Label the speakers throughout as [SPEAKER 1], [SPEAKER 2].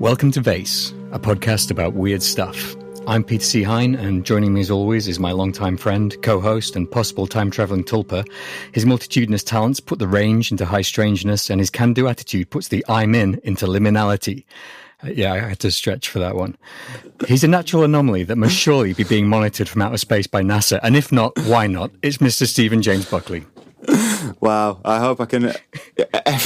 [SPEAKER 1] Welcome to Vayse, a podcast about weird stuff. I'm Peter C. Hine, and joining me as always is my longtime friend, co-host, and possible time-travelling tulpa. His multitudinous talents put the range into high strangeness, and his can-do attitude puts the I'm in into liminality. Yeah, I had to stretch for that one. He's a natural anomaly that must surely be being monitored from outer space by NASA, and if not, why not? It's Mr. Stephen James Buckley.
[SPEAKER 2] Wow, I hope I can.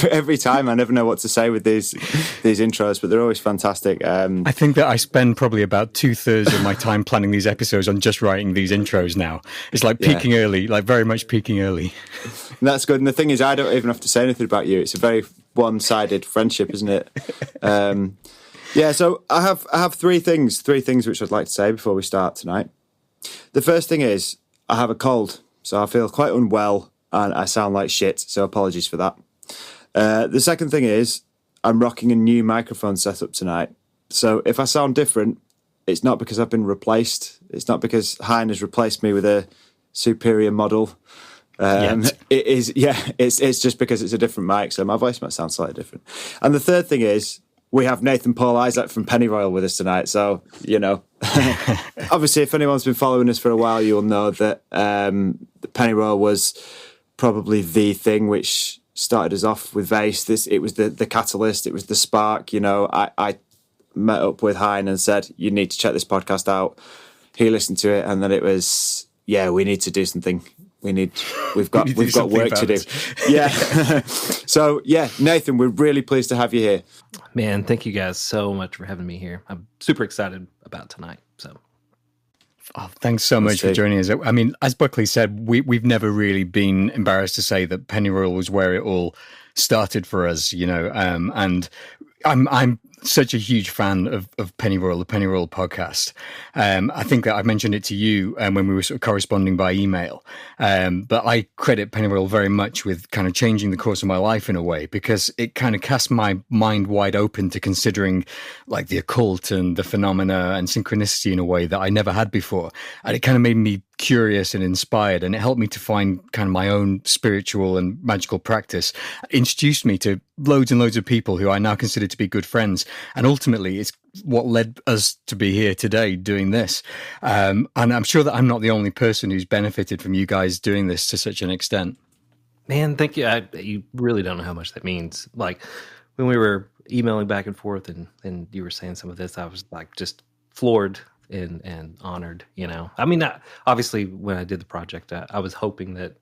[SPEAKER 2] Every time, I never know what to say with these intros, but they're always fantastic.
[SPEAKER 1] I think that I spend probably about 2/3 of my time planning these episodes on just writing these intros now. It's like peaking early, like very much peaking early.
[SPEAKER 2] And that's good. And the thing is, I don't even have to say anything about you. It's a very one-sided friendship, isn't it? So I have three things which I'd like to say before we start tonight. The first thing is I have a cold, so I feel quite unwell. And I sound like shit, so apologies for that. The second thing is I'm rocking a new microphone setup tonight. So if I sound different, it's not because I've been replaced. It's not because Hine has replaced me with a superior model. It is, it's just because it's a different mic, so my voice might sound slightly different. And the third thing is we have Nathan Paul Isaac from Pennyroyal with us tonight. So, obviously, if anyone's been following us for a while, you'll know that Pennyroyal was probably the thing which started us off with Vayse. It was the catalyst. It was the spark. I met up with Hine and said, you need to check this podcast out. He listened to it, and then it was, we need to do something. We've got work to do. Yeah. So, Nathan, we're really pleased to have you here.
[SPEAKER 3] Man, thank you guys so much for having me here. I'm super excited about tonight. So.
[SPEAKER 1] Oh, thanks so much for joining us. I mean, as Buckley said, we've never really been embarrassed to say that Pennyroyal was where it all started for us, and I'm such a huge fan of Pennyroyal, the Pennyroyal podcast. I think that I mentioned it to you when we were sort of corresponding by email. But I credit Pennyroyal very much with kind of changing the course of my life in a way, because it kind of cast my mind wide open to considering like the occult and the phenomena and synchronicity in a way that I never had before. And it kind of made me curious and inspired, and it helped me to find kind of my own spiritual and magical practice. It introduced me to loads and loads of people who I now consider to be good friends, and ultimately it's what led us to be here today doing this. And I'm sure that I'm not the only person who's benefited from you guys doing this to such an extent.
[SPEAKER 3] Man, thank you. You really don't know how much that means. Like when we were emailing back and forth and you were saying some of this, I was like just floored and honored, I mean, obviously when I did the project, I was hoping that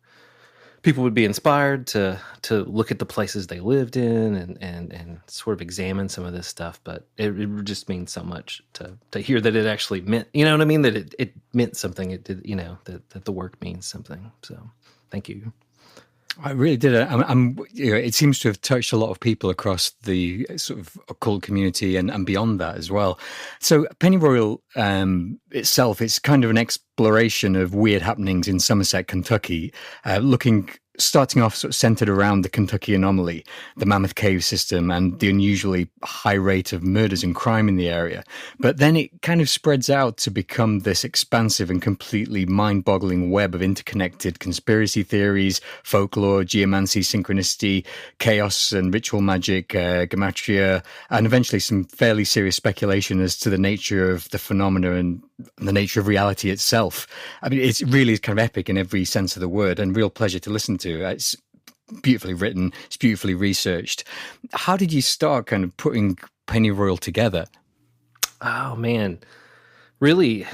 [SPEAKER 3] people would be inspired to look at the places they lived in and sort of examine some of this stuff. But it just means so much to hear that it actually meant, you know what I mean? That it meant something. It did, that the work means something. So thank you.
[SPEAKER 1] I really did. It seems to have touched a lot of people across the sort of occult community and beyond that as well. So Pennyroyal itself, it's kind of an exploration of weird happenings in Somerset, Kentucky, starting off sort of centered around the Kentucky anomaly, the Mammoth Cave system, and the unusually high rate of murders and crime in the area. But then it kind of spreads out to become this expansive and completely mind-boggling web of interconnected conspiracy theories, folklore, geomancy, synchronicity, chaos and ritual magic, gematria, and eventually some fairly serious speculation as to the nature of the phenomena and the nature of reality itself. I mean, it really is kind of epic in every sense of the word, and real pleasure to listen to. It's beautifully written, it's beautifully researched. How did you start kind of putting Pennyroyal together?
[SPEAKER 3] Oh man, really,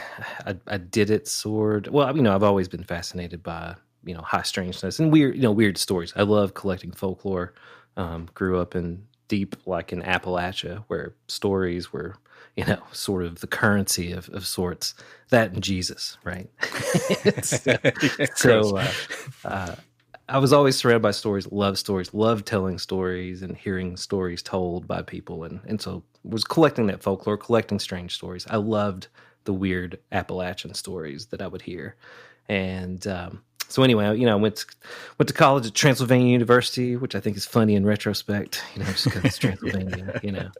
[SPEAKER 3] I did it I've always been fascinated by high strangeness and weird stories. I love collecting folklore. Grew up in deep, like in Appalachia, where stories were sort of the currency of sorts. That and Jesus, right? So I was always surrounded by stories, loved telling stories and hearing stories told by people. And so was collecting that folklore, collecting strange stories. I loved the weird Appalachian stories that I would hear. And so anyway, I went to college at Transylvania University, which I think is funny in retrospect, just because it's Transylvania,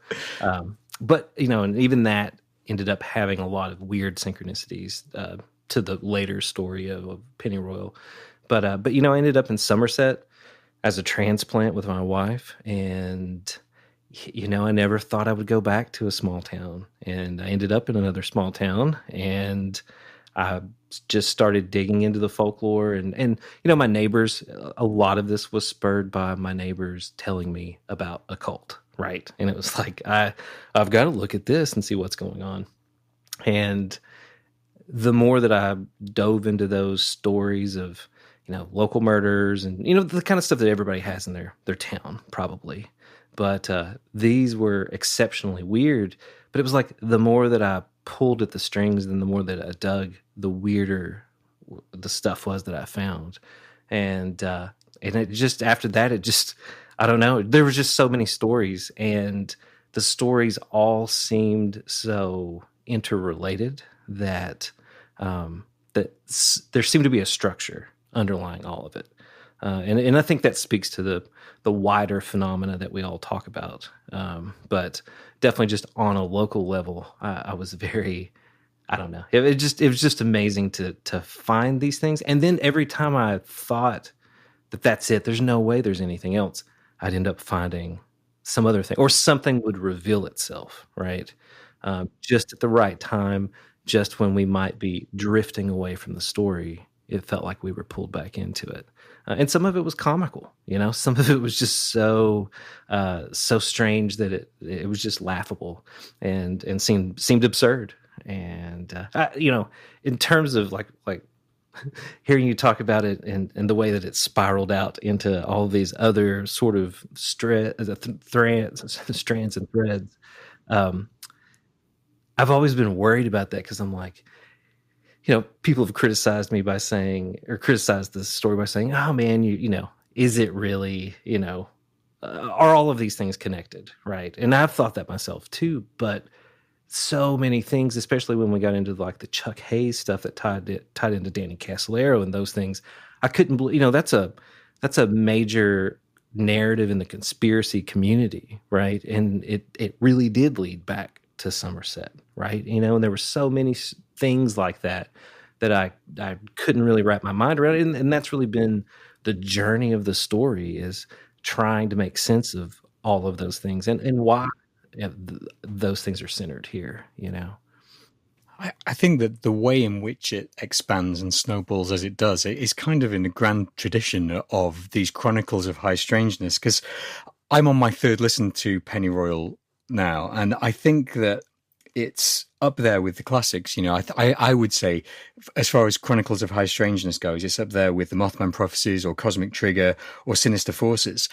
[SPEAKER 3] But, and even that ended up having a lot of weird synchronicities to the later story of Pennyroyal. But I ended up in Somerset as a transplant with my wife, and I never thought I would go back to a small town, and I ended up in another small town, and I just started digging into the folklore, and my neighbors. A lot of this was spurred by my neighbors telling me about a cult, right? And it was like I've got to look at this and see what's going on. And the more that I dove into those stories of local murders and the kind of stuff that everybody has in their town, probably. But these were exceptionally weird. But it was like the more that I pulled at the strings and the more that I dug, the weirder the stuff was that I found. And it just, after that, it just, I don't know. There was just so many stories, and the stories all seemed so interrelated that there seemed to be a structure underlying all of it. And I think that speaks to the wider phenomena that we all talk about. But definitely just on a local level, I was very, I don't know. It was just amazing to find these things. And then every time I thought that that's it, there's no way there's anything else, I'd end up finding some other thing, or something would reveal itself, right? Just at the right time, just when we might be drifting away from the story, it felt like we were pulled back into it. And some of it was comical, some of it was just so strange that it was just laughable and seemed absurd. And in terms of like hearing you talk about it and the way that it spiraled out into all these other sort of strands and threads, I've always been worried about that, because I'm like, people have criticized me by saying, or criticized this story by saying, oh man, is it really, are all of these things connected, right? And I've thought that myself too, but so many things, especially when we got into like the Chuck Hayes stuff that tied into Danny Casolaro and those things, I couldn't believe, that's a major narrative in the conspiracy community, right? And it really did lead back to Somerset, right? And there were so many things like that I couldn't really wrap my mind around it. And that's really been the journey of the story, is trying to make sense of all of those things and why those things are centered here,
[SPEAKER 1] I think that the way in which it expands and snowballs as it does, it is kind of in the grand tradition of these chronicles of high strangeness, because I'm on my third listen to Pennyroyal now, and I think that it's up there with the classics. I would say, as far as Chronicles of High Strangeness goes, it's up there with the Mothman Prophecies or Cosmic Trigger or Sinister Forces.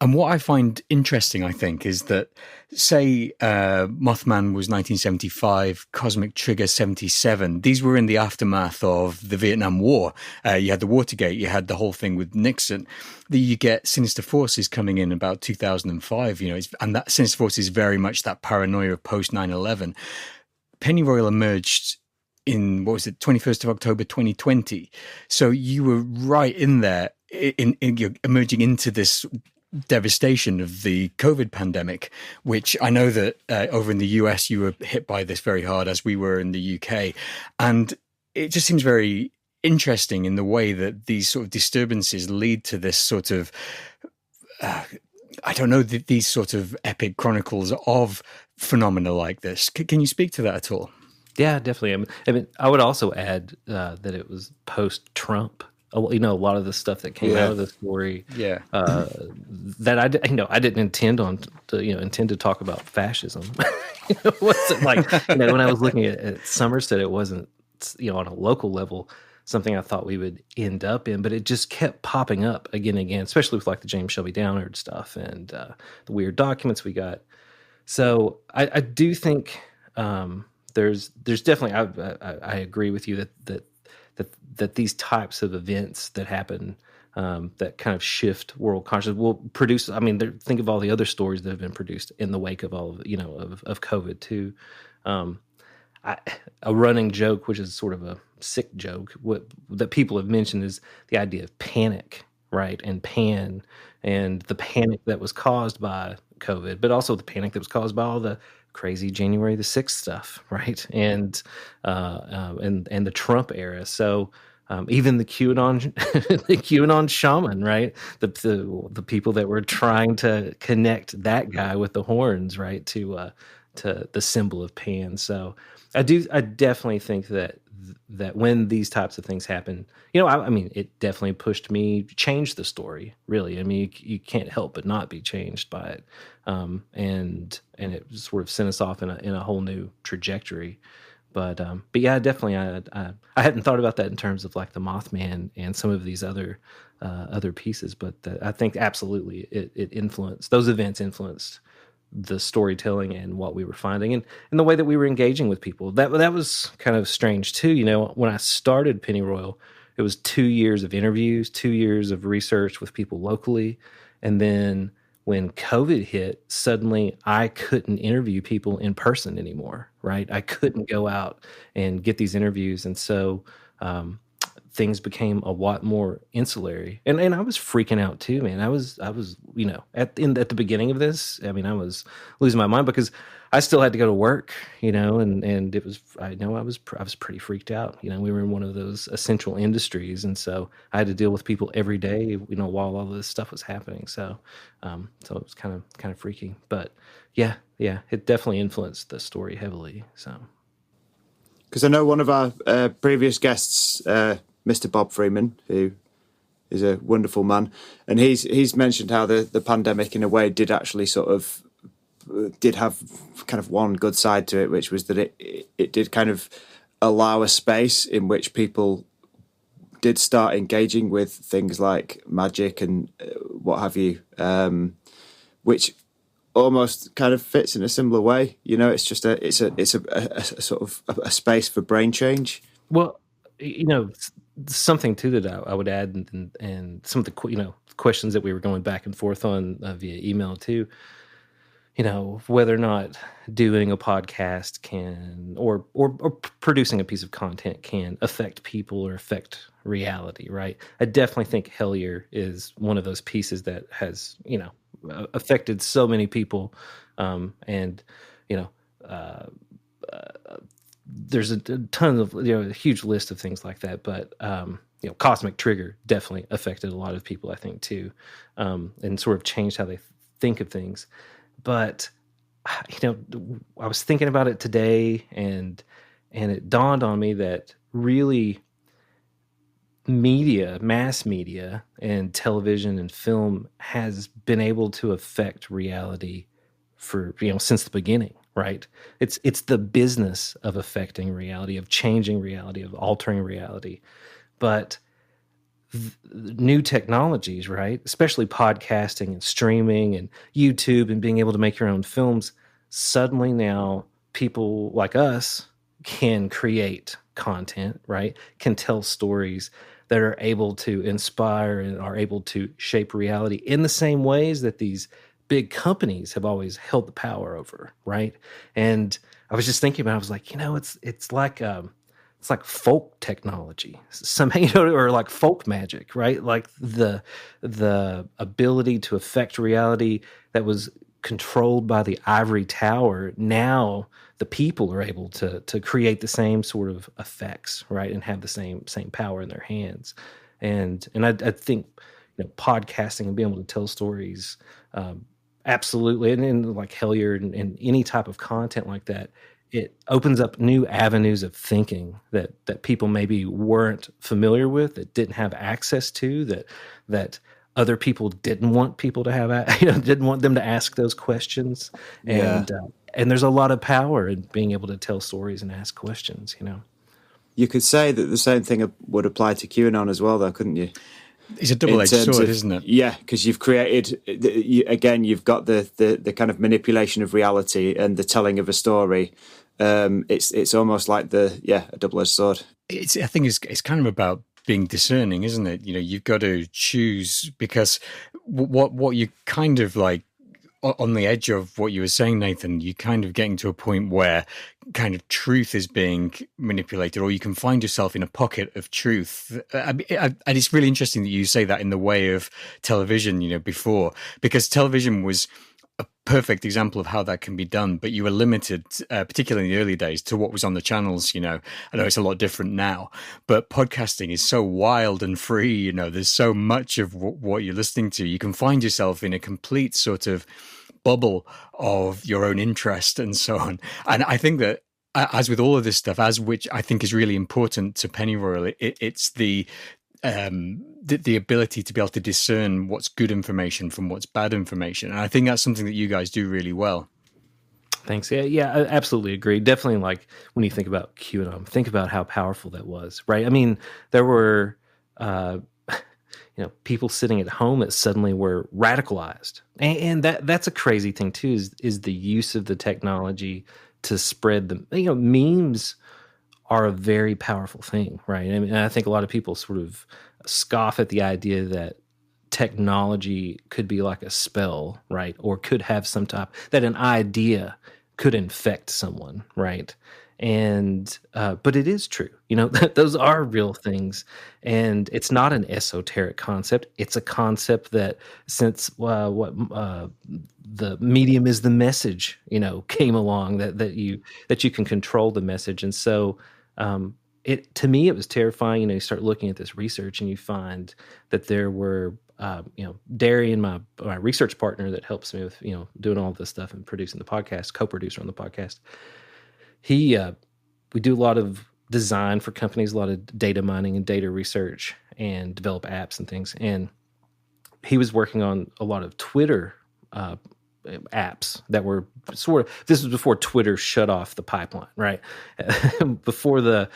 [SPEAKER 1] And what I find interesting, I think, is that, say, Mothman was 1975, Cosmic Trigger 77. These were in the aftermath of the Vietnam War. You had the Watergate, you had the whole thing with Nixon. You get Sinister Forces coming in about 2005, and that Sinister Forces is very much that paranoia of post 9/11. Pennyroyal emerged in, 21st of October 2020. So you were right in there, in you're emerging into this devastation of the COVID pandemic, which I know that over in the US you were hit by this very hard, as we were in the UK. And it just seems very interesting in the way that these sort of disturbances lead to this sort of these sort of epic chronicles of phenomena like this. Can you speak to that at all?
[SPEAKER 3] Yeah, definitely. I mean, I would also add that it was post-Trump. A lot of the stuff that came out of the story.
[SPEAKER 1] Yeah.
[SPEAKER 3] That I didn't intend to talk about fascism. What's it like? When I was looking at Somerset, it wasn't on a local level something I thought we would end up in, but it just kept popping up again and again, especially with like the James Shelby Downard stuff and the weird documents we got. So I do think there's definitely I agree with you that these types of events that happen that kind of shift world consciousness will produce. I mean, think of all the other stories that have been produced in the wake of all of COVID too. A running joke, which is sort of a sick joke, that people have mentioned is the idea of panic, right? And the panic that was caused by COVID, but also the panic that was caused by all the crazy January the 6th stuff, right? And the Trump era. So even the QAnon, the QAnon shaman, right? The people that were trying to connect that guy with the horns, right, to the symbol of Pan. So I definitely think that when these types of things happen, I mean, it definitely pushed me, changed the story, really. I mean, you can't help but not be changed by it. And it sort of sent us off in a whole new trajectory. But yeah, definitely, I hadn't thought about that in terms of like the Mothman and some of these other pieces. But I think absolutely it influenced, those events influenced the storytelling and what we were finding and the way that we were engaging with people. That was kind of strange too. When I started Pennyroyal, it was 2 years of interviews, 2 years of research with people locally. And then when COVID hit, suddenly I couldn't interview people in person anymore, right? I couldn't go out and get these interviews. And so things became a lot more insulary, and I was freaking out too, man. I was at the beginning of this, I mean, I was losing my mind because I still had to go to work, and it was, I was pretty freaked out. We were in one of those essential industries, and so I had to deal with people every day, while all this stuff was happening. So so it was kind of freaky, but yeah, it definitely influenced the story heavily. So
[SPEAKER 2] because I know one of our previous guests, Mr. Bob Freeman, who is a wonderful man, and he's mentioned how the pandemic in a way did actually did have kind of one good side to it, which was that it did kind of allow a space in which people did start engaging with things like magic and what have you, which almost kind of fits in a similar way. It's just it's a sort of a space for brain change.
[SPEAKER 3] Well, something too that I would add, and some of the questions that we were going back and forth on via email too. Whether or not doing a podcast can or producing a piece of content can affect people or affect reality, right? I definitely think Hellier is one of those pieces that has affected so many people, and there's a ton of a huge list of things like that, but Cosmic Trigger definitely affected a lot of people, I think, too, and sort of changed how they think of things. But I was thinking about it today, and it dawned on me that really mass media and television and film has been able to affect reality for since the beginning. Right? It's the business of affecting reality, of changing reality, of altering reality. But new technologies, right? Especially podcasting and streaming and YouTube and being able to make your own films, suddenly now people like us can create content, right? Can tell stories that are able to inspire and are able to shape reality in the same ways that these big companies have always held the power over, right? And I was just thinking about it, I was like, it's like folk technology, or like folk magic, right? Like the ability to affect reality that was controlled by the ivory tower. Now the people are able to create the same sort of effects, right, and have the same power in their hands. And I think podcasting and being able to tell stories. Absolutely. And like Hellier and any type of content like that, it opens up new avenues of thinking that people maybe weren't familiar with, that didn't have access to, that other people didn't want people to have, didn't want them to ask those questions. And there's a lot of power in being able to tell stories and ask questions,
[SPEAKER 2] You could say that the same thing would apply to QAnon as well, though, couldn't you?
[SPEAKER 1] It's a double-edged sword, isn't it?
[SPEAKER 2] Yeah, because you've created, you've got the kind of manipulation of reality and the telling of a story. It's almost like a double-edged sword.
[SPEAKER 1] I think it's kind of about being discerning, isn't it? You've got to choose, because what you kind of like on the edge of what you were saying, Nathan, you're kind of getting to a point where kind of truth is being manipulated, or you can find yourself in a pocket of truth. And it's really interesting that you say that in the way of television, before, because television was a perfect example of how that can be done, but you were limited, particularly in the early days, to what was on the channels. I know it's a lot different now, but podcasting is so wild and free. There's so much of what you're listening to. You can find yourself in a complete sort of bubble of your own interest and so on. And I think that, as with all of this stuff, which I think is really important to Pennyroyal, it's the ability to be able to discern what's good information from what's bad information. And I think that's something that you guys do really well.
[SPEAKER 3] Thanks. Yeah, I absolutely agree. Definitely, like when you think about QAnon, think about how powerful that was, right? I mean, there were people sitting at home that suddenly were radicalized, and that's a crazy thing too. Is the use of the technology to spread the memes are a very powerful thing, right? I mean, I think a lot of people sort of scoff at the idea that technology could be like a spell, right? Or could have some type, that an idea could infect someone, right? And, but it is true, those are real things. And it's not an esoteric concept. It's a concept that since the medium is the message, came along that you can control the message. And so, to me, it was terrifying. You start looking at this research and you find that there were, Darian, my research partner that helps me with, doing all this stuff and producing the podcast, co-producer on the podcast. We do a lot of design for companies, a lot of data mining and data research, and develop apps and things. And he was working on a lot of Twitter apps that were this was before Twitter shut off the pipeline, right? Before the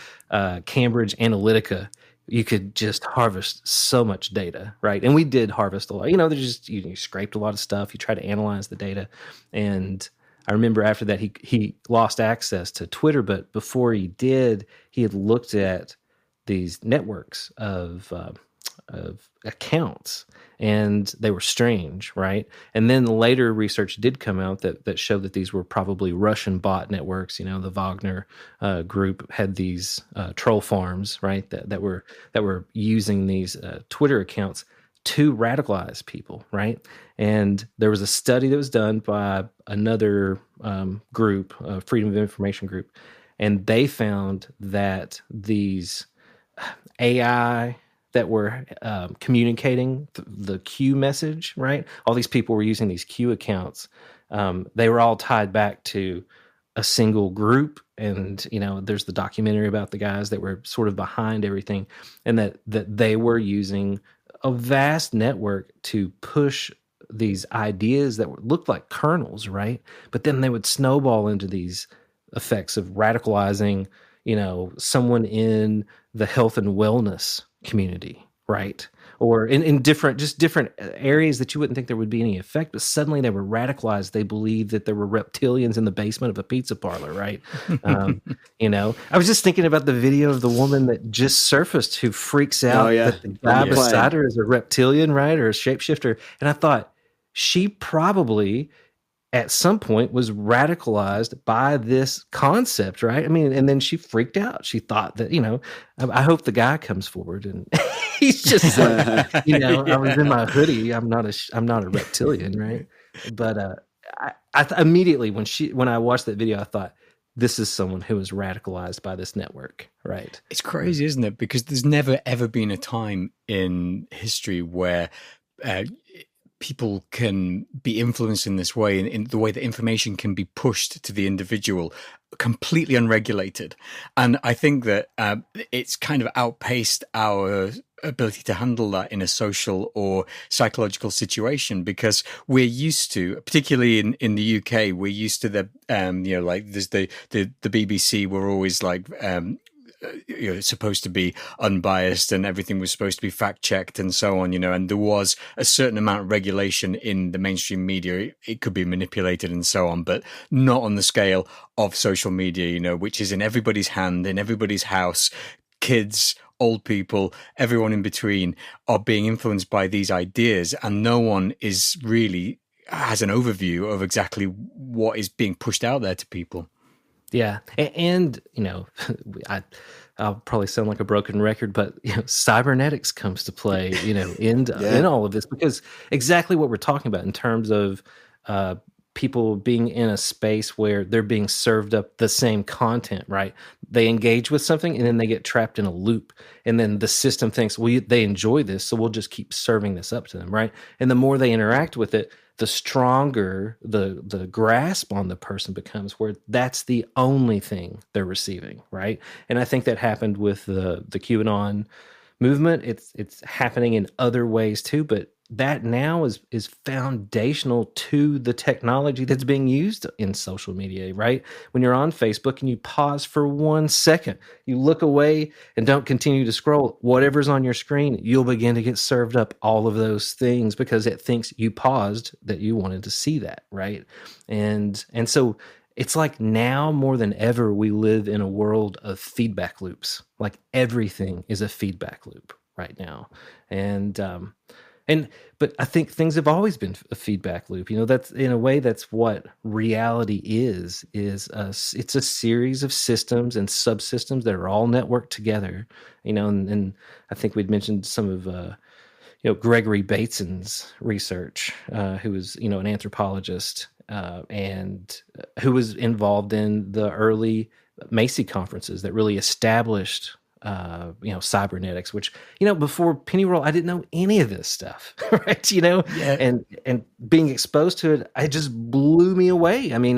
[SPEAKER 3] Cambridge Analytica, you could just harvest so much data, right? And we did harvest a lot. There's just you scraped a lot of stuff. You try to analyze the data, and I remember after that he lost access to Twitter, but before he did, he had looked at these networks of accounts, and they were strange, right? And then later research did come out that showed that these were probably Russian bot networks. The Wagner group had these troll farms, right? That were using these Twitter accounts to radicalize people, right? And there was a study that was done by another group, Freedom of Information group, and they found that these AI that were communicating the Q message, right? All these people were using these Q accounts. They were all tied back to a single group. And, there's the documentary about the guys that were sort of behind everything, and that they were using a vast network to push these ideas that looked like kernels, right? But then they would snowball into these effects of radicalizing, someone in the health and wellness community, right? Or in different areas that you wouldn't think there would be any effect, but suddenly they were radicalized. They believed that there were reptilians in the basement of a pizza parlor, right? I was just thinking about the video of the woman that just surfaced who freaks out that the guy beside her is a reptilian, right? Or a shapeshifter. And I thought, she probably at some point was radicalized by this concept, right? I mean, and then she freaked out. She thought that, I hope the guy comes forward and he's just like, I was in my hoodie. I'm not a reptilian, right? But I immediately when I watched that video, I thought, this is someone who was radicalized by this network, right?
[SPEAKER 1] It's crazy, isn't it? Because there's never ever been a time in history where people can be influenced in this way, in the way that information can be pushed to the individual completely unregulated. And I think that it's kind of outpaced our ability to handle that in a social or psychological situation, because we're used to, particularly in the UK, we're used to the like there's the BBC were always like supposed to be unbiased, and everything was supposed to be fact checked and so on, and there was a certain amount of regulation in the mainstream media. It could be manipulated and so on, but not on the scale of social media, which is in everybody's hand, in everybody's house. Kids, old people, everyone in between are being influenced by these ideas, and no one is really has an overview of exactly what is being pushed out there to people.
[SPEAKER 3] Yeah. And I'll probably sound like a broken record, but cybernetics comes to play, in all of this, because exactly what we're talking about in terms of people being in a space where they're being served up the same content, right? They engage with something and then they get trapped in a loop. And then the system thinks, well, they enjoy this, so we'll just keep serving this up to them, right? And the more they interact with it, the stronger the grasp on the person becomes, where that's the only thing they're receiving, right? And I think that happened with the QAnon movement. It's happening in other ways too, but that now is foundational to the technology that's being used in social media, right? When you're on Facebook and you pause for 1 second, you look away and don't continue to scroll, whatever's on your screen, you'll begin to get served up all of those things because it thinks you paused, that you wanted to see that, right? And so it's like now more than ever, we live in a world of feedback loops. Like everything is a feedback loop right now. But I think things have always been a feedback loop. That's in a way, that's what reality is it's a series of systems and subsystems that are all networked together, and I think we'd mentioned some of, Gregory Bateson's research, who was, an anthropologist, and who was involved in the early Macy conferences that really established cybernetics, which, before Pennyroyal, I didn't know any of this stuff, right?
[SPEAKER 1] Yeah.
[SPEAKER 3] And being exposed to it, it just blew me away. I mean,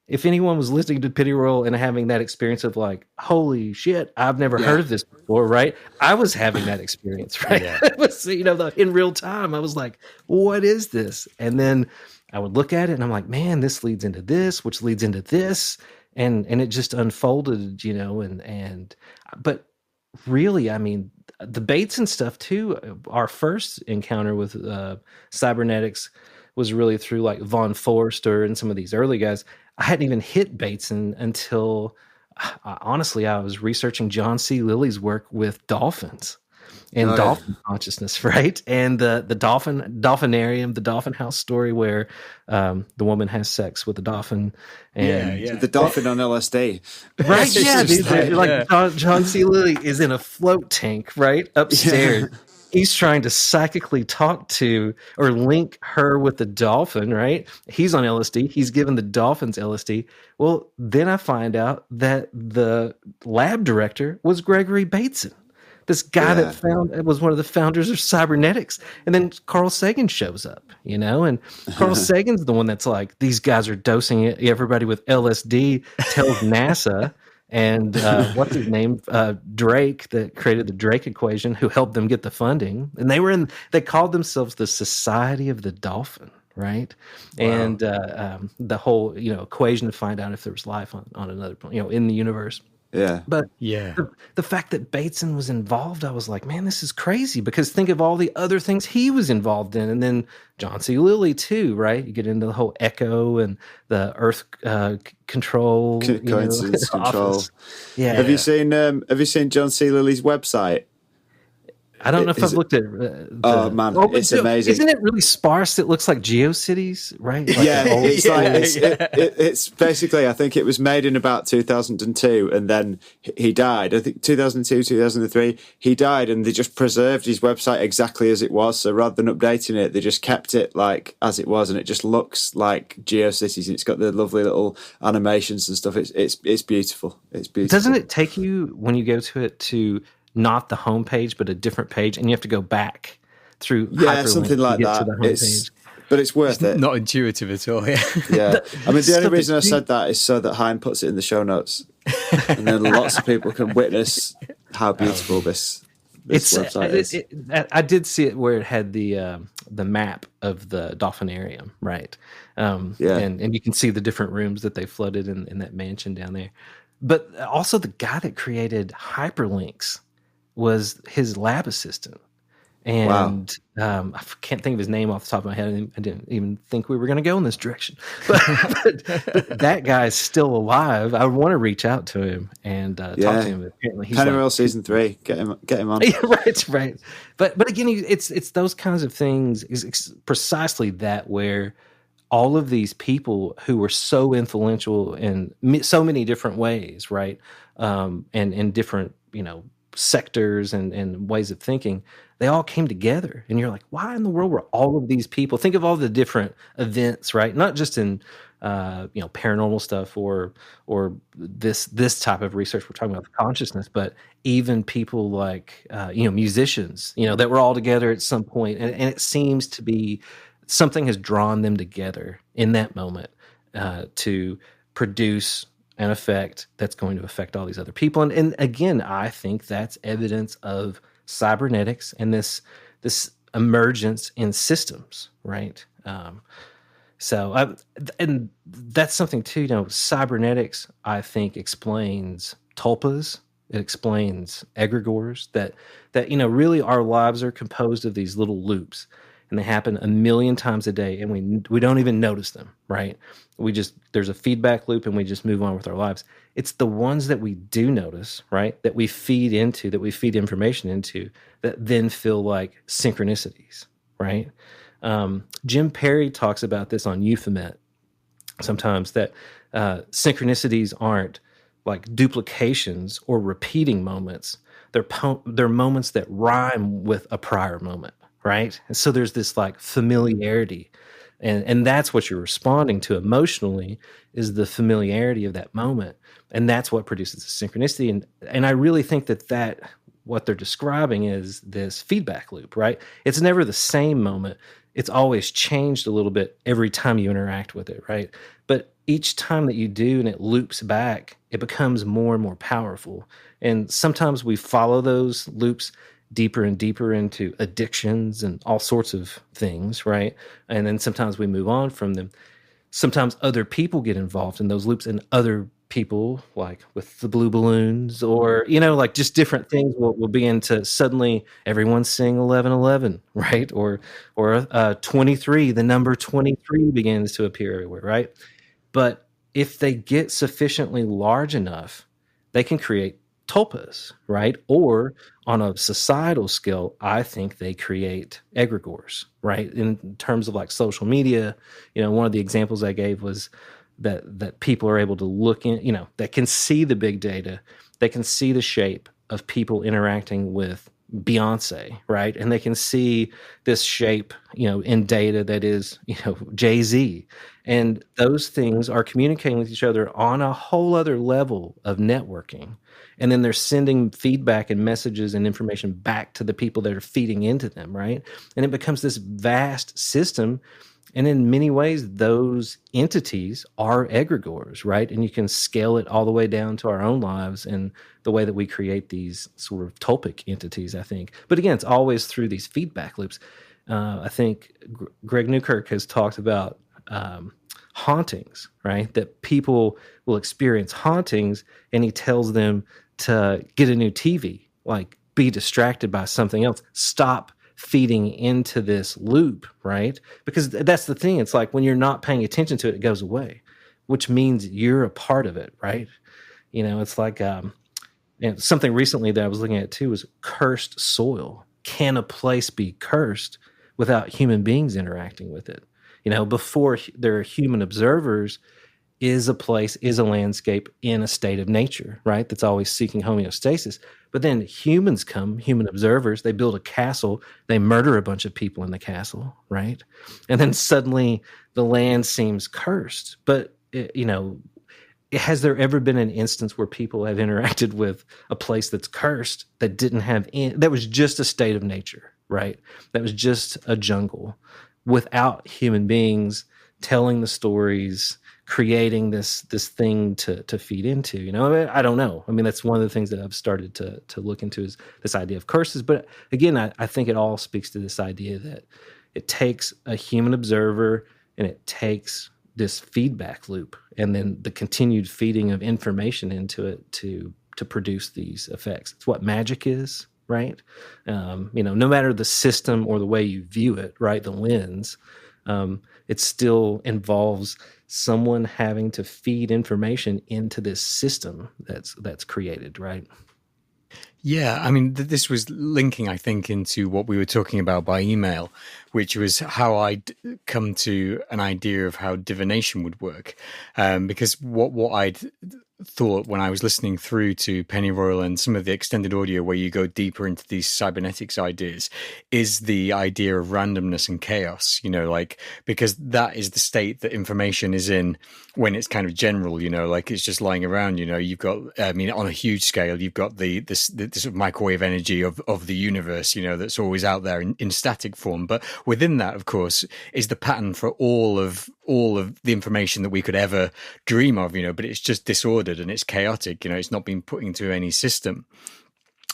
[SPEAKER 3] if anyone was listening to Pennyroyal and having that experience of like, holy shit, I've never heard of this before, right? I was having that experience, right?
[SPEAKER 1] Yeah.
[SPEAKER 3] It was, in real time, I was like, what is this? And then I would look at it and I'm like, man, this leads into this, which leads into this. And it just unfolded, but really, I mean, the Bateson stuff too, our first encounter with cybernetics was really through like von Forster and some of these early guys. I hadn't even hit Bateson until, honestly, I was researching John C. Lilly's work with dolphins and dolphin consciousness, right? And the dolphinarium, the dolphin house story where the woman has sex with the dolphin. And
[SPEAKER 2] the dolphin on LSD.
[SPEAKER 3] Right, yeah. John C. Lilly is in a float tank, right, upstairs. Yeah. He's trying to psychically talk to or link her with the dolphin, right? He's on LSD. He's given the dolphins LSD. Well, then I find out that the lab director was Gregory Bateson, this guy that was one of the founders of cybernetics. And then Carl Sagan shows up, and Carl Sagan's the one that's like, these guys are dosing everybody with LSD, tells NASA. And what's his name? Drake, that created the Drake equation, who helped them get the funding. And they called themselves the Society of the Dolphin, right? Wow. And the whole, equation to find out if there was life on another planet, in the universe.
[SPEAKER 2] Yeah.
[SPEAKER 3] But the fact that Bateson was involved, I was like, man, this is crazy, because think of all the other things he was involved in. And then John C. Lilly too, right? You get into the whole echo and the Earth control.
[SPEAKER 2] Coincidence control.
[SPEAKER 3] Office. Yeah.
[SPEAKER 2] Have you seen John C. Lilly's website?
[SPEAKER 3] I don't know if I've looked at
[SPEAKER 2] it's amazing.
[SPEAKER 3] Isn't it really sparse? It looks like GeoCities, right? Like
[SPEAKER 2] it's basically, I think it was made in about 2002, and then he died. I think 2002, 2003, he died, and they just preserved his website exactly as it was. So rather than updating it, they just kept it like as it was, and it just looks like GeoCities. And it's got the lovely little animations and stuff. It's beautiful. It's beautiful.
[SPEAKER 3] Doesn't it take you, when you go to it, to not the homepage, but a different page, and you have to go back through
[SPEAKER 2] something like that. But it's worth it.
[SPEAKER 1] Not intuitive at all. Yeah.
[SPEAKER 2] The only reason I said that is so that Hine puts it in the show notes, and then lots of people can witness how beautiful this website is.
[SPEAKER 3] I did see it where it had the map of the dolphinarium, right? And you can see the different rooms that they flooded in that mansion down there. But also the guy that created hyperlinks was his lab assistant. And I can't think of his name off the top of my head. I didn't even think we were going to go in this direction. But that guy is still alive. I want to reach out to him and talk to him. Apparently, he's
[SPEAKER 2] Pennyroyal season 3. Get him on.
[SPEAKER 3] Right. But again, it's those kinds of things. It's precisely that, where all of these people who were so influential in so many different ways, right? And in different, sectors and ways of thinking, they all came together. And you're like, why in the world were all of these people? Think of all the different events, right? Not just in paranormal stuff or this type of research we're talking about, consciousness, but even people like musicians, that were all together at some point, and it seems to be something has drawn them together in that moment to produce an effect that's going to affect all these other people. And again, I think that's evidence of cybernetics and this emergence in systems, right? And that's something too. Cybernetics, I think, explains tulpas. It explains egregores. That really our lives are composed of these little loops, and they happen a million times a day, and we don't even notice them, right? There's a feedback loop, and we just move on with our lives. It's the ones that we do notice, right, that we feed information into, that then feel like synchronicities, right? Jim Perry talks about this on Euphemet sometimes, that synchronicities aren't like duplications or repeating moments. They're moments that rhyme with a prior moment, right? And so there's this like familiarity, and that's what you're responding to emotionally, is the familiarity of that moment, and that's what produces the synchronicity. And I really think that what they're describing is this feedback loop, right? It's never the same moment. It's always changed a little bit every time you interact with it, right? But each time that you do and it loops back, it becomes more and more powerful. And sometimes we follow those loops deeper and deeper into addictions and all sorts of things, right? And then sometimes we move on from them. Sometimes other people get involved in those loops, and other people, like with the blue balloons, or like just different things will begin to suddenly everyone's saying 1111, right? Or 23, the number 23 begins to appear everywhere, right? But if they get sufficiently large enough, they can create tulpas, right? Or on a societal scale, I think they create egregores, right? In terms of like social media, one of the examples I gave was that people are able to look in, that can see the big data, they can see the shape of people interacting with Beyonce, right? And they can see this shape, in data that is, Jay-Z. And those things are communicating with each other on a whole other level of networking. And then they're sending feedback and messages and information back to the people that are feeding into them, right? And it becomes this vast system. And in many ways, those entities are egregores, right? And you can scale it all the way down to our own lives and the way that we create these sort of tulpic entities, I think. But again, it's always through these feedback loops. I think Greg Newkirk has talked about hauntings, right? That people will experience hauntings, and he tells them to get a new TV, like be distracted by something else, stop feeding into this loop, right? Because that's the thing. It's like when you're not paying attention to it, it goes away, which means you're a part of it, right? It's like and something recently that I was looking at too was cursed soil. Can a place be cursed without human beings interacting with it? Before there are human observers, is a landscape in a state of nature, right? That's always seeking homeostasis. But then humans come, human observers, they build a castle, they murder a bunch of people in the castle, right? And then suddenly the land seems cursed. But, has there ever been an instance where people have interacted with a place that's cursed that didn't have that was just a state of nature, right? That was just a jungle without human beings telling the stories, creating this thing to feed into, I don't know. I mean, that's one of the things that I've started to look into, is this idea of curses. But again, I think it all speaks to this idea that it takes a human observer, and it takes this feedback loop, and then the continued feeding of information into it to produce these effects. It's what magic is, right? No matter the system or the way you view it, right, the lens, it still involves someone having to feed information into this system that's created, right?
[SPEAKER 1] Yeah, I mean, this was linking, I think, into what we were talking about by email, which was how I'd come to an idea of how divination would work. Because what I'd thought when I was listening through to Pennyroyal and some of the extended audio where you go deeper into these cybernetics ideas is the idea of randomness and chaos, like, because that is the state that information is in when it's kind of general, like it's just lying around, you've got, I mean, on a huge scale, you've got the sort of microwave energy of the universe, that's always out there in static form. But within that, of course, is the pattern for all of the information that we could ever dream of, but it's just disordered and it's chaotic, it's not been put into any system.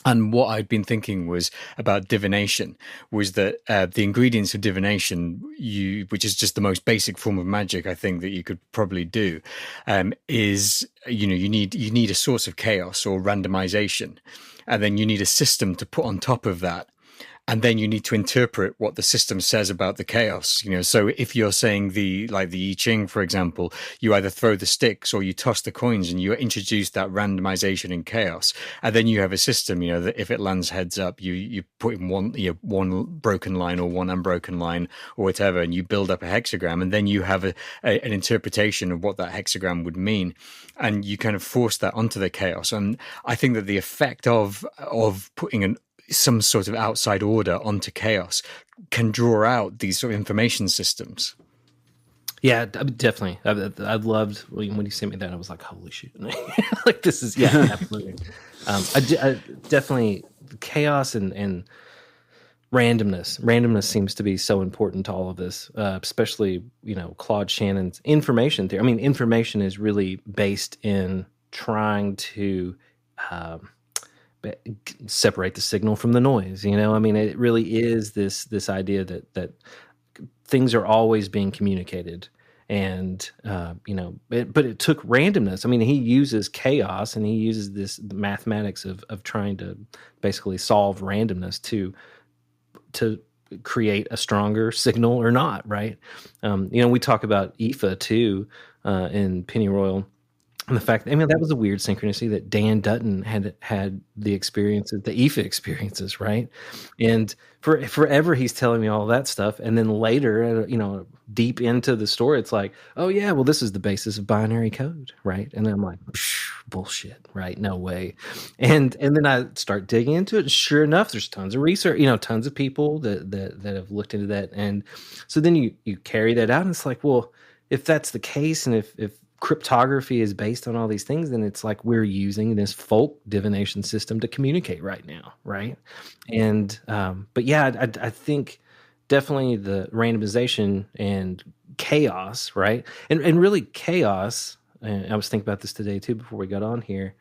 [SPEAKER 1] And what I'd been thinking was about divination, was that the ingredients of divination, which is just the most basic form of magic, I think, that you could probably do, is, you need a source of chaos or randomization, and then you need a system to put on top of that. And then you need to interpret what the system says about the chaos. So if you're saying the I Ching, for example, you either throw the sticks or you toss the coins and you introduce that randomization and chaos. And then you have a system, that if it lands heads up, you put in one broken line or one unbroken line or whatever, and you build up a hexagram, and then you have an interpretation of what that hexagram would mean. And you kind of force that onto the chaos. And I think that the effect of putting some sort of outside order onto chaos can draw out these sort of information systems.
[SPEAKER 3] Yeah, definitely. I loved when you sent me that. I was like, holy shit. Like, this is, yeah, absolutely. I definitely, chaos and randomness. Randomness seems to be so important to all of this, especially, Claude Shannon's information theory. I mean, information is really based in trying to separate the signal from the noise. I mean, it really is this idea that things are always being communicated, and but it took randomness. I mean, he uses chaos and he uses this mathematics of trying to basically solve randomness to create a stronger signal or not, right? We talk about IFA too in Pennyroyal. And the fact, I mean, that was a weird synchronicity that Dan Dutton had the experiences, the IFA experiences, right? And forever he's telling me all that stuff, and then later, deep into the story, it's like, oh yeah, well, this is the basis of binary code, right? And then I'm like, bullshit, right? No way. And then I start digging into it, and sure enough, there's tons of research, tons of people that have looked into that, and so then you carry that out, and it's like, well, if that's the case, and if cryptography is based on all these things, then it's like we're using this folk divination system to communicate right now, right? And but yeah, I think definitely the randomization and chaos, right? And really chaos, and I was thinking about this today too before we got on here,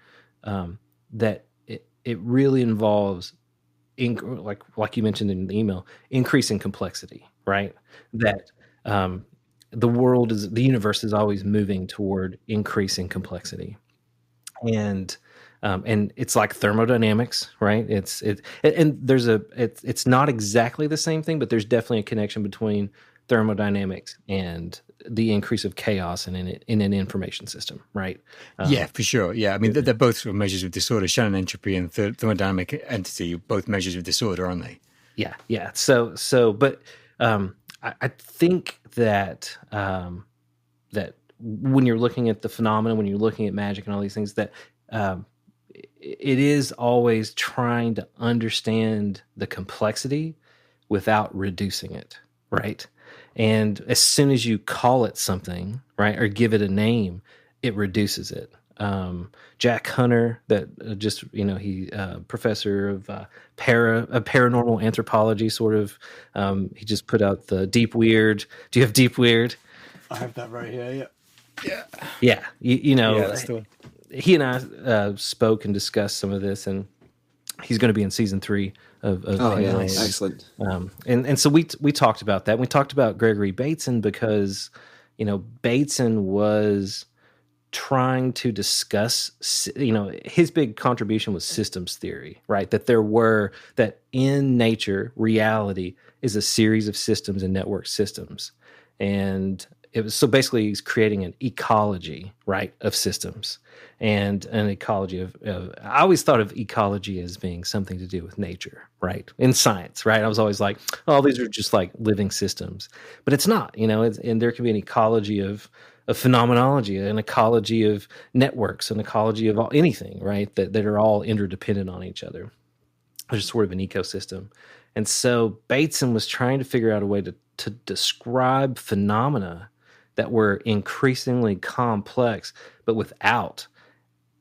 [SPEAKER 3] that it really involves, like you mentioned in the email, increasing complexity, right? That the universe is always moving toward increasing complexity, and it's like thermodynamics, right? It's not exactly the same thing, but there's definitely a connection between thermodynamics and the increase of chaos in an information system, right?
[SPEAKER 1] Yeah, for sure. Yeah, I mean, they're both sort of measures of disorder. Shannon entropy and thermodynamic entity, both measures of disorder, aren't they?
[SPEAKER 3] Yeah. So, but I think that that when you're looking at the phenomena, when you're looking at magic and all these things, that it is always trying to understand the complexity without reducing it, right? And as soon as you call it something, right, or give it a name, it reduces it. Jack Hunter, that he professor of paranormal anthropology, sort of. He just put out the Deep Weird. Do you have Deep Weird?
[SPEAKER 1] I have that right here. Yeah.
[SPEAKER 3] Yeah.
[SPEAKER 1] Yeah, that's the one.
[SPEAKER 3] He and I spoke and discussed some of this, and he's going to be in season 3 of
[SPEAKER 2] oh yeah, excellent.
[SPEAKER 3] And so we talked about that. We talked about Gregory Bateson because Bateson was trying to discuss, his big contribution was systems theory, right? That in nature, reality is a series of systems and network systems. And it was, so basically he's creating an ecology, right, of systems, and an ecology of I always thought of ecology as being something to do with nature, right? In science, right? I was always like, oh, these are just like living systems, but it's not, and there can be an ecology of phenomenology, an ecology of networks, an ecology of anything, right? That are all interdependent on each other. There's sort of an ecosystem. And so Bateson was trying to figure out a way to describe phenomena that were increasingly complex, but without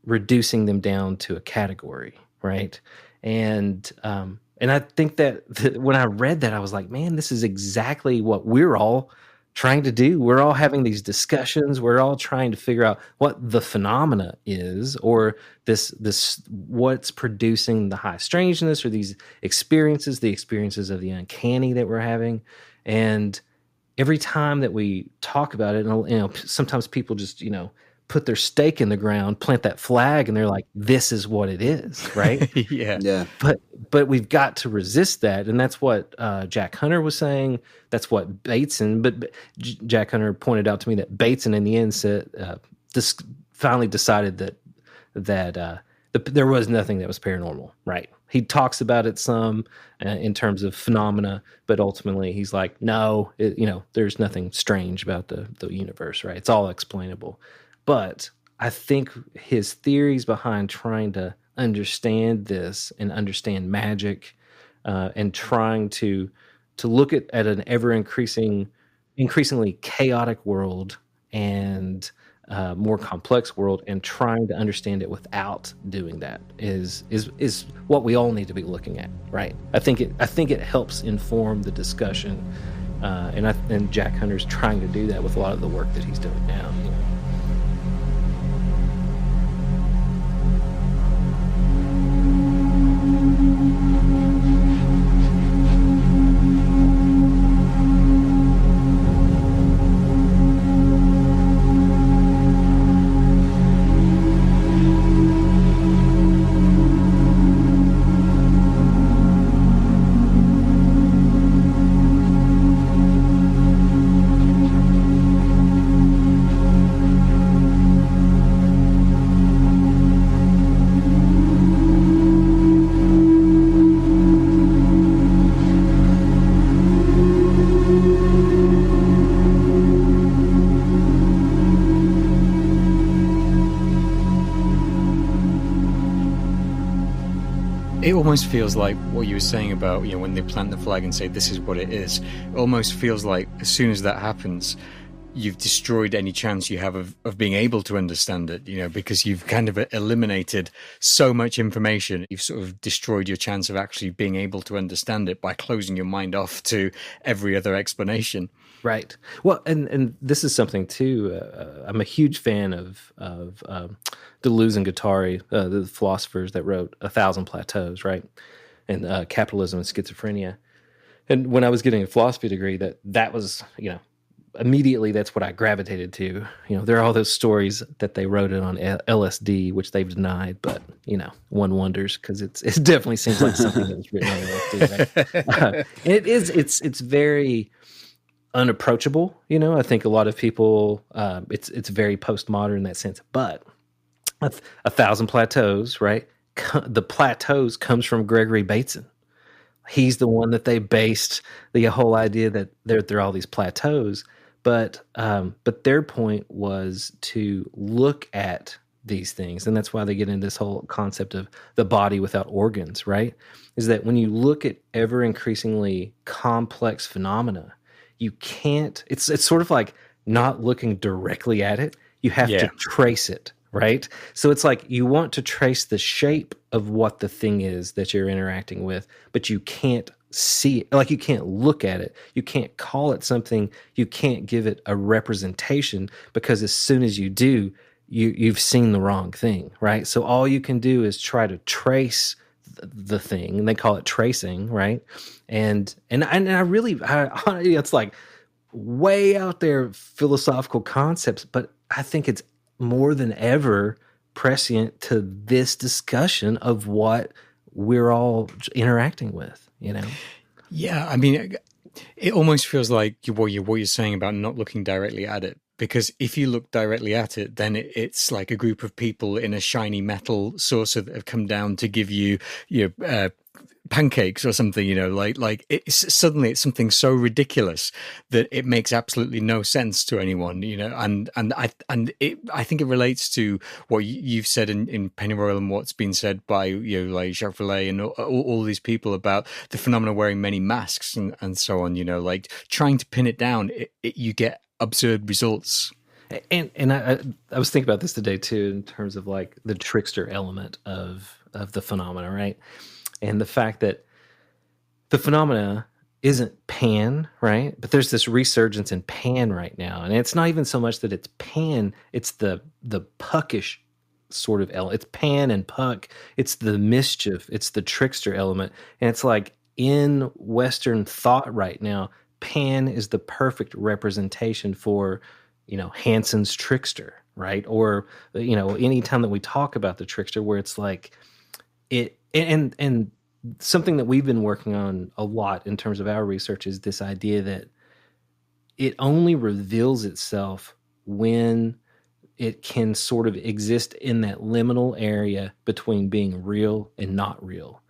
[SPEAKER 3] reducing them down to a category, right? And I think that when I read that, I was like, man, this is exactly what we're all trying to do. We're all having these discussions. We're all trying to figure out what the phenomena is, or this what's producing the high strangeness, or these experiences, the experiences of the uncanny that we're having. And every time that we talk about it, and sometimes people just put their stake in the ground, plant that flag, and they're like, this is what it is, right?
[SPEAKER 2] Yeah.
[SPEAKER 3] But we've got to resist that. And that's what Jack Hunter was saying. That's what Bateson, but Jack Hunter pointed out to me that Bateson in the end said, finally decided that there was nothing that was paranormal, right? He talks about it some in terms of phenomena, but ultimately he's like, no, there's nothing strange about the universe, right? It's all explainable. But I think his theories behind trying to understand this and understand magic, and trying to look at an ever increasingly chaotic world and more complex world, and trying to understand it without doing that is what we all need to be looking at, right? I think it helps inform the discussion, and Jack Hunter's trying to do that with a lot of the work that he's doing now.
[SPEAKER 1] It almost feels like what you were saying about, when they plant the flag and say this is what it is. It almost feels like as soon as that happens, you've destroyed any chance you have of being able to understand it, because you've kind of eliminated so much information. You've sort of destroyed your chance of actually being able to understand it by closing your mind off to every other explanation.
[SPEAKER 3] Right. Well, and this is something too. I'm a huge fan of Deleuze and Guattari, the philosophers that wrote 1,000 Plateaus, right? And Capitalism and Schizophrenia. And when I was getting a philosophy degree, that was, immediately that's what I gravitated to. There are all those stories that they wrote it on LSD, which they've denied, but one wonders, because it definitely seems like something that was written on LSD. Right? It's very unapproachable. I think a lot of people, it's very postmodern in that sense, but 1,000 Plateaus, right? The plateaus comes from Gregory Bateson. He's the one that they based the whole idea that there are all these plateaus, but their point was to look at these things, and that's why they get into this whole concept of the body without organs, right? Is that when you look at ever increasingly complex phenomena, you can't. It's sort of like not looking directly at it. You have to trace it. Right? So it's like you want to trace the shape of what the thing is that you're interacting with, but you can't see it. Like you can't look at it. You can't call it something. You can't give it a representation, because as soon as you do, you've seen the wrong thing, right? So all you can do is try to trace the thing, and they call it tracing, right? And I really, it's like way out there philosophical concepts, but I think it's more than ever prescient to this discussion of what we're all interacting with,
[SPEAKER 1] Yeah, I mean, it almost feels like what you're saying about not looking directly at it. Because if you look directly at it, then it's like a group of people in a shiny metal saucer that have come down to give you pancakes or something, like suddenly it's something so ridiculous that it makes absolutely no sense to anyone, I think it relates to what you've said in Pennyroyal and what's been said by like Jacques Vallée and all these people about the phenomena wearing many masks and so on, like trying to pin it down, you get absurd results.
[SPEAKER 3] And I was thinking about this today too, in terms of like the trickster element of the phenomena, right? And the fact that the phenomena isn't pan, right? But there's this resurgence in pan right now. And it's not even so much that it's pan, it's the puckish sort of element. It's pan and puck. It's the mischief. It's the trickster element. And it's like in Western thought right now, pan is the perfect representation for, Hansen's Trickster, right? Or, anytime that we talk about the trickster, where it's like it, and something that we've been working on a lot in terms of our research is this idea that it only reveals itself when it can sort of exist in that liminal area between being real and not real.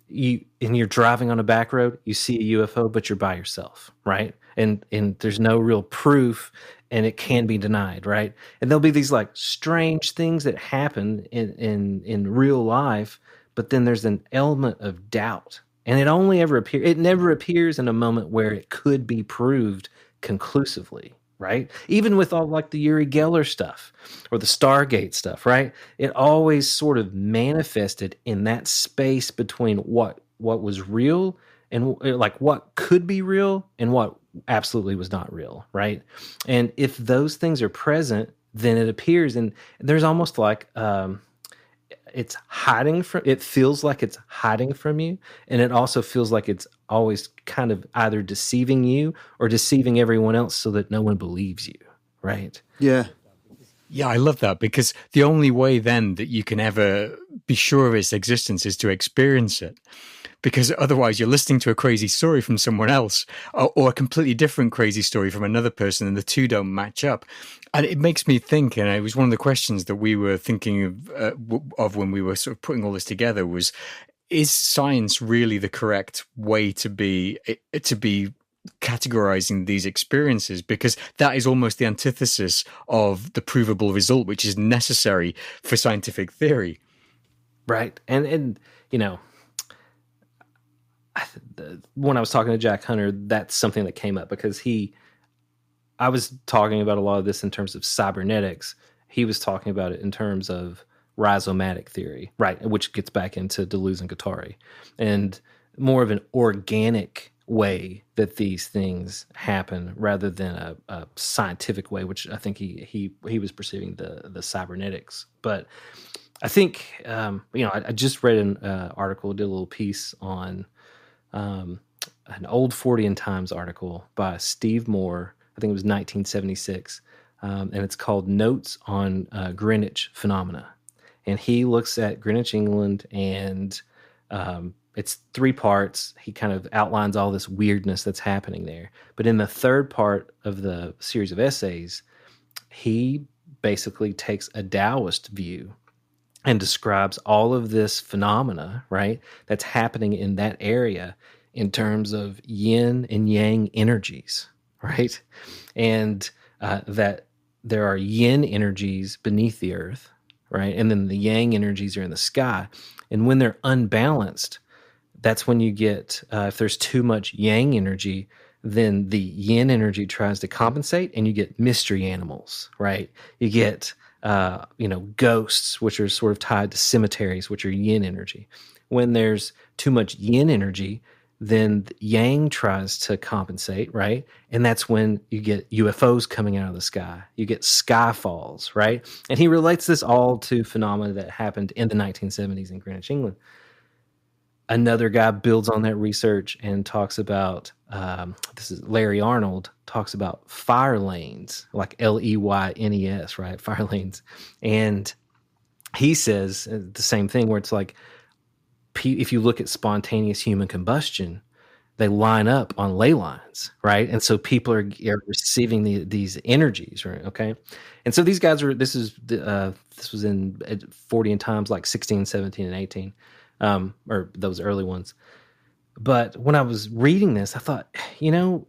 [SPEAKER 3] You're driving on a back road, you see a UFO, but you're by yourself, right? And there's no real proof, and it can be denied, right? And there'll be these like strange things that happen in real life, but then there's an element of doubt, and it never appears in a moment where it could be proved conclusively, right? Even with all like the Uri Geller stuff or the Stargate stuff, right? It always sort of manifested in that space between what was real and like what could be real and what absolutely was not real, right? And if those things are present, then it appears, and there's almost like it's hiding from. It feels like it's hiding from you, and it also feels like it's always kind of either deceiving you or deceiving everyone else, so that no one believes you, right?
[SPEAKER 2] Yeah.
[SPEAKER 1] Yeah, I love that, because the only way then that you can ever be sure of its existence is to experience it. Because otherwise you're listening to a crazy story from someone else or a completely different crazy story from another person, and the two don't match up. And it makes me think, and it was one of the questions that we were thinking of when we were sort of putting all this together was, is science really the correct way to be categorizing these experiences? Because that is almost the antithesis of the provable result, which is necessary for scientific theory.
[SPEAKER 3] Right. And when I was talking to Jack Hunter, that's something that came up, because I was talking about a lot of this in terms of cybernetics. He was talking about it in terms of rhizomatic theory, right? Which gets back into Deleuze and Guattari, and more of an organic way that these things happen rather than a scientific way, which I think he was perceiving the cybernetics. But I think, I just read an article, did a little piece on an old 40 and Times article by Steve Moore. I think it was 1976. And it's called Notes on Greenwich Phenomena. And he looks at Greenwich, England, and it's 3 parts. He kind of outlines all this weirdness that's happening there. But in the third part of the series of essays, he basically takes a Taoist view and describes all of this phenomena, right, that's happening in that area in terms of yin and yang energies, right? And that there are yin energies beneath the earth, right? And then the yang energies are in the sky. And when they're unbalanced, that's when you get, if there's too much yang energy, then the yin energy tries to compensate, and you get mystery animals, right? You get ghosts, which are sort of tied to cemeteries, which are yin energy. When there's too much yin energy, then the yang tries to compensate, right? And that's when you get UFOs coming out of the sky. You get sky falls, right? And he relates this all to phenomena that happened in the 1970s in Greenwich, England. Another guy builds on that research and talks about, this is Larry Arnold, talks about fire lanes, like Leynes, right? Fire lanes. And he says the same thing, where it's like, if you look at spontaneous human combustion, they line up on ley lines, right? And so people are receiving these energies, right? Okay. And so these guys this was in 40 and Times, like 16, 17, and 18. or those early ones. But when I was reading this, I thought, you know,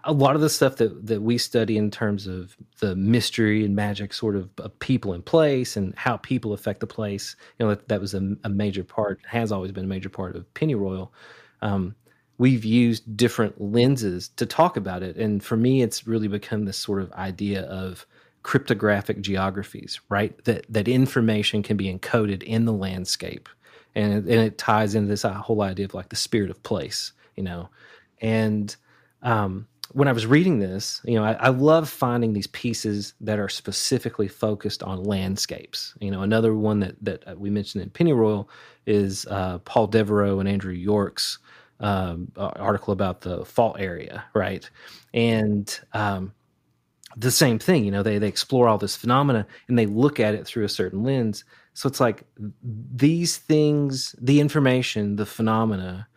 [SPEAKER 3] a lot of the stuff that we study in terms of the mystery and magic sort of people in place and how people affect the place, you know, that was a major part, has always been a major part of Pennyroyal. We've used different lenses to talk about it. And for me, it's really become this sort of idea of cryptographic geographies, right? That information can be encoded in the landscape. And it ties into this whole idea of like the spirit of place, you know. And when I was reading this, you know, I love finding these pieces that are specifically focused on landscapes. You know, another one that we mentioned in Pennyroyal is Paul Devereaux and Andrew York's article about the fault area, right? And the same thing, you know, they explore all this phenomena and they look at it through a certain lens. So it's like these things, the information, the phenomena,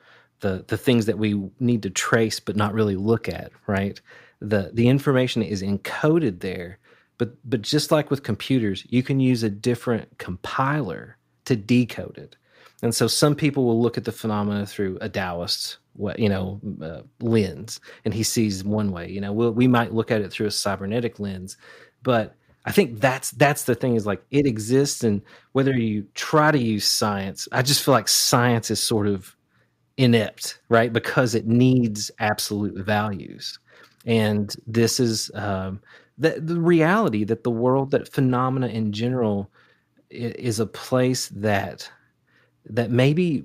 [SPEAKER 3] the things that we need to trace but not really look at, right? The information is encoded there, but just like with computers, you can use a different compiler to decode it. And so some people will look at the phenomena through a Taoist, lens, and he sees one way. You know, we might look at it through a cybernetic lens, but I think that's the thing, is like it exists, and whether you try to use science, I just feel like science is sort of inept, right? Because it needs absolute values. And this is the reality that the world, that phenomena in general is a place that maybe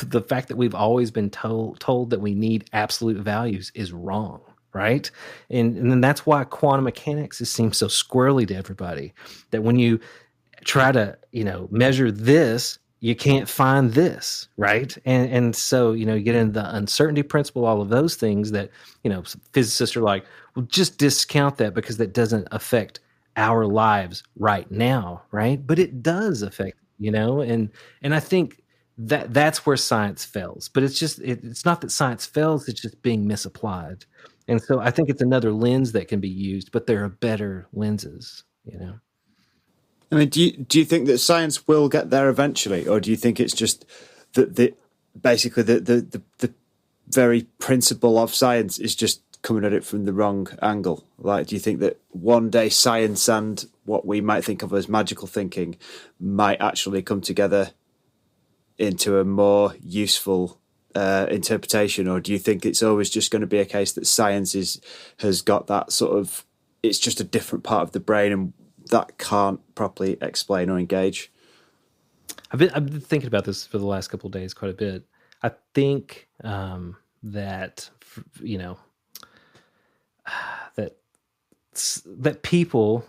[SPEAKER 3] the fact that we've always been told that we need absolute values is wrong, right? And then that's why quantum mechanics seems so squirrely to everybody, that when you try to, you know, measure this, you can't find this, right? And so, you know, you get into the uncertainty principle, all of those things that, you know, physicists are like, well, just discount that because that doesn't affect our lives right now, right? But it does affect, you know, and I think that's where science fails. But it's just it's not that science fails, it's just being misapplied. And so I think it's another lens that can be used, but there are better lenses, you know.
[SPEAKER 2] I mean, do you think that science will get there eventually, or do you think it's just that basically the very principle of science is just coming at it from the wrong angle? Like, do you think that one day science and what we might think of as magical thinking might actually come together into a more useful interpretation, or do you think it's always just going to be a case that science has got that sort of, it's just a different part of the brain and that can't properly explain or engage?
[SPEAKER 3] I've been thinking about this for the last couple of days quite a bit. I think that, you know, that people,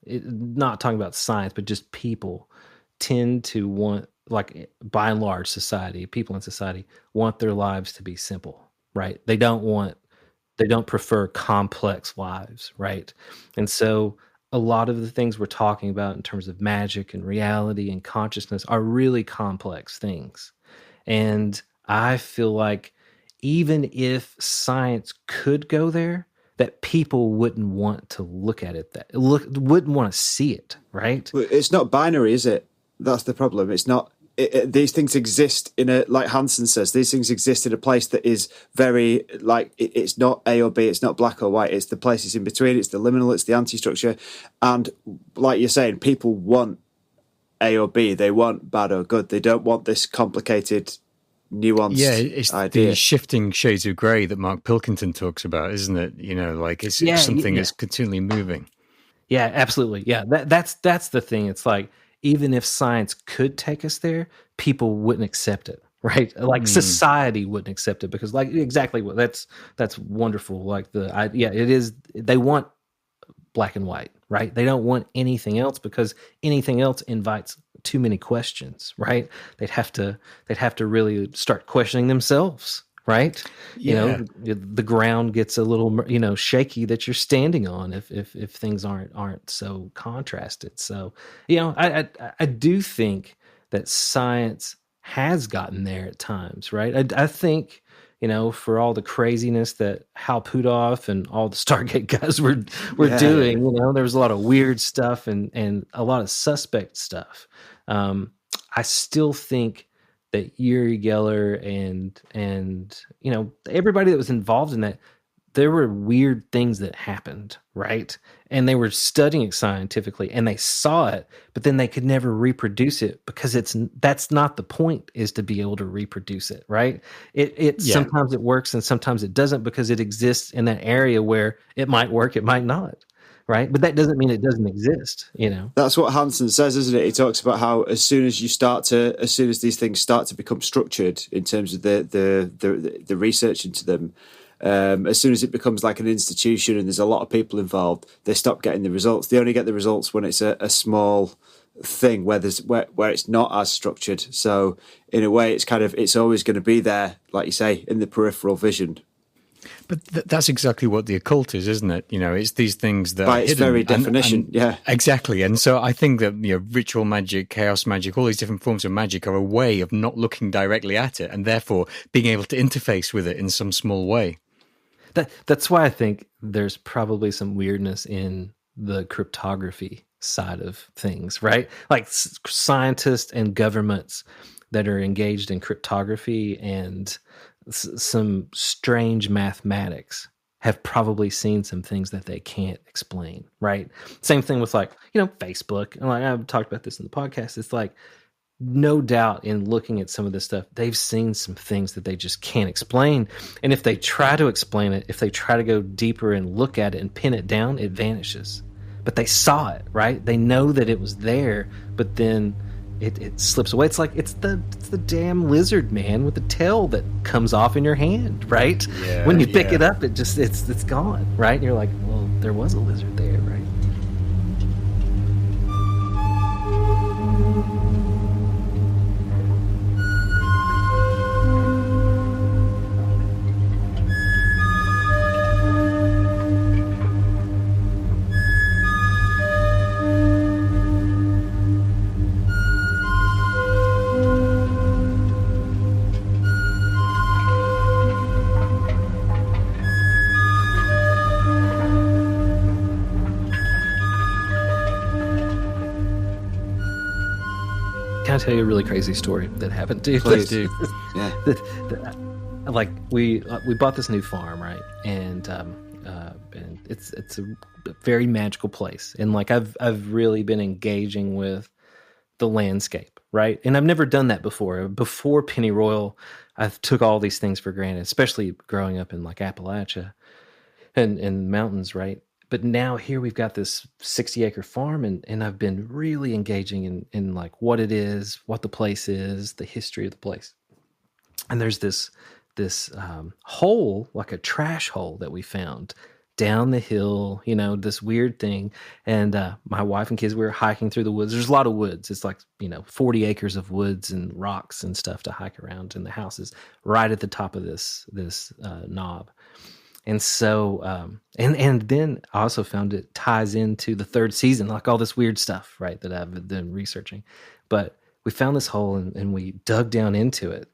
[SPEAKER 3] not talking about science, but just people tend to want, like by and large society, people in society want their lives to be simple, right? They don't prefer complex lives, right? And so a lot of the things we're talking about in terms of magic and reality and consciousness are really complex things. And I feel like even if science could go there, that people wouldn't want to look at it, wouldn't want to see it, right?
[SPEAKER 2] Well, it's not binary, is it? That's the problem. It's not. These things exist in a, like Hansen says, these things exist in a place that is very, like, it's not A or B, it's not black or white, it's the places in between, it's the liminal, it's the anti-structure. And like you're saying, people want A or B, they want bad or good, they don't want this complicated, nuanced
[SPEAKER 1] it's
[SPEAKER 2] idea.
[SPEAKER 1] the shifting shades of grey that Mark Pilkington talks about, isn't it? You know, like it's something that's continually moving.
[SPEAKER 3] Yeah, absolutely. Yeah, that's the thing. It's like, even if science could take us there, people wouldn't accept it, right? Like society wouldn't accept it, because, like, exactly what that's wonderful. Like it is. They want black and white, right? They don't want anything else, because anything else invites too many questions, right? They'd have to really start questioning themselves, right?
[SPEAKER 1] Yeah.
[SPEAKER 3] You know, the ground gets a little, you know, shaky that you're standing on if things aren't so contrasted. So, you know, I do think that science has gotten there at times, right? I think, you know, for all the craziness that Hal Puthoff and all the Stargate guys were doing, you know, there was a lot of weird stuff and a lot of suspect stuff. I still think that Uri Geller and everybody that was involved in that, there were weird things that happened, right? And they were studying it scientifically, and they saw it, but then they could never reproduce it because that's not the point, is to be able to reproduce it, right? Sometimes it works and sometimes it doesn't, because it exists in that area where it might work, it might not, right? But that doesn't mean it doesn't exist,
[SPEAKER 2] That's what Hansen says, isn't it? He talks about how as soon as these things start to become structured in terms of the research into them, as soon as it becomes like an institution and there's a lot of people involved, they stop getting the results. They only get the results when it's a small thing where it's not as structured. So in a way, it's always going to be there, like you say, in the peripheral vision.
[SPEAKER 1] But that's exactly what the occult is, isn't it? It's these things that
[SPEAKER 2] by
[SPEAKER 1] are
[SPEAKER 2] its
[SPEAKER 1] hidden
[SPEAKER 2] very definition,
[SPEAKER 1] and exactly. And so I think that ritual magic, chaos magic, all these different forms of magic are a way of not looking directly at it, and therefore being able to interface with it in some small way.
[SPEAKER 3] That's why I think there's probably some weirdness in the cryptography side of things, right? Like scientists and governments that are engaged in cryptography and some strange mathematics have probably seen some things that they can't explain, right? Same thing with Facebook. And I've talked about this in the podcast. It's like, no doubt in looking at some of this stuff, they've seen some things that they just can't explain. And if they try to explain it, if they try to go deeper and look at it and pin it down, it vanishes. But they saw it, right? They know that it was there, but then it slips away. It's the damn lizard man with the tail that comes off in your hand, right?
[SPEAKER 1] Yeah,
[SPEAKER 3] when you pick it up, it's gone, right? And you're like, well, there was a lizard there, right? Can I tell you a really crazy story that happened to you?
[SPEAKER 2] Please do. Yeah.
[SPEAKER 3] Like we bought this new farm, right? And it's a very magical place. And like I've really been engaging with the landscape, right? And I've never done that before. Before Pennyroyal, I took all these things for granted, especially growing up in like Appalachia and mountains, right? But now here we've got this 60-acre farm, and I've been really engaging in like what it is, what the place is, the history of the place. And there's this hole, like a trash hole that we found down the hill, this weird thing. And my wife and kids, we were hiking through the woods. There's a lot of woods. It's like, 40 acres of woods and rocks and stuff to hike around. And the house is right at the top of this knob. And so, and then I also found it ties into the third season, like all this weird stuff, right, that I've been researching. But we found this hole and we dug down into it.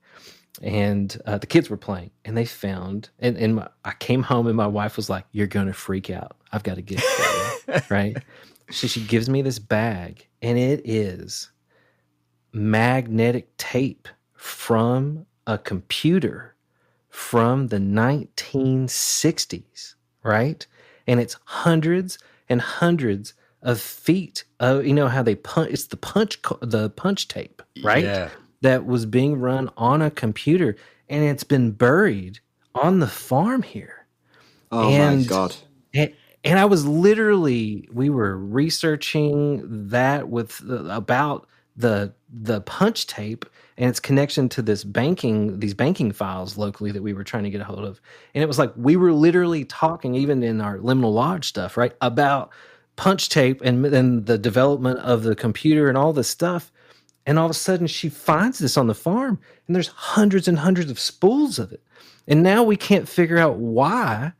[SPEAKER 3] And the kids were playing, and they found, I came home and my wife was like, "You're going to freak out. I've got a gift for you," right? She gives me this bag, and it is magnetic tape from a computer from the 1960s, right? And it's hundreds and hundreds of feet of, how they punch, it's the punch tape, right?
[SPEAKER 1] Yeah.
[SPEAKER 3] That was being run on a computer, and it's been buried on the farm here.
[SPEAKER 2] Oh my God.
[SPEAKER 3] And I was we were researching that about the punch tape and its connection to these banking files locally that we were trying to get a hold of. And it was like, we were literally talking, even in our Liminal Lodge stuff, right, about punch tape and the development of the computer and all this stuff. And all of a sudden she finds this on the farm, and there's hundreds and hundreds of spools of it. And now we can't figure out where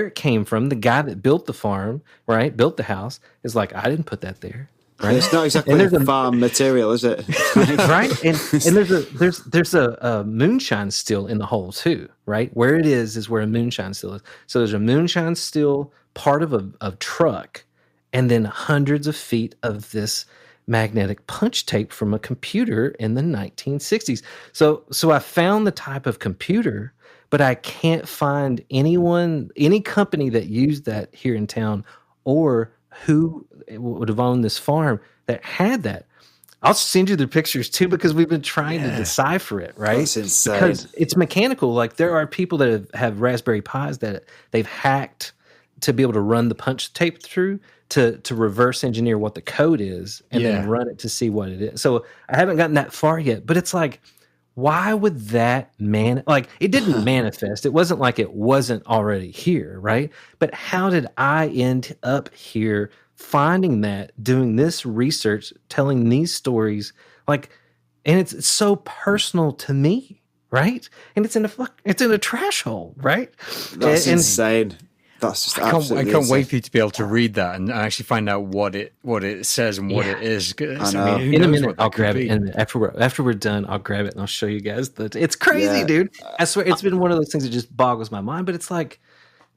[SPEAKER 3] it came from. The guy that built the farm, right, built the house, is like, I didn't put that there. Right?
[SPEAKER 2] It's not exactly farm material, is it?
[SPEAKER 3] Right? And there's a moonshine still in the hole too, right? Where it is where a moonshine still is. So there's a moonshine still part of a truck, and then hundreds of feet of this magnetic punch tape from a computer in the 1960s. So I found the type of computer, but I can't find any company that used that here in town, or who would have owned this farm that had that. I'll send you the pictures too, because we've been trying to decipher it, right?
[SPEAKER 2] That's insane.
[SPEAKER 3] Because it's mechanical. Like, there are people that have Raspberry Pis that they've hacked to be able to run the punch tape through to reverse engineer what the code is and then run it to see what it is. So I haven't gotten that far yet, but it's like, why would that like, it didn't manifest. It wasn't like it wasn't already here, right? But how did I end up here finding that, doing this research, telling these stories, like, and it's so personal to me, right? And it's in a trash hole, right?
[SPEAKER 2] That's insane. That's just absolutely
[SPEAKER 1] I can't wait for you to be able to read that and actually find out what it says and what it is.
[SPEAKER 2] I know.
[SPEAKER 3] In a minute, I'll grab it. And after we're done, I'll grab it and I'll show you guys that. It's crazy, dude. I swear, it's been one of those things that just boggles my mind. But it's like,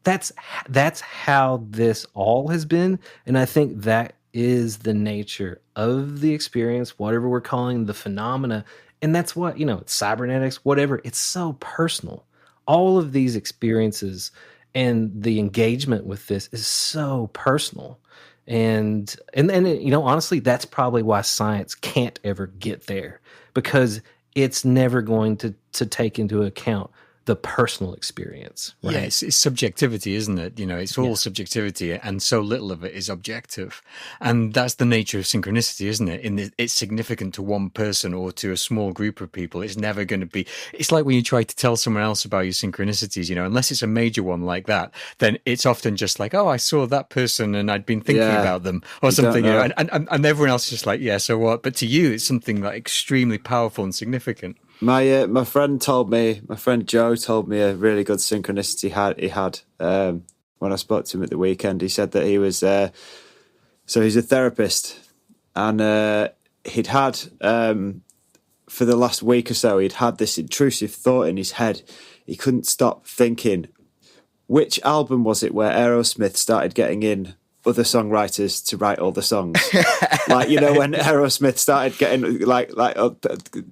[SPEAKER 3] that's how this all has been, and I think that is the nature of the experience, whatever we're calling the phenomena. And that's what, it's cybernetics, whatever. It's so personal. All of these experiences and the engagement with this is so personal. And honestly, that's probably why science can't ever get there, because it's never going to take into account the personal experience. Right?
[SPEAKER 1] Yeah, it's subjectivity, isn't it? It's all subjectivity, and so little of it is objective. And that's the nature of synchronicity, isn't it? It's significant to one person or to a small group of people. It's never going to be. It's like when you try to tell someone else about your synchronicities, unless it's a major one like that, then it's often just like, oh, I saw that person and I'd been thinking about them or something, and everyone else is just like, yeah, so what? But to you, it's something like extremely powerful and significant.
[SPEAKER 2] My friend Joe told me a really good synchronicity he had when I spoke to him at the weekend. He said that he was so he's a therapist, and he'd had for the last week or so, he'd had this intrusive thought in his head. He couldn't stop thinking, which album was it where Aerosmith started getting in other songwriters to write all the songs? Like, when Aerosmith started getting like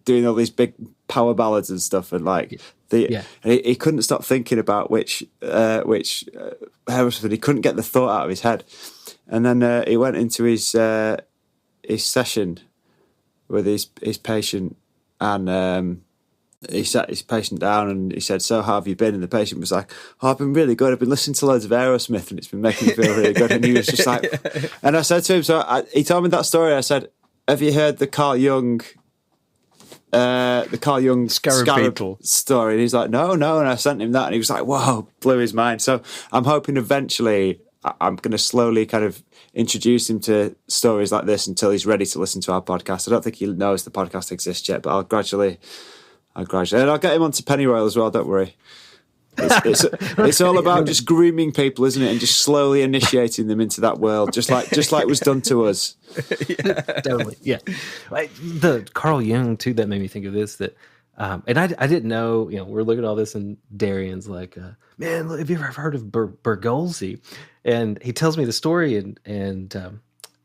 [SPEAKER 2] doing all these big power ballads and stuff, and he couldn't stop thinking about which Aerosmith. He couldn't get the thought out of his head, and then he went into his session with his patient, and he sat his patient down and he said, "So how have you been?" And the patient was like, "Oh, I've been really good. I've been listening to loads of Aerosmith and it's been making me feel really good." And he was just like, and I said to him, he told me that story. I said, "Have you heard the Carl Jung scarab story?" And he's like, no. And I sent him that and he was like, whoa, blew his mind. So I'm hoping eventually I'm going to slowly kind of introduce him to stories like this until he's ready to listen to our podcast. I don't think he knows the podcast exists yet, but I'll gradually, and I'll get him onto Pennyroyal as well. Don't worry. It's all about just grooming people, isn't it? And just slowly initiating them into that world, just like was done to us.
[SPEAKER 3] Totally. Yeah. Like the Carl Jung too, that made me think of this, that, and I didn't know, we're looking at all this and Darian's like, man, have you ever heard of Bergolzi? And he tells me the story and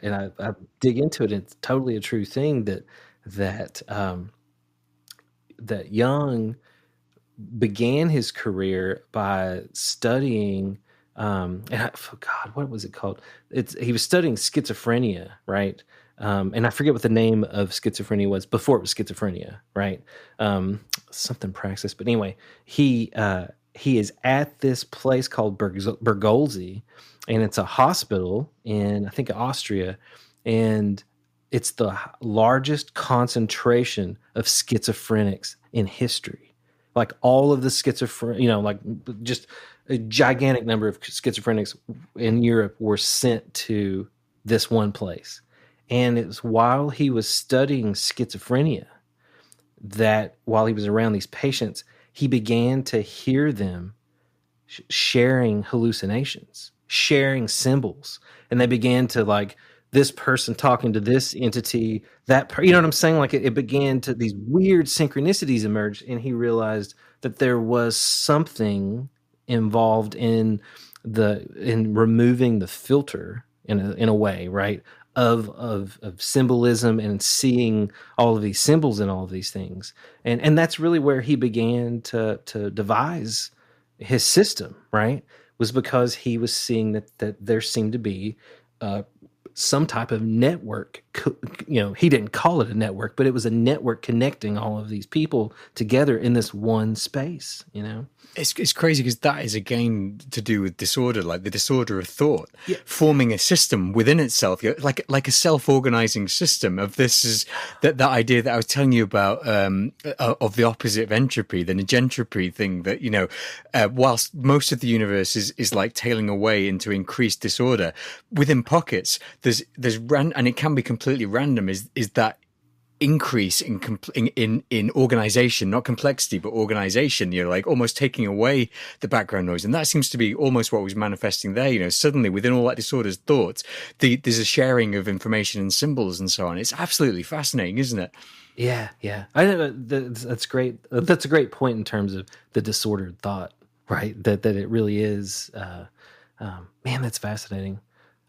[SPEAKER 3] I dig into it. And it's totally a true thing that Jung began his career by studying, what was it called? He was studying schizophrenia, right? And I forget what the name of schizophrenia was before it was schizophrenia, right? Something praxis, but anyway, he is at this place called Bergolzi, and it's a hospital in, I think, Austria, and it's the largest concentration of schizophrenics in history. Like all of the schizophrenia, like just a gigantic number of schizophrenics in Europe were sent to this one place. And it's while he was studying schizophrenia that while he was around these patients, he began to hear them sharing hallucinations, sharing symbols. And they began to like, this person talking to this entity, you know what I'm saying? Like it began to, these weird synchronicities emerged, and he realized that there was something involved in removing the filter in a way, right, of symbolism and seeing all of these symbols in all of these things. And that's really where he began to devise his system, right? Was because he was seeing that there seemed to be some type of network. He didn't call it a network, but it was a network connecting all of these people together in this one space,
[SPEAKER 1] It's crazy because that is again to do with disorder, like the disorder of thought, forming a system within itself, like a self-organizing system of this is that idea that I was telling you about of the opposite of entropy, the negentropy thing that, whilst most of the universe is like tailing away into increased disorder, within pockets, there's and it can be completely random, is that increase in organization, not complexity, but organization, like almost taking away the background noise. And that seems to be almost what was manifesting there. Suddenly within all that disordered thoughts, there's a sharing of information and symbols and so on. It's absolutely fascinating, isn't it?
[SPEAKER 3] Yeah. I know that's great. That's a great point in terms of the disordered thought, right? That it really is, man, that's fascinating.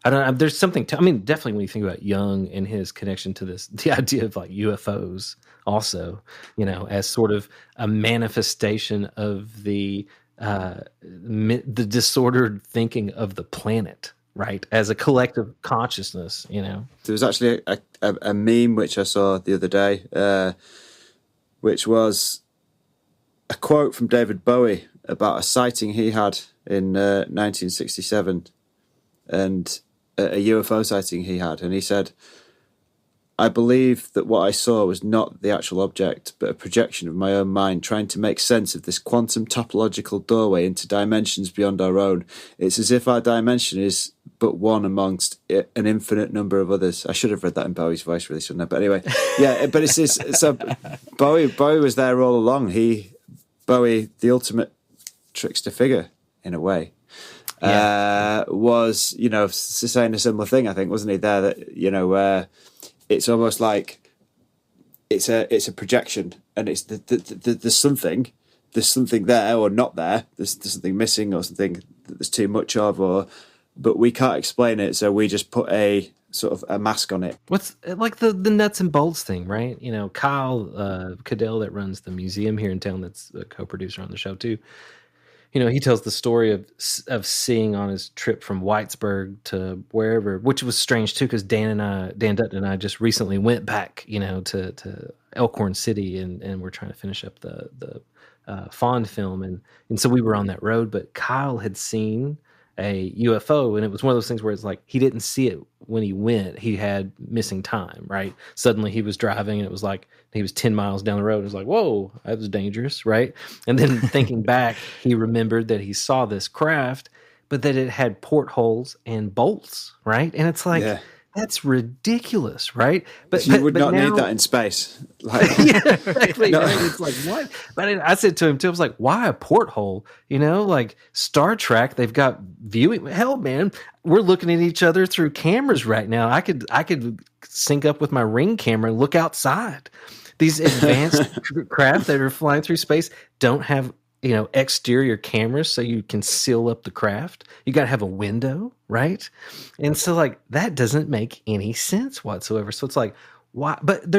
[SPEAKER 3] I don't know. There's something definitely when you think about Jung and his connection to the idea of like UFOs also, as sort of a manifestation of the disordered thinking of the planet, right? As a collective consciousness, There
[SPEAKER 2] was actually a meme which I saw the other day, which was a quote from David Bowie about a sighting he had in 1967, and a UFO sighting he had, and he said, "I believe that what I saw was not the actual object, but a projection of my own mind trying to make sense of this quantum topological doorway into dimensions beyond our own. It's as if our dimension is but one amongst an infinite number of others." I should have read that in Bowie's voice, really, shouldn't I? But anyway, yeah, but so Bowie was there all along. Bowie, the ultimate trickster figure, in a way. Was saying a similar thing, I think, wasn't he? There that it's almost like it's a projection, and it's there's something there or not there. There's something missing or something that there's too much of, but we can't explain it, so we just put a sort of a mask on it.
[SPEAKER 3] What's like the nuts and bolts thing, right? Kyle Cadell that runs the museum here in town, that's a co-producer on the show too. He tells the story of seeing on his trip from Whitesburg to wherever, which was strange too, because Dan Dutton and I just recently went back, to Elkhorn City, and we're trying to finish up the Fond film, and so we were on that road. But Kyle had seen a UFO, and it was one of those things where it's like he didn't see it when he went. He had missing time, right? Suddenly he was driving, and it was like he was 10 miles down the road. It was like, whoa, that was dangerous, right? And then thinking back, he remembered that he saw this craft, but that it had portholes and bolts, right? And it's like, that's ridiculous, right?
[SPEAKER 2] But you would not need that in space.
[SPEAKER 3] Yeah, exactly. No. Right? It's like, what? But I said to him too, I was like, why a porthole? Like Star Trek, they've got viewing. Hell, man, we're looking at each other through cameras right now. I could sync up with my Ring camera and look outside. These advanced craft that are flying through space don't have exterior cameras so you can seal up the craft. You got to have a window, right? And so like that doesn't make any sense whatsoever. So it's like, why? But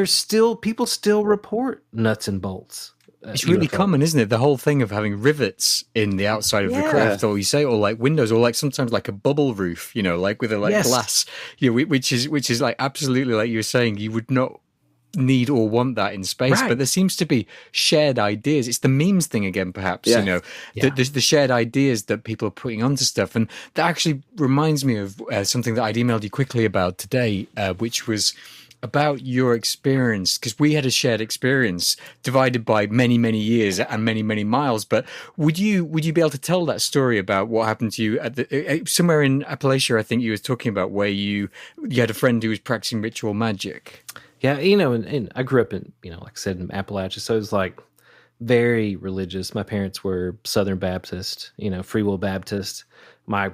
[SPEAKER 3] people still report nuts and bolts.
[SPEAKER 1] It's really common, isn't it? The whole thing of having rivets in the outside of the craft, or you say, or like windows, or like sometimes like a bubble roof, like with a glass, which is like absolutely like you were saying, you would not need or want that in space, but there seems to be shared ideas. It's the memes thing again, perhaps. The shared ideas that people are putting onto stuff, and that actually reminds me of something that I'd emailed you quickly about today, which was about your experience, because we had a shared experience divided by many, many years and many, many miles. But would you be able to tell that story about what happened to you at somewhere in Appalachia? I think you were talking about where you had a friend who was practicing ritual magic.
[SPEAKER 3] Yeah, and I grew up in, like I said, in Appalachia, so it was like very religious. My parents were Southern Baptist, Free Will Baptist. My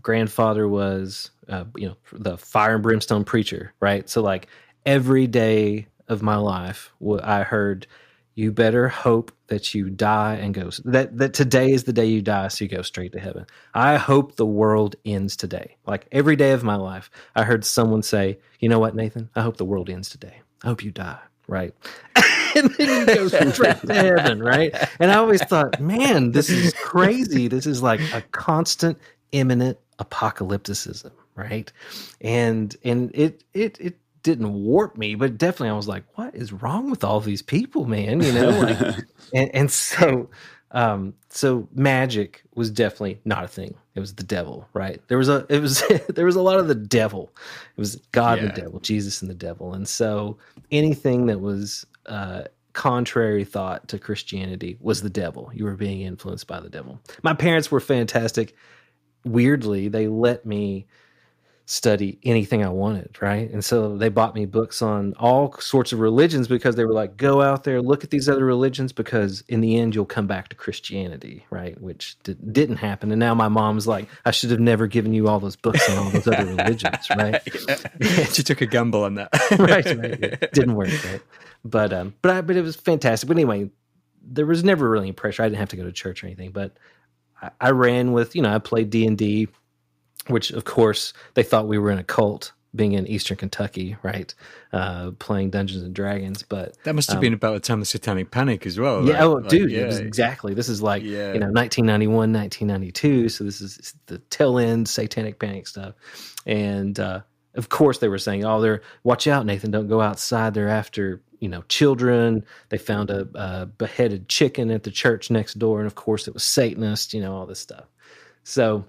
[SPEAKER 3] grandfather was, the fire and brimstone preacher, right? So like every day of my life, I heard, you better hope that you die and go, that today is the day you die, so you go straight to heaven. I hope the world ends today. Like every day of my life, I heard someone say, you know what, Nathan? I hope the world ends today. I hope you die, right? And then you go straight to heaven, right? And I always thought, man, this is crazy. This is like a constant, imminent apocalypticism, right? And it didn't warp me, but definitely I was like, what is wrong with all these people, man? You know, like, and so magic was definitely not a thing. It was the devil, right? There was a lot of the devil. It was God and the devil, Jesus and the devil. And so anything that was contrary thought to Christianity was the devil. You were being influenced by the devil. My parents were fantastic. Weirdly, they let me study anything I wanted, right? And so they bought me books on all sorts of religions because they were like, go out there, look at these other religions, because in the end you'll come back to Christianity, right? Which didn't happen. And now my mom's like, I should have never given you all those books on all those other religions, right?
[SPEAKER 1] She took a gamble on that.
[SPEAKER 3] right. It didn't work, right? But it was fantastic. But anyway, there was never really any pressure. I didn't have to go to church or anything, but I ran with, I played D&D, which of course they thought we were in a cult, being in Eastern Kentucky, right? Playing Dungeons and Dragons, but
[SPEAKER 1] that must have been about the time of the Satanic Panic as well.
[SPEAKER 3] Yeah,
[SPEAKER 1] right?
[SPEAKER 3] Dude, it was exactly. This is like 1991, 1992. So this is the tail end Satanic Panic stuff, and of course they were saying, "Oh, watch out, Nathan! Don't go outside. They're after children." They found a beheaded chicken at the church next door, and of course it was Satanist. All this stuff. So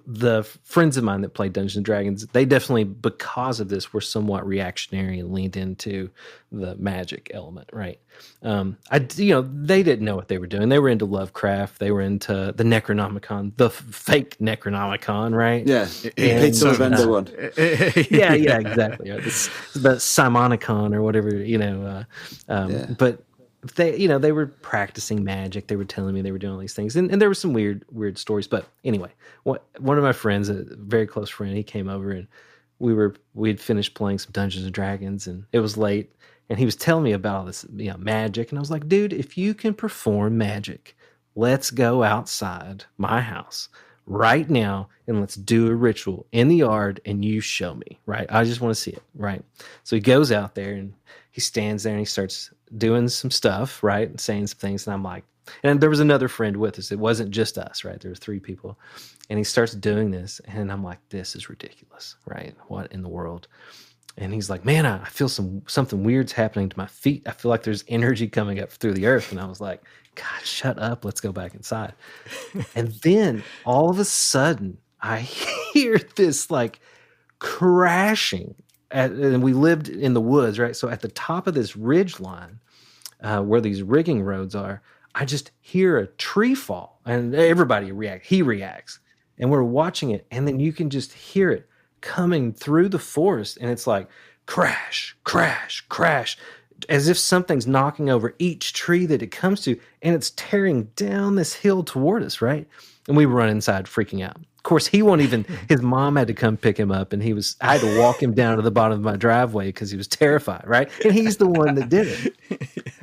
[SPEAKER 3] the friends of mine that played Dungeons and Dragons, they definitely, because of this, were somewhat reactionary and leaned into the magic element, right? They didn't know what they were doing. They were into Lovecraft. They were into the Necronomicon, the fake Necronomicon, right?
[SPEAKER 2] Yeah, Pizza Vendor one.
[SPEAKER 3] Yeah, exactly. Right? The Simonicon or whatever, But they were practicing magic. They were telling me they were doing all these things, and there were some weird stories. But anyway, one of my friends, a very close friend, he came over and we'd finished playing some Dungeons and Dragons, and it was late, and he was telling me about all this magic, and I was like, dude, if you can perform magic, let's go outside my house right now and let's do a ritual in the yard, and you show me, right? I just want to see it, right? So he goes out there and he stands there and he starts doing some stuff, right? And saying some things. And I'm like, and there was another friend with us. It wasn't just us, right? There were 3 people. And he starts doing this. And I'm like, this is ridiculous, right? What in the world? And he's like, man, I feel something weird's happening to my feet. I feel like there's energy coming up through the earth. And I was like, God, shut up. Let's go back inside. And then all of a sudden I hear this like crashing. And we lived in the woods, right? So at the top of this ridge line, where these rigging roads are, I just hear a tree fall, and everybody reacts. He reacts, and we're watching it, and then you can just hear it coming through the forest, and it's like crash, crash, crash, as if something's knocking over each tree that it comes to, and it's tearing down this hill toward us, right? And we run inside freaking out. Of course, he won't even, his mom had to come pick him up, and I had to walk him down to the bottom of my driveway because he was terrified, right? And he's the one that did it.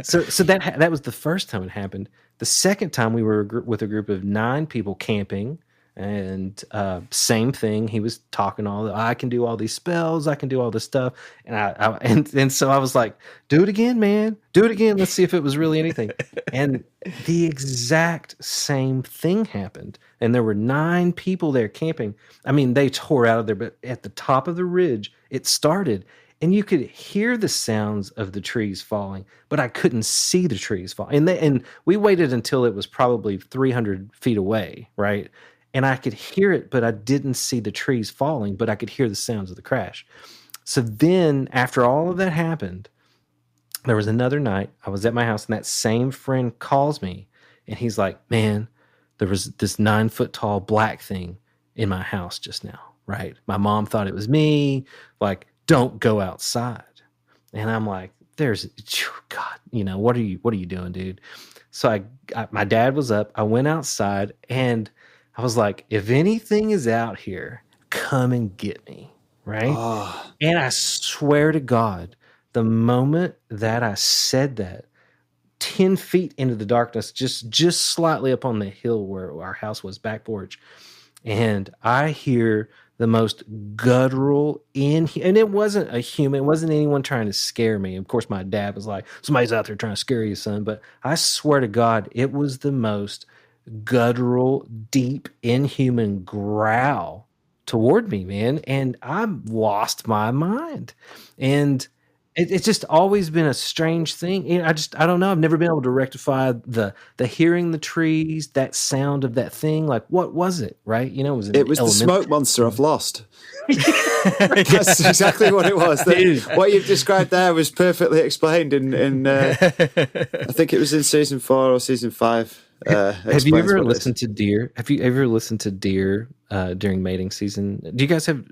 [SPEAKER 3] So that was the first time it happened. The second time we were with a group of 9 people camping, and same thing. He was talking I can do all these spells, I can do all this stuff, and so I was like, do it again, man, do it again. Let's see if it was really anything. And the exact same thing happened. And there were 9 people there camping. I mean, they tore out of there, but at the top of the ridge, it started. And you could hear the sounds of the trees falling, but I couldn't see the trees fall. And we waited until it was probably 300 feet away, right? And I could hear it, but I didn't see the trees falling, but I could hear the sounds of the crash. So then, after all of that happened, there was another night. I was at my house, and that same friend calls me, and he's like, man, there was this 9-foot tall black thing in my house just now, right? My mom thought it was me. Like, don't go outside. And I'm like, God, what are you doing, dude? So my dad was up. I went outside, and I was like, if anything is out here, come and get me, right? Oh. And I swear to God, the moment that I said that, 10 feet into the darkness, just slightly up on the hill where our house was, back porch. And I hear the most guttural and it wasn't a human, it wasn't anyone trying to scare me. Of course, my dad was like, somebody's out there trying to scare you, son. But I swear to God, it was the most guttural, deep, inhuman growl toward me, man. And I lost my mind. And it's just always been a strange thing. And I don't know. I've never been able to rectify the hearing the trees, that sound of that thing. Like, what was it? Right? You know,
[SPEAKER 2] it was the smoke monster of Lost. That's exactly what it was. What you've described there was perfectly explained in I think it was in season 4 or season 5.
[SPEAKER 3] Have you ever listened to deer? Have you ever listened to deer during mating season? Do you guys have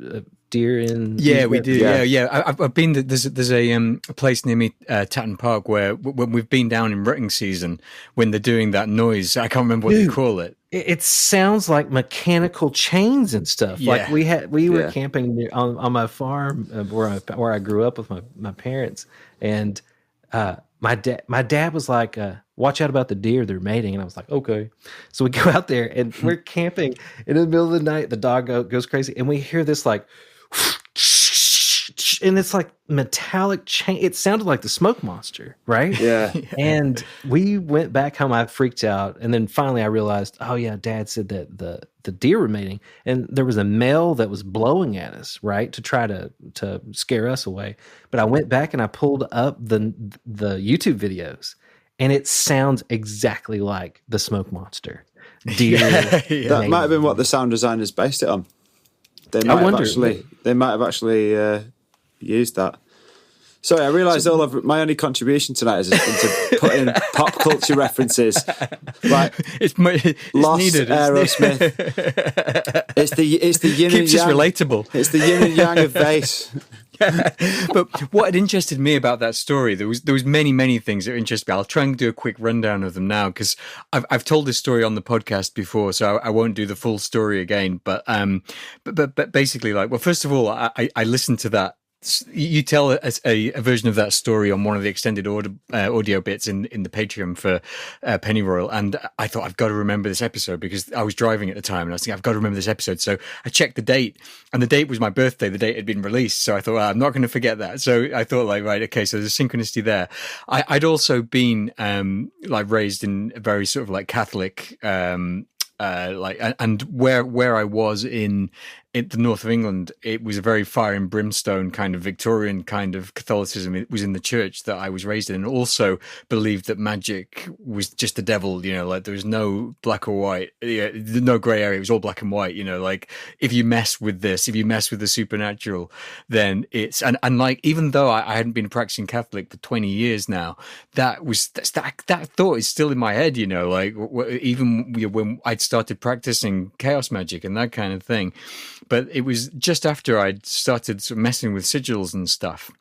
[SPEAKER 3] deer in?
[SPEAKER 1] Yeah, we do. Yeah. I've been. There's a place near me, Tatton Park, where when we've been down in rutting season, when they're doing that noise, I can't remember what they call it.
[SPEAKER 3] It sounds like mechanical chains and stuff.
[SPEAKER 1] Yeah.
[SPEAKER 3] Like we were camping on my farm where I grew up with my parents, and my dad was like, watch out about the deer, they're mating. And I was like, okay. So we go out there and we're camping, and in the middle of the night, the dog goes crazy, and we hear this like, and it's like metallic chain. It sounded like the smoke monster, right?
[SPEAKER 2] Yeah.
[SPEAKER 3] And we went back home. I freaked out, and then finally I realized, oh yeah, Dad said that the deer were mating, and there was a male that was blowing at us, right, to try to scare us away. But I went back and I pulled up the YouTube videos, and it sounds exactly like the smoke monster. Deer.
[SPEAKER 2] That might have been what the sound designers based it on. They might have actually used that. Sorry, I realised all of my only contribution tonight has been to put in pop culture references. Like
[SPEAKER 1] it's
[SPEAKER 2] Lost,
[SPEAKER 1] needed.
[SPEAKER 2] Aerosmith. It's the yin
[SPEAKER 1] Keeps
[SPEAKER 2] and yang.
[SPEAKER 1] us relatable.
[SPEAKER 2] It's the yin and yang of Vayse.
[SPEAKER 1] But what had interested me about that story, there was many things that interested me. I'll try and do a quick rundown of them now, because I've told this story on the podcast before, so I won't do the full story again. But basically, like, well, first of all, I listened to that. You tell a version of that story on one of the extended audio bits in the Patreon for Pennyroyal, and I thought, I've got to remember this episode, because I was driving at the time and I was thinking, I've got to remember this episode. So I checked the date, and the date was my birthday. The date had been released, so I thought, I'm not going to forget that. So I thought, like, right, okay, so there's a synchronicity there. I'd also been like raised in a very sort of like Catholic and where I was in the north of England, it was a very fire and brimstone kind of Victorian kind of Catholicism. It was in the church that I was raised in, and also believed that magic was just the devil, you know, like there was no black or white, no grey area. It was all black and white, you know, like if you mess with this, if you mess with the supernatural, then it's, and like, even though I hadn't been practicing Catholic for 20 years now, that thought is still in my head, you know, like even when I'd started practicing chaos magic and that kind of thing. But it was just after I'd started sort of messing with sigils and stuff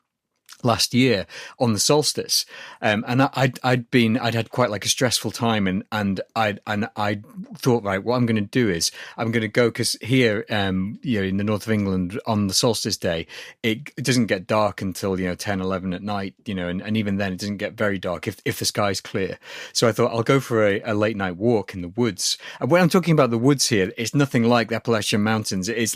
[SPEAKER 1] last year on the solstice, and I'd had quite like a stressful time, and I thought, right, what I'm going to do is I'm going to go, because here you know, in the north of England on the solstice day, it doesn't get dark until 10, 11 at night, you know, and even then it doesn't get very dark if the sky's clear. So I thought I'll go for a late night walk in the woods. And when I'm talking about the woods here, it's nothing like the Appalachian Mountains. It's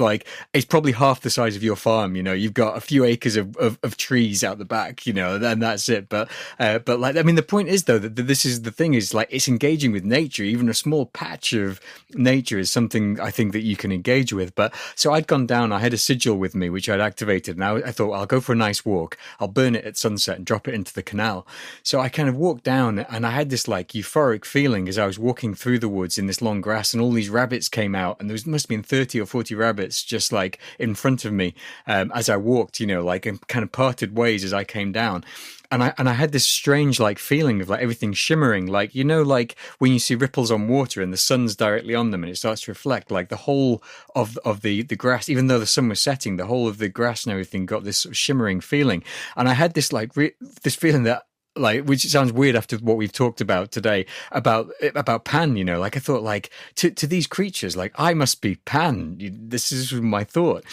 [SPEAKER 1] probably half the size of your farm, you know. You've got a few acres of trees out the back, you know, and that's it. But like, I mean, the point is though that this is the thing, is like, it's engaging with nature. Even a small patch of nature is something I think that you can engage with. But so I'd gone down, I had a sigil with me which I'd activated, and I thought, I'll go for a nice walk, I'll burn it at sunset and drop it into the canal. So I kind of walked down, and I had this like euphoric feeling as I was walking through the woods in this long grass, and all these rabbits came out, and there must have been 30 or 40 rabbits just like in front of me as I walked, you know, like in kind of parted ways as I came down. And I had this strange like feeling of like everything shimmering, like, you know, like when you see ripples on water and the sun's directly on them and it starts to reflect, like the whole of the grass, even though the sun was setting, the whole of the grass and everything got this sort of shimmering feeling. And I had this like this feeling that like, which sounds weird after what we've talked about today about Pan, you know, like I thought, like to these creatures, like I must be Pan. This is my thought.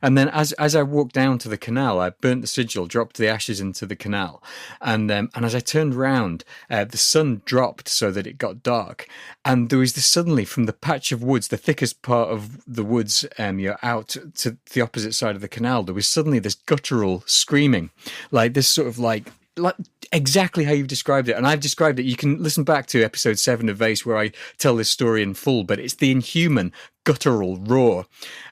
[SPEAKER 1] And then as I walked down to the canal, I burnt the sigil, dropped the ashes into the canal, and as I turned round, the sun dropped so that it got dark, and there was this suddenly from the patch of woods, the thickest part of the woods, you're out to the opposite side of the canal. There was suddenly this guttural screaming, like this sort of like exactly how you've described it. And I've described it. You can listen back to episode 7 of Vayse where I tell this story in full, but it's the inhuman guttural roar.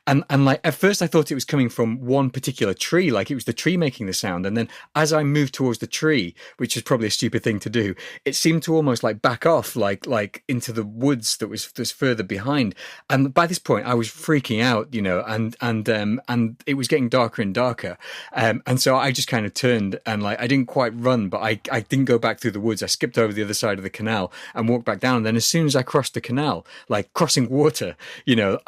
[SPEAKER 1] And like at first I thought it was coming from one particular tree, like it was the tree making the sound. And then as I moved towards the tree, which is probably a stupid thing to do, it seemed to almost like back off, like into the woods that was further behind. And by this point I was freaking out, you know, and it was getting darker and darker. And so I just kind of turned and like, I didn't quite run, but I didn't go back through the woods. I skipped over the other side of the canal and walked back down. And then as soon as I crossed the canal, like crossing water, you know,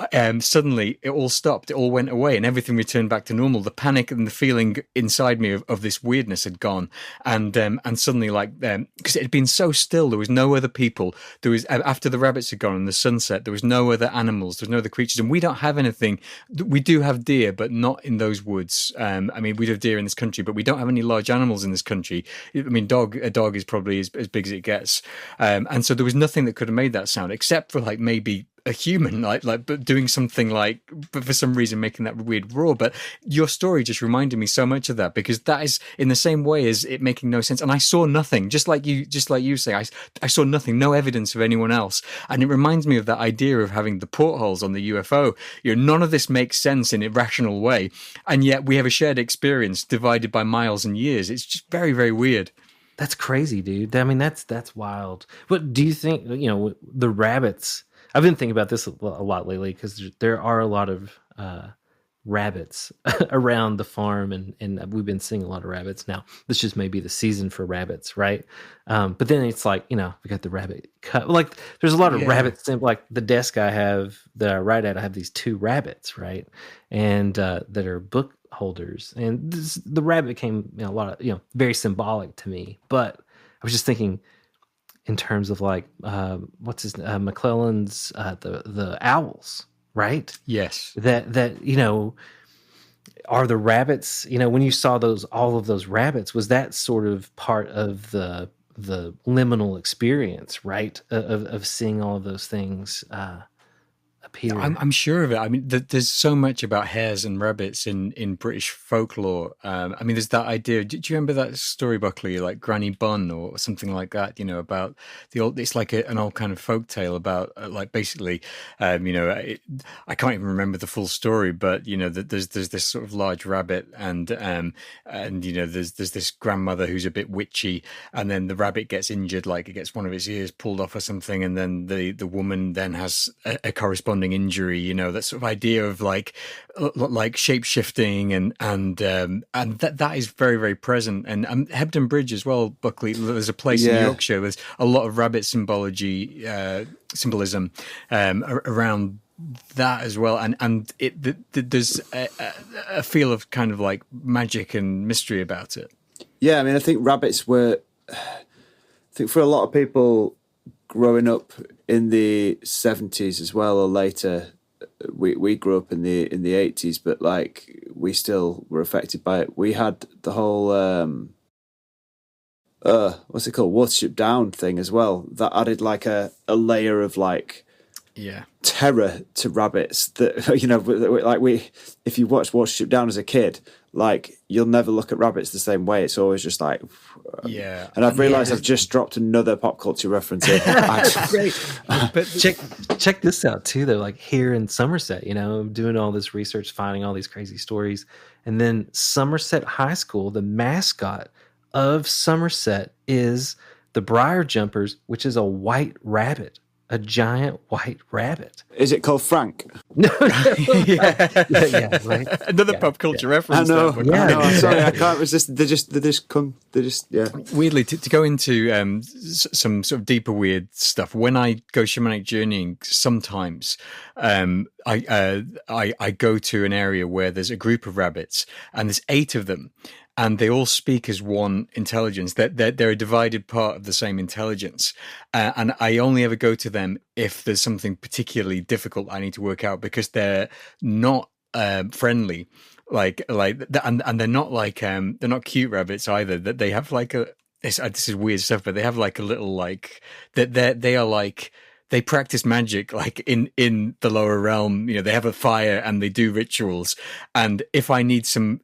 [SPEAKER 1] suddenly it all stopped. It all went away and everything returned back to normal. The panic and the feeling inside me of this weirdness had gone. And suddenly, like, because it had been so still, there was no other people. There was, after the rabbits had gone and the sunset, there was no other animals, there was no other creatures. And we don't have anything. We do have deer, but not in those woods. I mean, we do have deer in this country, but we don't have any large animals in this country. I mean, a dog is probably as big as it gets. And so there was nothing that could have made that sound except for like maybe a human, but doing something like, but for some reason making that weird roar. But your story just reminded me so much of that, because that is in the same way as it making no sense. And I saw nothing, just like you say, I saw nothing, no evidence of anyone else. And it reminds me of that idea of having the portholes on the UFO. You know, none of this makes sense in a rational way, and yet we have a shared experience divided by miles and years. It's just very, very weird.
[SPEAKER 3] That's crazy, dude. I mean, that's wild. What do you think, you know, the rabbits? I've been thinking about this a lot lately because there are a lot of rabbits around the farm, and we've been seeing a lot of rabbits now. This just may be the season for rabbits, right? But then it's like, you know, we got the rabbit cut. Like, there's a lot of rabbits. Like the desk I have that I write at, I have these 2 rabbits, right, and that are book holders, and the rabbit became, you know, a lot of, you know, very symbolic to me. But I was just thinking, in terms of like what's his McClellan's the owls, right?
[SPEAKER 1] Yes.
[SPEAKER 3] That you know, are the rabbits, you know, when you saw all of those rabbits, was that sort of part of the liminal experience, right? Of seeing all of those things appear.
[SPEAKER 1] I'm sure of it. I mean, there's so much about hares and rabbits in British folklore. I mean, there's that idea. Do you remember that story, Buckley, like Granny Bun or something like that? You know, about the old. It's like an old kind of folk tale about like basically, you know, I can't even remember the full story, but you know, there's this sort of large rabbit, and you know, there's this grandmother who's a bit witchy, and then the rabbit gets injured, like it gets one of its ears pulled off or something, and then the woman then has a corresponding injury. You know, that sort of idea of like shape shifting, and that is very, very present. And Hebden Bridge as well, Buckley. There's a place in Yorkshire. There's a lot of rabbit symbolism around that as well, and there's a feel of kind of like magic and mystery about it.
[SPEAKER 2] Yeah, I mean, I think rabbits were. I think for a lot of people growing up in the 70s as well, or later, we grew up in the 80s, but like we still were affected by it. We had the whole what's it called, Watership Down thing as well. That added like a layer of like terror to rabbits. That, you know, like if you watch Watership Down as a kid, like you'll never look at rabbits the same way. It's always just like, And I've realised I've just dropped another pop culture reference here.
[SPEAKER 3] Great. But check this out too, though. Like here in Somerset, you know, doing all this research, finding all these crazy stories, and then Somerset High School, the mascot of Somerset is the Briar Jumpers, which is a white rabbit. A giant white rabbit.
[SPEAKER 2] Is it called Frank?
[SPEAKER 3] No. Right.
[SPEAKER 1] Another pop culture reference.
[SPEAKER 2] I know. I'm sorry, I can't resist. They just.
[SPEAKER 1] Weirdly, to go into some sort of deeper weird stuff. When I go shamanic journeying, sometimes I go to an area where there's a group of rabbits, and there's 8 of them. and they all speak as one intelligence. They're a divided part of the same intelligence, and I only ever go to them if there's something particularly difficult I need to work out, because they're not friendly, and they're not they're not cute rabbits either. That they have like a this is weird stuff, but they have like a little like that they are like. They practice magic like in the lower realm. You know, they have a fire and they do rituals. And if I need something,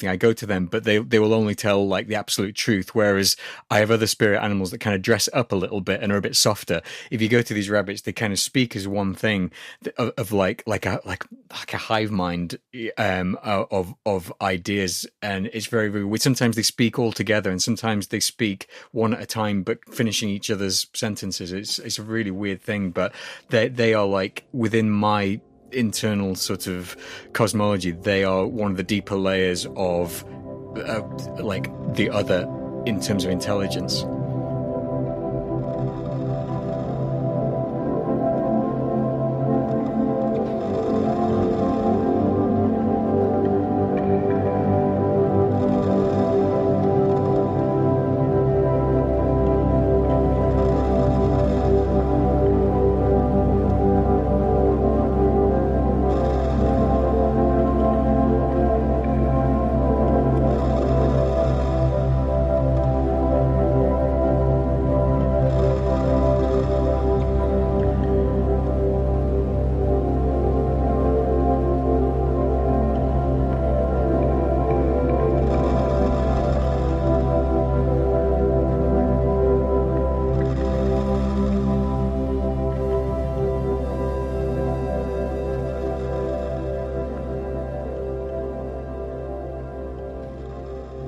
[SPEAKER 1] I go to them, but they will only tell like the absolute truth. Whereas I have other spirit animals that kind of dress up a little bit and are a bit softer. If you go to these rabbits, they kind of speak as one thing of like a hive mind of ideas. And it's very, very weird. Sometimes they speak all together and sometimes they speak one at a time, but finishing each other's sentences. It's a really weird thing, but they are like within my internal sort of cosmology, they are one of the deeper layers of like the other in terms of intelligence.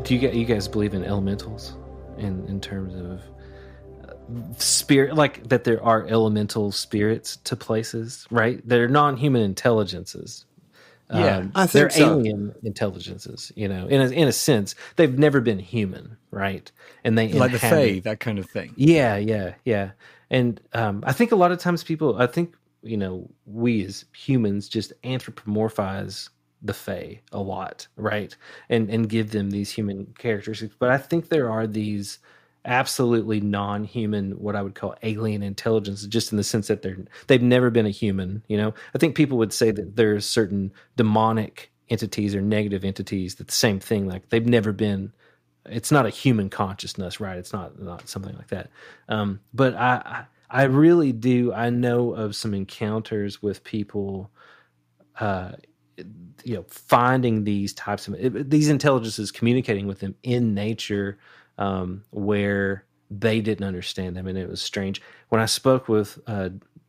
[SPEAKER 3] Do you guys believe in elementals in terms of spirit, like that there are elemental spirits to places, right? They're non-human intelligences.
[SPEAKER 2] I think
[SPEAKER 3] they're
[SPEAKER 2] so.
[SPEAKER 3] alien intelligences, you know, in a sense. They've never been human, right? And they
[SPEAKER 1] Like the Fae, that kind of thing.
[SPEAKER 3] Yeah. And I think a lot of times I think, you know, we as humans just anthropomorphize the Fae a lot, right? And give them these human characteristics. But I think there are these absolutely non-human, what I would call alien intelligence, just in the sense that they've never been a human. You know, I think people would say that there's certain demonic entities or negative entities that the same thing, like they've never been. It's not a human consciousness, right? It's not something like that. But I really do. I know of some encounters with people, you know, finding these types of these intelligences, communicating with them in nature, where they didn't understand them, and it was strange. When I spoke with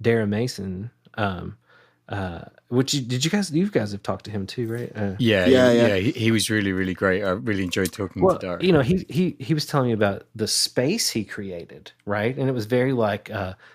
[SPEAKER 3] Dara Mason, which you guys have talked to him too, right?
[SPEAKER 1] Yeah. He was really, really great. I really enjoyed talking to Dara.
[SPEAKER 3] You know, he was telling me about the space he created, right? And it was very like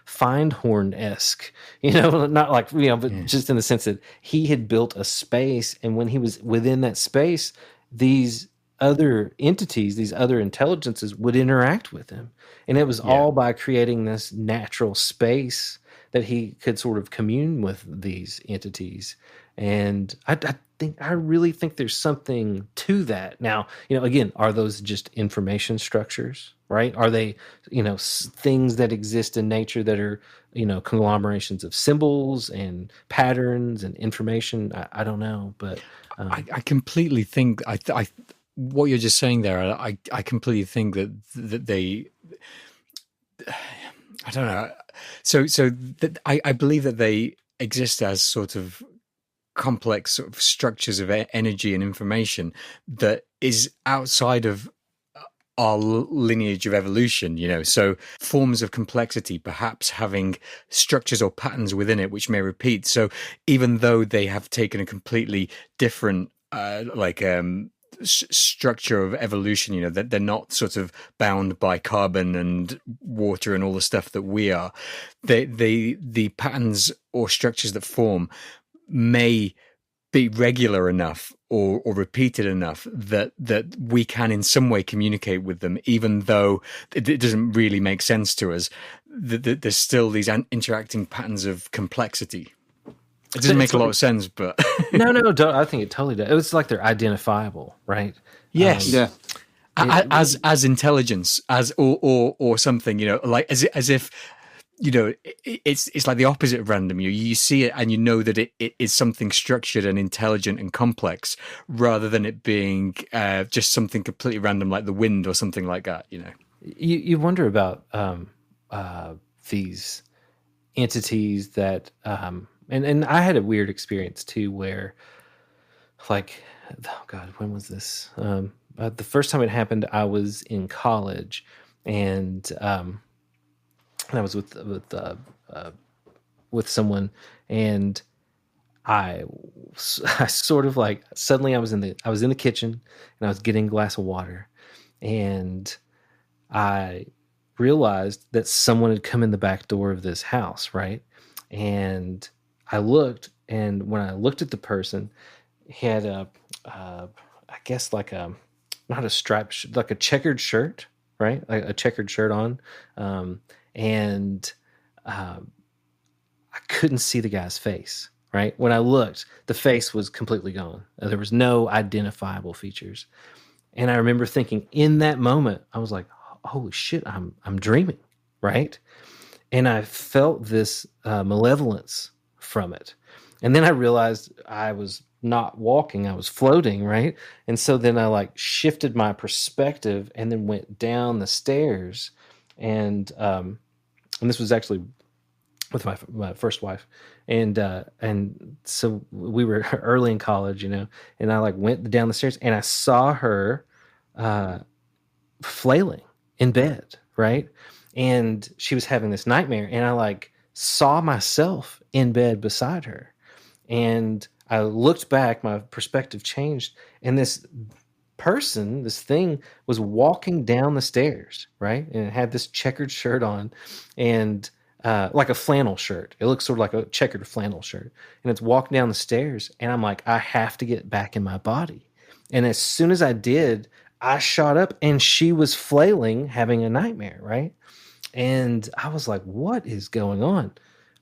[SPEAKER 3] Findhorn-esque, you know, not like, you know, but just in the sense that he had built a space, and when he was within that space, these other entities, these other intelligences would interact with him. And it was all by creating this natural space that he could sort of commune with these entities. And I really think there's something to that. Now, you know, again, are those just information structures, right? Are they, you know, things that exist in nature that are, you know, conglomerations of symbols and patterns and information? I don't know, but
[SPEAKER 1] I completely think what you're just saying there. I completely think that they. I don't know. I believe that they exist as sort of complex sort of structures of energy and information that is outside of our lineage of evolution, you know. So forms of complexity, perhaps having structures or patterns within it which may repeat. So even though they have taken a completely different structure of evolution, you know, that they're not sort of bound by carbon and water and all the stuff that we are, the patterns or structures that form may be regular enough or repeated enough that we can in some way communicate with them, even though it doesn't really make sense to us. There's still these interacting patterns of complexity. It doesn't make a lot of sense, but
[SPEAKER 3] no, don't, I think it totally does. It's like they're identifiable, right?
[SPEAKER 1] yes,
[SPEAKER 2] Yeah.
[SPEAKER 1] As intelligence, as or something, like as if it's like the opposite of random. You see it and you know that it is something structured and intelligent and complex, rather than it being just something completely random like the wind or something like that.
[SPEAKER 3] You wonder about these entities that and I had a weird experience too, where like, oh God, when was this? The first time it happened, I was in college, and I was with someone, and I sort of like suddenly I was in the kitchen, and I was getting a glass of water, and I realized that someone had come in the back door of this house, right? And I looked, and when I looked at the person, he had I guess like not a striped, like a checkered shirt, right? Like a checkered shirt on, and I couldn't see the guy's face. Right when I looked, the face was completely gone. There was no identifiable features, and I remember thinking in that moment, I was like, "Holy shit, I'm dreaming," right? And I felt this malevolence from it, and then I realized I was not walking, I was floating, right? And so then I like shifted my perspective and then went down the stairs, and this was actually with my first wife, and so we were early in college, and I like went down the stairs and I saw her flailing in bed, right? And she was having this nightmare, and I like saw myself in bed beside her, and I looked back, my perspective changed, and this person, this thing, was walking down the stairs, right? And it had this checkered shirt on, and like a flannel shirt. It looks sort of like a checkered flannel shirt, and it's walking down the stairs, and I'm like, I have to get back in my body. And as soon as I did, I shot up, and she was flailing, having a nightmare, right? And I was like, what is going on?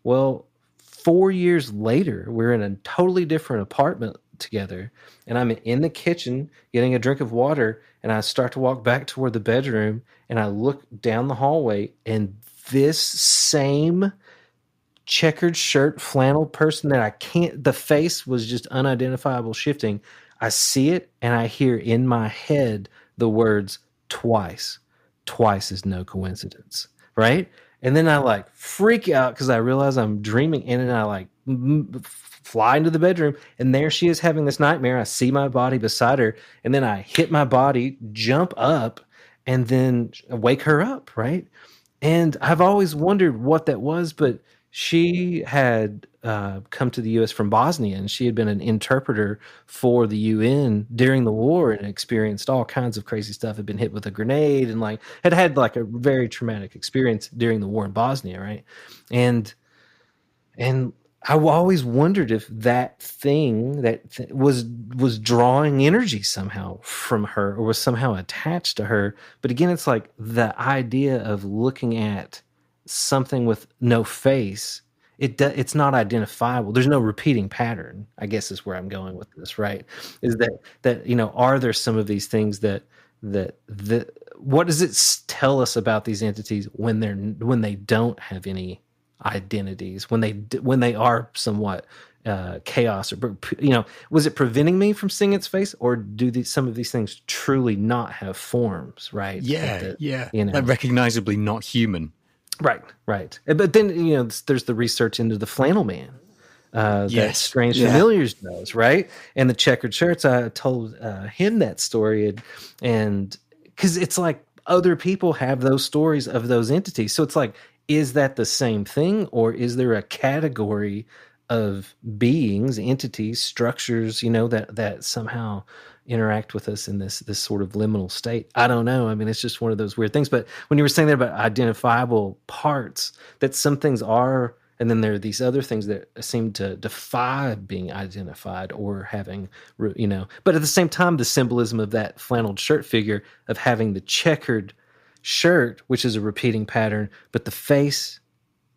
[SPEAKER 3] Well, 4 years later, we're in a totally different apartment together, and I'm in the kitchen getting a drink of water, and I start to walk back toward the bedroom, and I look down the hallway, and this same checkered shirt flannel person that the face was just unidentifiable shifting. I see it, and I hear in my head the words twice. Twice is no coincidence, right? And then I like freak out because I realize I'm dreaming, and then I like fly into the bedroom, and there she is having this nightmare. I see my body beside her, and then I hit my body, jump up, and then wake her up, right? And I've always wondered what that was, but she had come to the U.S. from Bosnia, and she had been an interpreter for the UN during the war and experienced all kinds of crazy stuff, had been hit with a grenade, and like had like a very traumatic experience during the war in Bosnia, right? And I always wondered if that thing was drawing energy somehow from her, or was somehow attached to her. But again, it's like the idea of looking at something with no face, it's not identifiable. There's no repeating pattern, I guess, is where I'm going with this, right? Is that are there some of these things that what does it tell us about these entities when they don't have any identities, when they are somewhat chaos, or was it preventing me from seeing its face, or do some of these things truly not have forms, right?
[SPEAKER 1] Like recognizably not human.
[SPEAKER 3] Right. But then there's the research into the flannel man that Strange Familiars does, right? And the checkered shirts. I told him that story, and because it's like other people have those stories of those entities, so it's like, is that the same thing, or is there a category of beings, entities, structures, that somehow interact with us in this sort of liminal state? I don't know. I mean, it's just one of those weird things. But when you were saying that about identifiable parts, that some things are, and then there are these other things that seem to defy being identified or having, But at the same time, the symbolism of that flanneled shirt figure of having the checkered shirt, which is a repeating pattern, but the face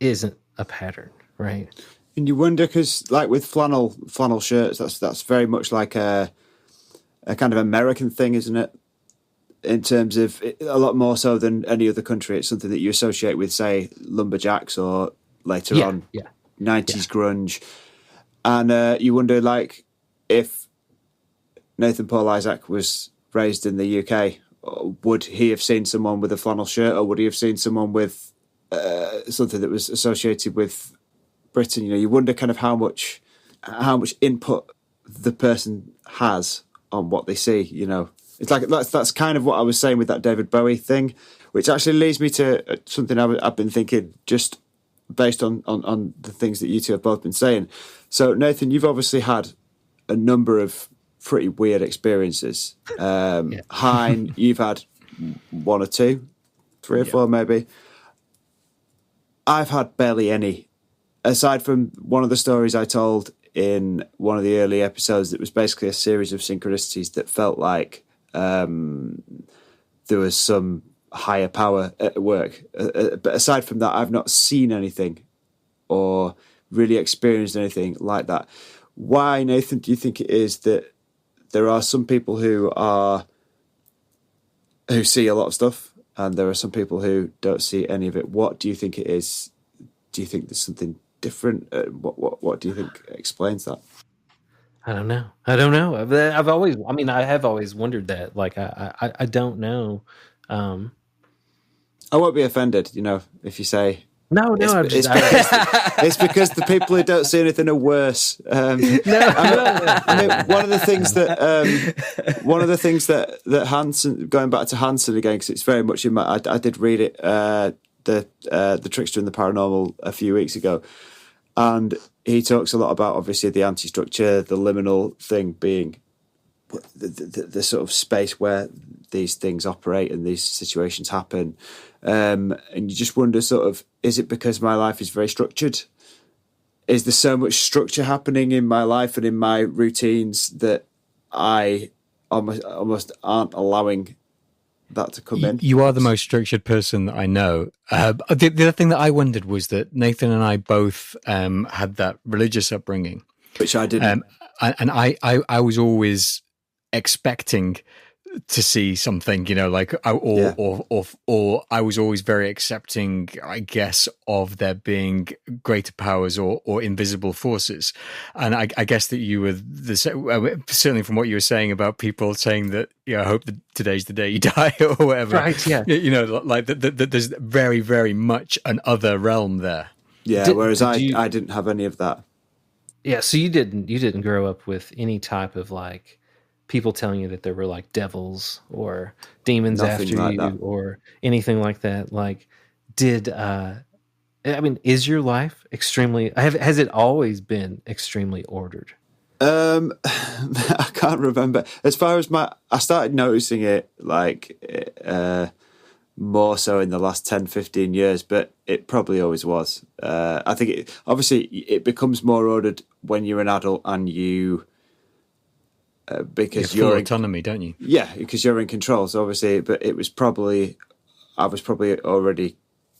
[SPEAKER 3] isn't a pattern, right?
[SPEAKER 2] And you wonder, because like with flannel shirts, that's very much like a kind of American thing, isn't it? In terms of a lot more so than any other country, it's something that you associate with, say, lumberjacks or later on 90s grunge. And you wonder, like, if Nathan Paul Isaac was raised in the UK, would he have seen someone with a flannel shirt, or would he have seen someone with something that was associated with Britain? You wonder kind of how much input the person has on what they see. It's like that's kind of what I was saying with that David Bowie thing, which actually leads me to something I've been thinking, just based on the things that you two have both been saying. So Nathan, you've obviously had a number of pretty weird experiences. Hine, you've had one or two, three or four maybe. I've had barely any, aside from one of the stories I told in one of the early episodes that was basically a series of synchronicities that felt like there was some higher power at work. But aside from that, I've not seen anything or really experienced anything like that. Why, Nathan, do you think it is that there are some people who see a lot of stuff, and there are some people who don't see any of it? What do you think it is? Do you think there's something different? What do you think explains that?
[SPEAKER 3] I don't know. I have always wondered that. Like, I don't know.
[SPEAKER 2] I won't be offended, if you say
[SPEAKER 3] no.
[SPEAKER 2] It's because the people who don't see anything are worse. I mean, one of the things that Hansen, going back to Hansen again, because it's very much in my. I did read it, the Trickster and the Paranormal a few weeks ago, and he talks a lot about obviously the anti-structure, the liminal thing being the sort of space where these things operate and these situations happen. And you just wonder, sort of, is it because my life is very structured? Is there so much structure happening in my life and in my routines that I almost aren't allowing that to come in?
[SPEAKER 1] You are the most structured person that I know. The other thing that I wondered was that Nathan and I both had that religious upbringing,
[SPEAKER 2] which I didn't.
[SPEAKER 1] And I was always expecting to see something, or I was always very accepting, I guess, of there being greater powers or invisible forces. And I guess that you were certainly from what you were saying about people saying that, I hope that today's the day you die or whatever.
[SPEAKER 3] Right, yeah.
[SPEAKER 1] Like there's very, very much an other realm there.
[SPEAKER 2] Yeah, whereas I didn't have any of that.
[SPEAKER 3] Yeah, so you didn't grow up with any type of like people telling you that there were like devils or demons
[SPEAKER 2] Nothing
[SPEAKER 3] after
[SPEAKER 2] like
[SPEAKER 3] you
[SPEAKER 2] that.
[SPEAKER 3] or anything like that. Like, is your life has it always been extremely ordered?
[SPEAKER 2] I can't remember. As far as I started noticing it like more so in the last 10, 15 years, but it probably always was. I think it becomes more ordered when you're an adult and you because
[SPEAKER 1] you're autonomy, don't you?
[SPEAKER 2] Yeah, because you're in control. So obviously, but I was probably already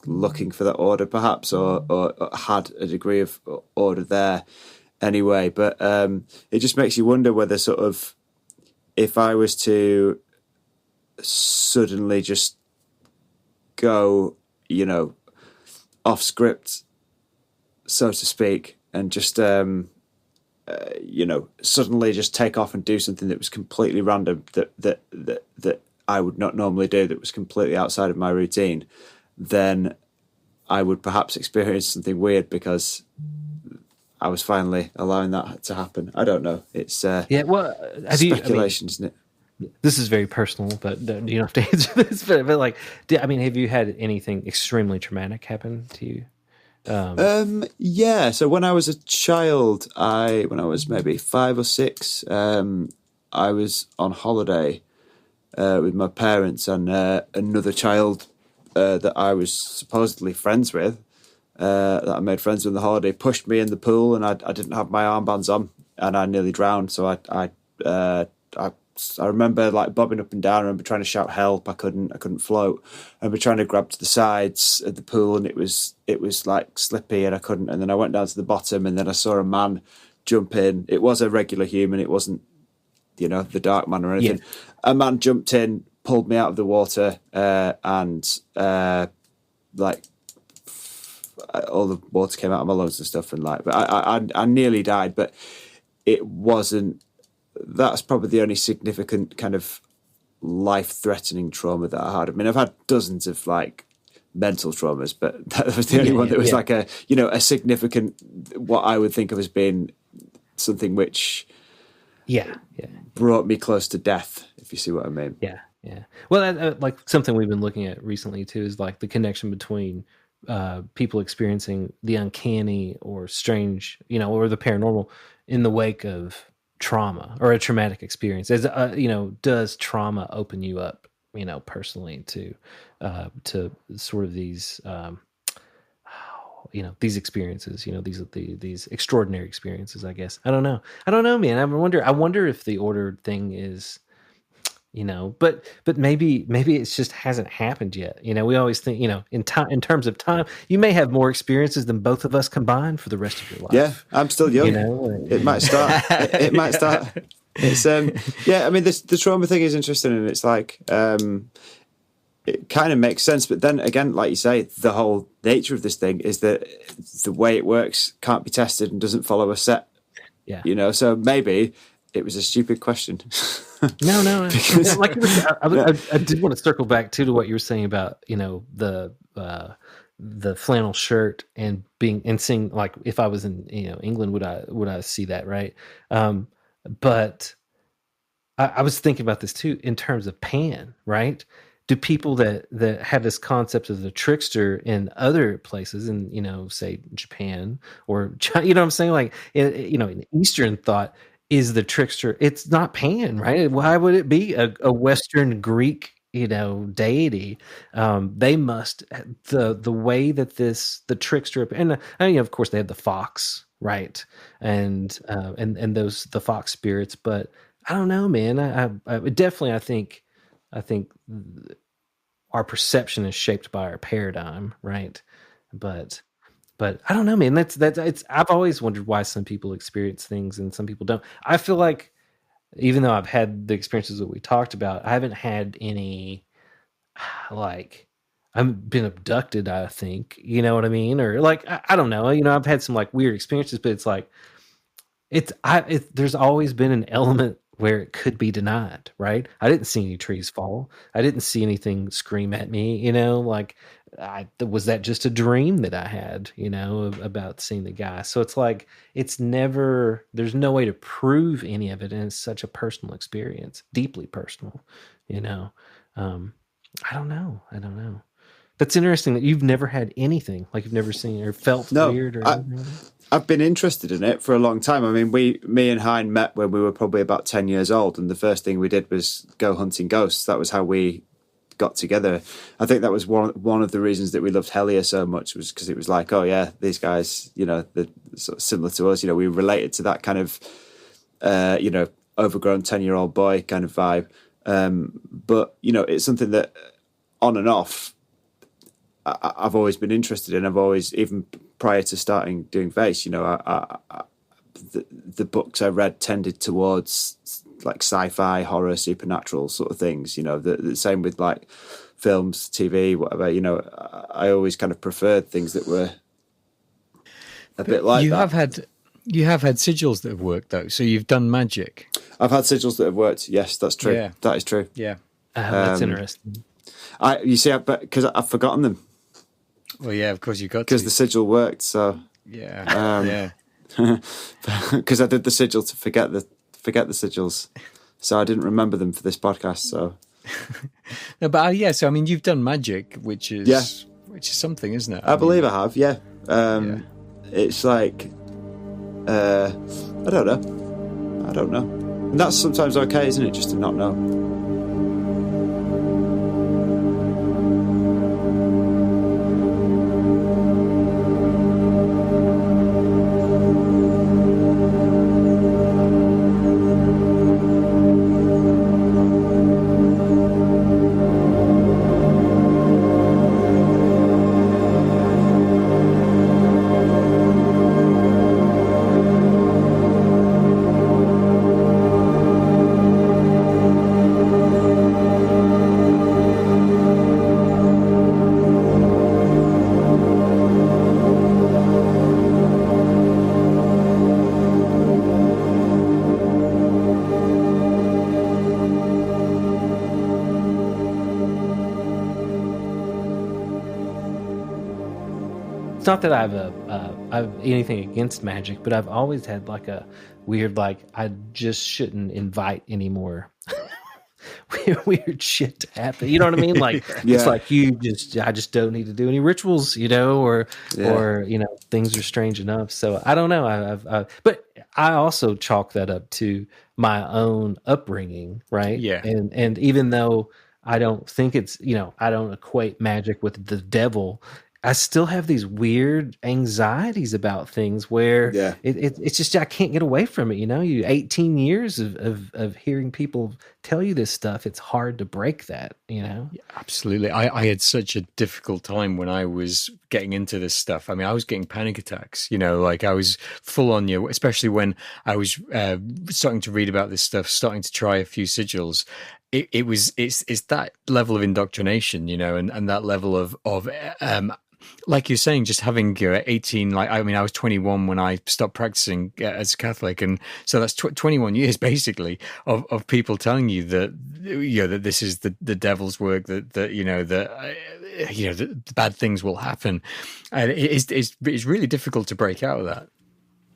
[SPEAKER 2] looking for that order, perhaps, or had a degree of order there anyway. But it just makes you wonder whether sort of if I was to suddenly just go, off script, so to speak, and just suddenly just take off and do something that was completely random, that I would not normally do, that was completely outside of my routine, then I would perhaps experience something weird because I was finally allowing that to happen. I don't know. It's speculation, isn't it?
[SPEAKER 3] This is very personal, but you don't have to answer this. But like, have you had anything extremely traumatic happen to you?
[SPEAKER 2] Yeah. So when I was a child, when I was maybe 5 or 6, I was on holiday with my parents, and another child that I was supposedly friends with, that I made friends with on the holiday, pushed me in the pool, and I didn't have my armbands on, and I nearly drowned. So I I remember like bobbing up and down. I remember trying to shout help. I couldn't float. I remember trying to grab to the sides of the pool, and it was like slippy, and I couldn't. And then I went down to the bottom, and then I saw a man jump in. It was a regular human. It wasn't, the dark man or anything. Yeah. A man jumped in, pulled me out of the water, and like all the water came out of my lungs and stuff, and like, but I nearly died, but it wasn't. That's probably the only significant kind of life-threatening trauma that I had. I mean, I've had dozens of like mental traumas, but that was the only one that was like a significant, what I would think of as being something which brought me close to death, if you see what I mean.
[SPEAKER 3] Yeah. Well, like something we've been looking at recently too is like the connection between people experiencing the uncanny or strange, or the paranormal in the wake of trauma or a traumatic experience. As does trauma open you up, personally to sort of these these experiences, these extraordinary experiences, I guess. I don't know, man. I wonder if the ordered thing is, but maybe it just hasn't happened yet. We always think, in terms of time, you may have more experiences than both of us combined for the rest of your life.
[SPEAKER 2] Yeah, I'm still young. It might start. It might start. It's I mean, the trauma thing is interesting, and it's like it kind of makes sense. But then again, like you say, the whole nature of this thing is that the way it works can't be tested and doesn't follow a set.
[SPEAKER 3] Yeah.
[SPEAKER 2] So maybe it was a stupid question.
[SPEAKER 3] No. Because... I did want to circle back too to what you were saying about the flannel shirt and seeing, like, if I was in England, would I see that, right? But I was thinking about this too in terms of Pan, right? Do people that have this concept of the trickster in other places, in say Japan or China, what I'm saying, like in Eastern thought, is the trickster? It's not Pan, right? Why would it be a Western Greek deity? They must, the way that the trickster, and of course they have the fox, right? And those, the fox spirits, but I don't know, man. I definitely, I think our perception is shaped by our paradigm, right? But I don't know, man. It's. I've always wondered why some people experience things and some people don't. I feel like, even though I've had the experiences that we talked about, I haven't had any, like, I've been abducted, I think, you know what I mean? Or like, I don't know, I've had some like weird experiences, but it's like, there's always been an element where it could be denied, right? I didn't see any trees fall. I didn't see anything scream at me, like, was that just a dream that I had, about seeing the guy? So it's like, there's no way to prove any of it. And it's such a personal experience, deeply personal, I don't know. That's interesting that you've never had anything, like you've never seen or felt weird or anything.
[SPEAKER 2] I've been interested in it for a long time. I mean, me and Hine met when we were probably about 10 years old, and the first thing we did was go hunting ghosts. That was how we got together. I think that was one of the reasons that we loved Hellier so much, was because it was like, oh yeah, these guys, they're sort of similar to us. We related to that kind of, overgrown 10-year-old boy kind of vibe. But it's something that on and off, I've always been interested in. I've always, even prior to starting doing Vayse, the books I read tended towards like sci-fi, horror, supernatural sort of things. The same with like films, TV, whatever. I always kind of preferred things that were a bit like that.
[SPEAKER 1] You have had sigils that have worked though. So you've done magic.
[SPEAKER 2] I've had sigils that have worked. Yes, that's true.
[SPEAKER 1] Yeah.
[SPEAKER 2] That is true.
[SPEAKER 1] Yeah.
[SPEAKER 3] That's interesting.
[SPEAKER 2] Because I've forgotten them.
[SPEAKER 1] Well, yeah, of course you got to.
[SPEAKER 2] Because the sigil worked, so
[SPEAKER 1] yeah.
[SPEAKER 2] Because I did the sigil to forget the sigils, so I didn't remember them for this podcast. So
[SPEAKER 1] no, but so I mean, you've done magic, which is something, isn't it?
[SPEAKER 2] I believe I have. Yeah. It's like I don't know, and that's sometimes okay, isn't it? Just to not know.
[SPEAKER 3] it's not that I've anything against magic, but I've always had like a weird, like, I just shouldn't invite anymore weird shit to happen. You know what I mean? Like, it's like I just don't need to do any rituals, or things are strange enough. So I don't know. But I also chalk that up to my own upbringing, right?
[SPEAKER 1] Yeah.
[SPEAKER 3] And even though I don't think it's, I don't equate magic with the devil, I still have these weird anxieties about things where it's just I can't get away from it. You 18 years of hearing people tell you this stuff. It's hard to break that.
[SPEAKER 1] Yeah, absolutely. I had such a difficult time when I was getting into this stuff. I mean, I was getting panic attacks. Like I was full on you, especially when I was starting to read about this stuff, starting to try a few sigils. It's that level of indoctrination, and that level of like you're saying, just having 18, I was 21 when I stopped practicing as a Catholic. And so that's 21 years basically of people telling you that, that this is the devil's work, that bad things will happen. And it's really difficult to break out of that.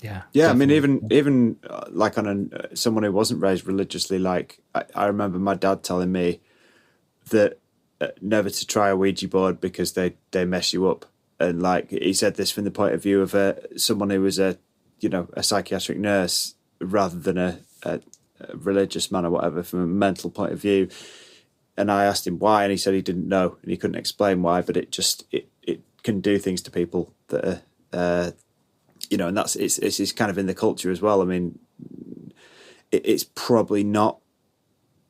[SPEAKER 3] Yeah.
[SPEAKER 2] Yeah. Definitely. I mean, even like on someone who wasn't raised religiously, like I remember my dad telling me that never to try a Ouija board because they mess you up. And like he said this from the point of view of someone who was a psychiatric nurse rather than a religious man or whatever, from a mental point of view. And I asked him why, and he said he didn't know and he couldn't explain why, but it can do things to people that are and it's kind of in the culture as well. I mean, it's probably not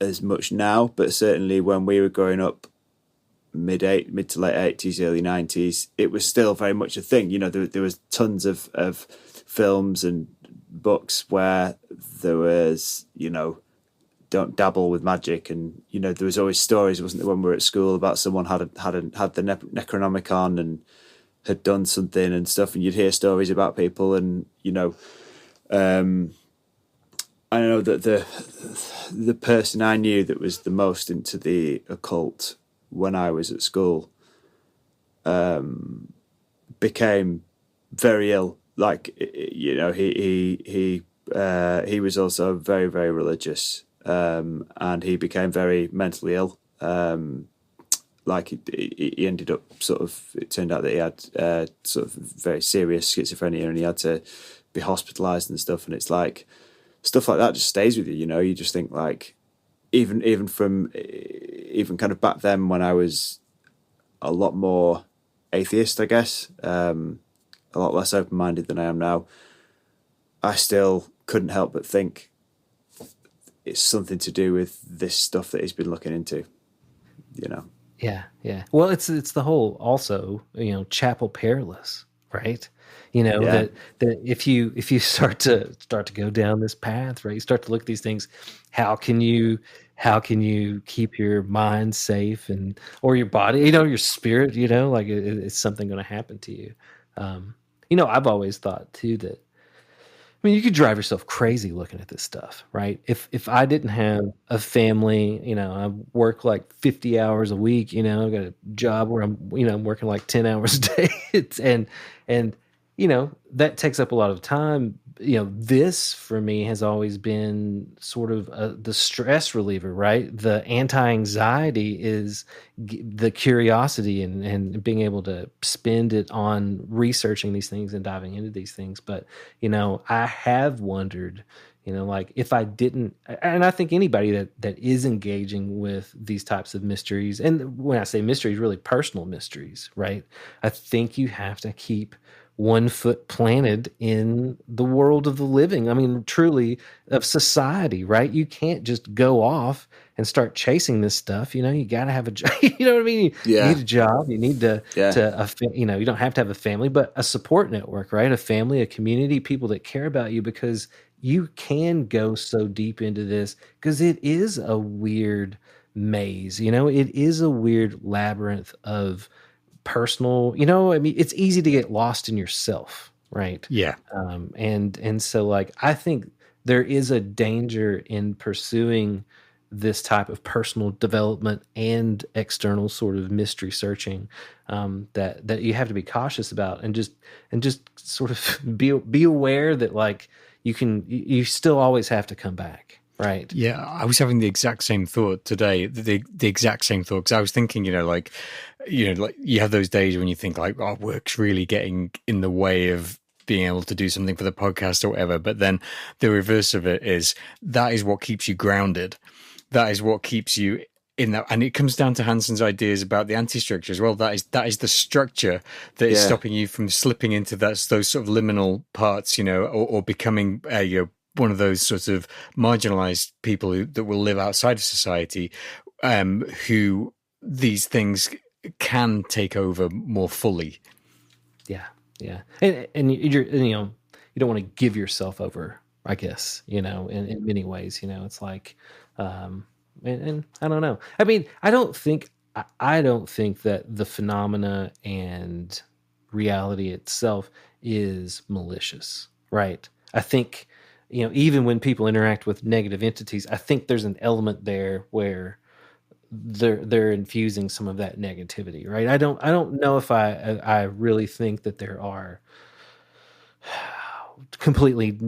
[SPEAKER 2] as much now, but certainly when we were growing up, mid to late 80s, early 90s, it was still very much a thing. There was tons of films and books where there was, don't dabble with magic, and there was always stories, wasn't there, when we were at school, about someone had the Necronomicon and had done something and stuff, and you'd hear stories about people, and I know that the person I knew that was the most into the occult when I was at school became very ill. Like, he was also very, very religious, and he became very mentally ill. Like he ended up it turned out that he had sort of very serious schizophrenia, and he had to be hospitalized and stuff. And it's like stuff like that just stays with you. You just think, like, even kind of back then when I was a lot more atheist, I guess, a lot less open-minded than I am now, I still couldn't help but think it's something to do with this stuff that he's been looking into,
[SPEAKER 3] Yeah. Well, it's the whole also, chapel perilous, right? That if you start to go down this path, right, you start to look at these things, how can you keep your mind safe or your body, your spirit, like it's something going to happen to you. I've always thought too that, you could drive yourself crazy looking at this stuff, right? If I didn't have a family, I work like 50 hours a week, I've got a job where I'm working like 10 hours a day. And that takes up a lot of time. This for me has always been sort of the stress reliever, right? The anti-anxiety is the curiosity and being able to spend it on researching these things and diving into these things. But, I have wondered, like if I didn't, and I think anybody that is engaging with these types of mysteries, and when I say mysteries, really personal mysteries, right? I think you have to keep one foot planted in the world of the living. I mean, truly of society, right? You can't just go off and start chasing this stuff. You got to have a job. You know what I mean? You need a job. You need to you don't have to have a family, but a support network, right? A family, a community, people that care about you, because you can go so deep into this because it is a weird maze. It is a weird labyrinth of personal, it's easy to get lost in yourself, right?
[SPEAKER 1] Yeah.
[SPEAKER 3] And so, like, I think there is a danger in pursuing this type of personal development and external sort of mystery searching, that you have to be cautious about, and just sort of be aware that like you still always have to come back. Right.
[SPEAKER 1] Yeah, I was having the exact same thought today. The exact same thought, because I was thinking, like you have those days when you think like, oh, work's really getting in the way of being able to do something for the podcast or whatever. But then the reverse of it is that is what keeps you grounded. That is what keeps you in that. And it comes down to Hansen's ideas about the anti-structure as well. That is the structure that is stopping you from slipping into those sort of liminal parts, or becoming one of those sorts of marginalized people that will live outside of society, who these things can take over more fully. Yeah.
[SPEAKER 3] Yeah. And you don't want to give yourself over, I guess, in many ways, it's like, and I don't know. I mean, I don't think that the phenomena and reality itself is malicious, right? I think, even when people interact with negative entities, I think there's an element there where they're infusing some of that negativity, right? I don't know if I really think that there are completely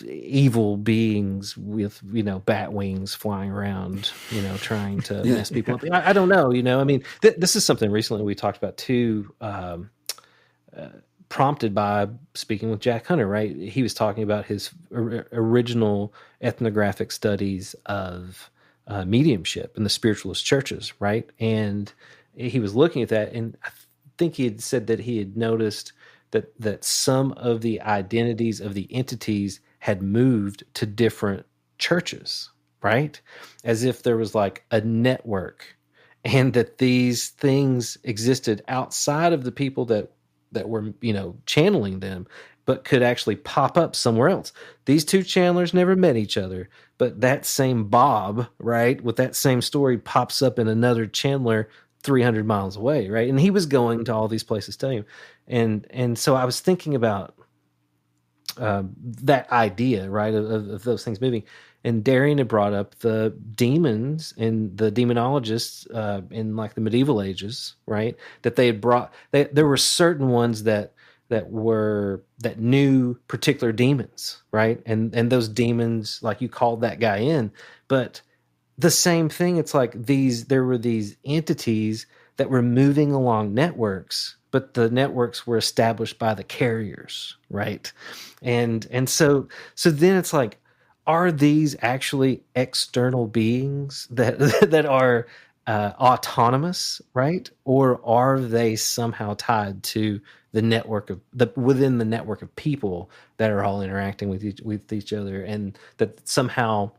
[SPEAKER 3] evil beings with bat wings flying around, trying to mess people up. I don't know, I mean, this is something recently we talked about too, prompted by speaking with Jack Hunter, right? He was talking about his original ethnographic studies of mediumship in the spiritualist churches, right? And he was looking at that, and I think he had said that he had noticed that some of the identities of the entities had moved to different churches, right? As if there was like a network, and that these things existed outside of the people that were, channeling them, but could actually pop up somewhere else. These two channelers never met each other, but that same Bob, right, with that same story pops up in another channeler 300 miles away, right? And he was going to all these places telling him. And so I was thinking about that idea, right, of those things moving. And Darian had brought up the demons and the demonologists in like the medieval ages, right? That they had brought. There were certain ones that knew particular demons, right? And those demons, like you called that guy in, but the same thing. It's like there were these entities that were moving along networks, but the networks were established by the carriers, right? And so then it's like, are these actually external beings that are autonomous, right? Or are they somehow tied to the network within the network of people that are all interacting with each other, and that somehow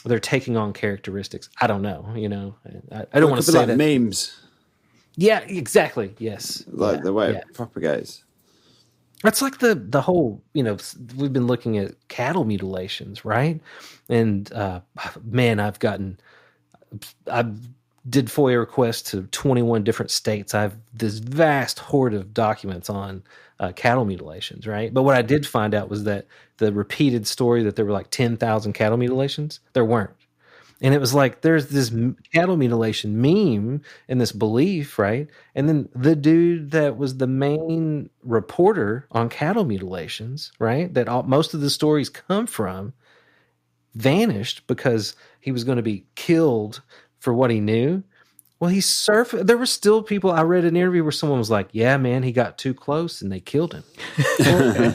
[SPEAKER 3] they're taking on characteristics? I don't know. I don't want to say
[SPEAKER 2] like
[SPEAKER 3] that
[SPEAKER 2] memes.
[SPEAKER 3] Yeah, exactly. Yes,
[SPEAKER 2] The way it propagates.
[SPEAKER 3] That's like the whole, we've been looking at cattle mutilations, right? And man, I did FOIA requests to 21 different states. I have this vast hoard of documents on cattle mutilations, right? But what I did find out was that the repeated story that there were like 10,000 cattle mutilations, there weren't. And it was like, there's this cattle mutilation meme and this belief, right? And then the dude that was the main reporter on cattle mutilations, right, that most of the stories come from, vanished because he was going to be killed for what he knew. Well, there were still people. I read an interview where someone was like, yeah, man, he got too close and they killed him. Well,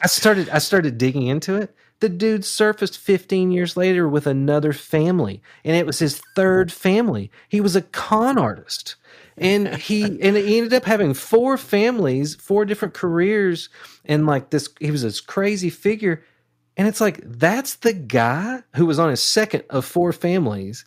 [SPEAKER 3] I started digging into it. The dude surfaced 15 years later with another family, and it was his third family. He was a con artist, and he ended up having 4 families, 4 different careers, and like this, he was this crazy figure. And it's like, that's the guy who was on his second of 4 families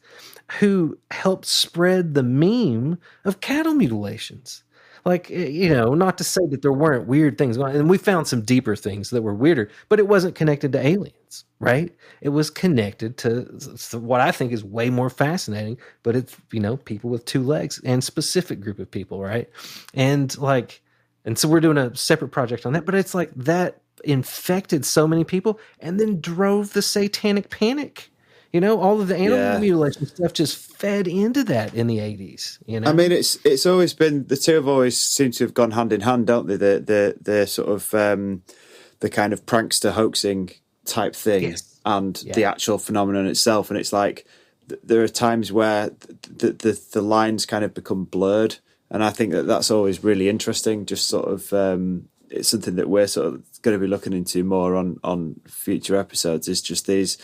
[SPEAKER 3] who helped spread the meme of cattle mutilations. Like, not to say that there weren't weird things going on. And we found some deeper things that were weirder, but it wasn't connected to aliens, right? It was connected to what I think is way more fascinating, but it's, people with 2 legs and specific group of people, right? And so we're doing a separate project on that, but it's like that infected so many people and then drove the satanic panic all of the animal
[SPEAKER 2] Yeah.
[SPEAKER 3] mutilation stuff just fed into that in the 80s.
[SPEAKER 2] I mean, it's always been, the two have always seemed to have gone hand in hand, don't they? The sort of the kind of prankster hoaxing type thing,
[SPEAKER 3] Yes.
[SPEAKER 2] and the actual phenomenon itself. And it's like there are times where the lines kind of become blurred, and I think that's always really interesting. Just sort of it's something that we're sort of going to be looking into more on future episodes. Is just these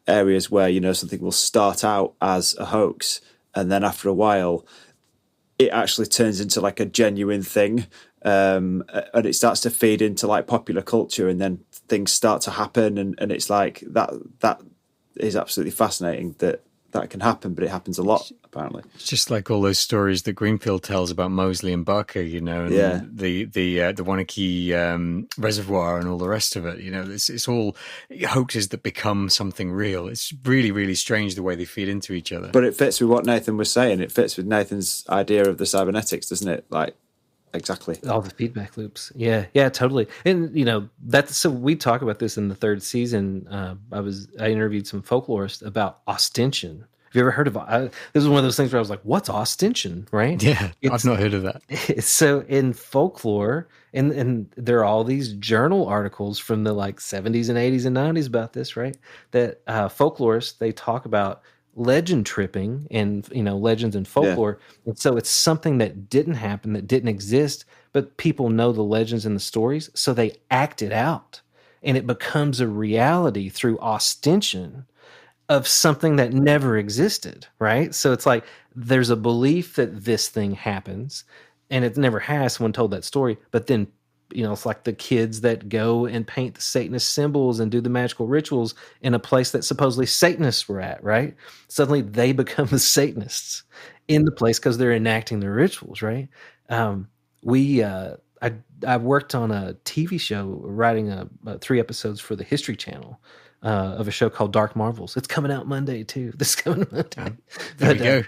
[SPEAKER 2] areas where something will start out as a hoax, and then after a while it actually turns into like a genuine thing, and it starts to feed into like popular culture, and then things start to happen, and it's like that is absolutely fascinating that can happen, but it happens a lot apparently.
[SPEAKER 1] It's just like all those stories that Greenfield tells about Mosley and Barker, and the Wanakee Reservoir and all the rest of it. It's all hoaxes that become something real. It's really, really strange the way they feed into each other.
[SPEAKER 2] But it fits with what Nathan was saying. It fits with Nathan's idea of the cybernetics, doesn't it? Like, exactly.
[SPEAKER 3] All the feedback loops. Yeah, totally. And so we talk about this in the third season. I interviewed some folklorists about ostension. Have you ever heard of this? Is one of those things where I was like, "What's ostension?" Right?
[SPEAKER 1] Yeah, I've not heard of that.
[SPEAKER 3] So in folklore, and there are all these journal articles from the like 70s and 80s and 90s about this, right? That folklorists, they talk about legend tripping and legends and folklore, and so it's something that didn't happen, that didn't exist, but people know the legends and the stories, so they act it out, and it becomes a reality through ostension of something that never existed, right? So it's like there's a belief that this thing happens, and it never has. Someone told that story, but then it's like the kids that go and paint the Satanist symbols and do the magical rituals in a place that supposedly Satanists were at, right? Suddenly they become the Satanists in the place because they're enacting their rituals, right? I worked on a TV show, writing 3 episodes for the History Channel of a show called Dark Marvels. It's coming out Monday too. This coming Monday.
[SPEAKER 1] There we go.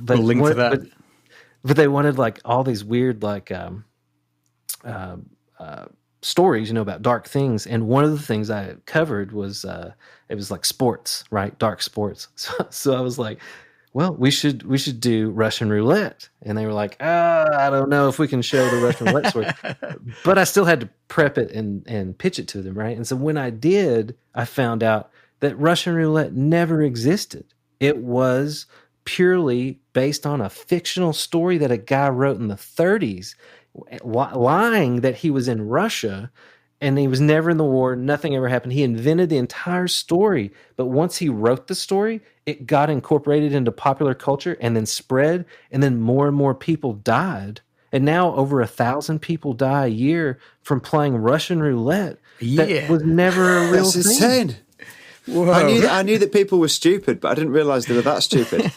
[SPEAKER 1] We'll link to that.
[SPEAKER 3] But they wanted like all these weird like stories, about dark things. And one of the things I covered was it was like sports, right? Dark sports. So I was like, well, we should do Russian roulette. And they were like, I don't know if we can show the Russian roulette story. But I still had to prep it and pitch it to them, right? And so when I did, I found out that Russian roulette never existed. It was purely based on a fictional story that a guy wrote in the 30s, lying that he was in Russia and he was never in the war. Nothing ever happened. He invented the entire story. But once he wrote the story, it got incorporated into popular culture and then spread. And then more and more people died. And now over 1,000 people die a year from playing Russian roulette. That was never a real thing.
[SPEAKER 2] That's insane. Whoa. I knew that people were stupid, but I didn't realize they were that stupid.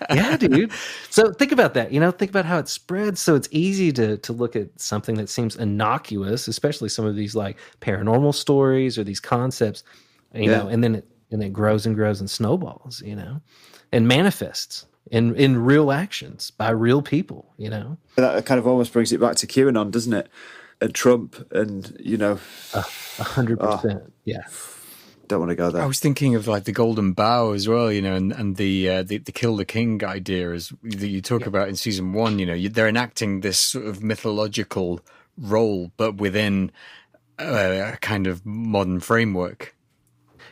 [SPEAKER 3] Yeah, dude. So think about that. Think about how it spreads. So it's easy to look at something that seems innocuous, especially some of these like paranormal stories or these concepts, know, and then it grows and grows and snowballs, and manifests in real actions by real people,
[SPEAKER 2] That kind of almost brings it back to QAnon, doesn't it? And Trump and,
[SPEAKER 3] 100%. Yeah.
[SPEAKER 2] Don't want to go there.
[SPEAKER 1] I was thinking of like the Golden Bough as well, and the Kill the King idea that you talk about in season 1. They're enacting this sort of mythological role, but within a kind of modern framework.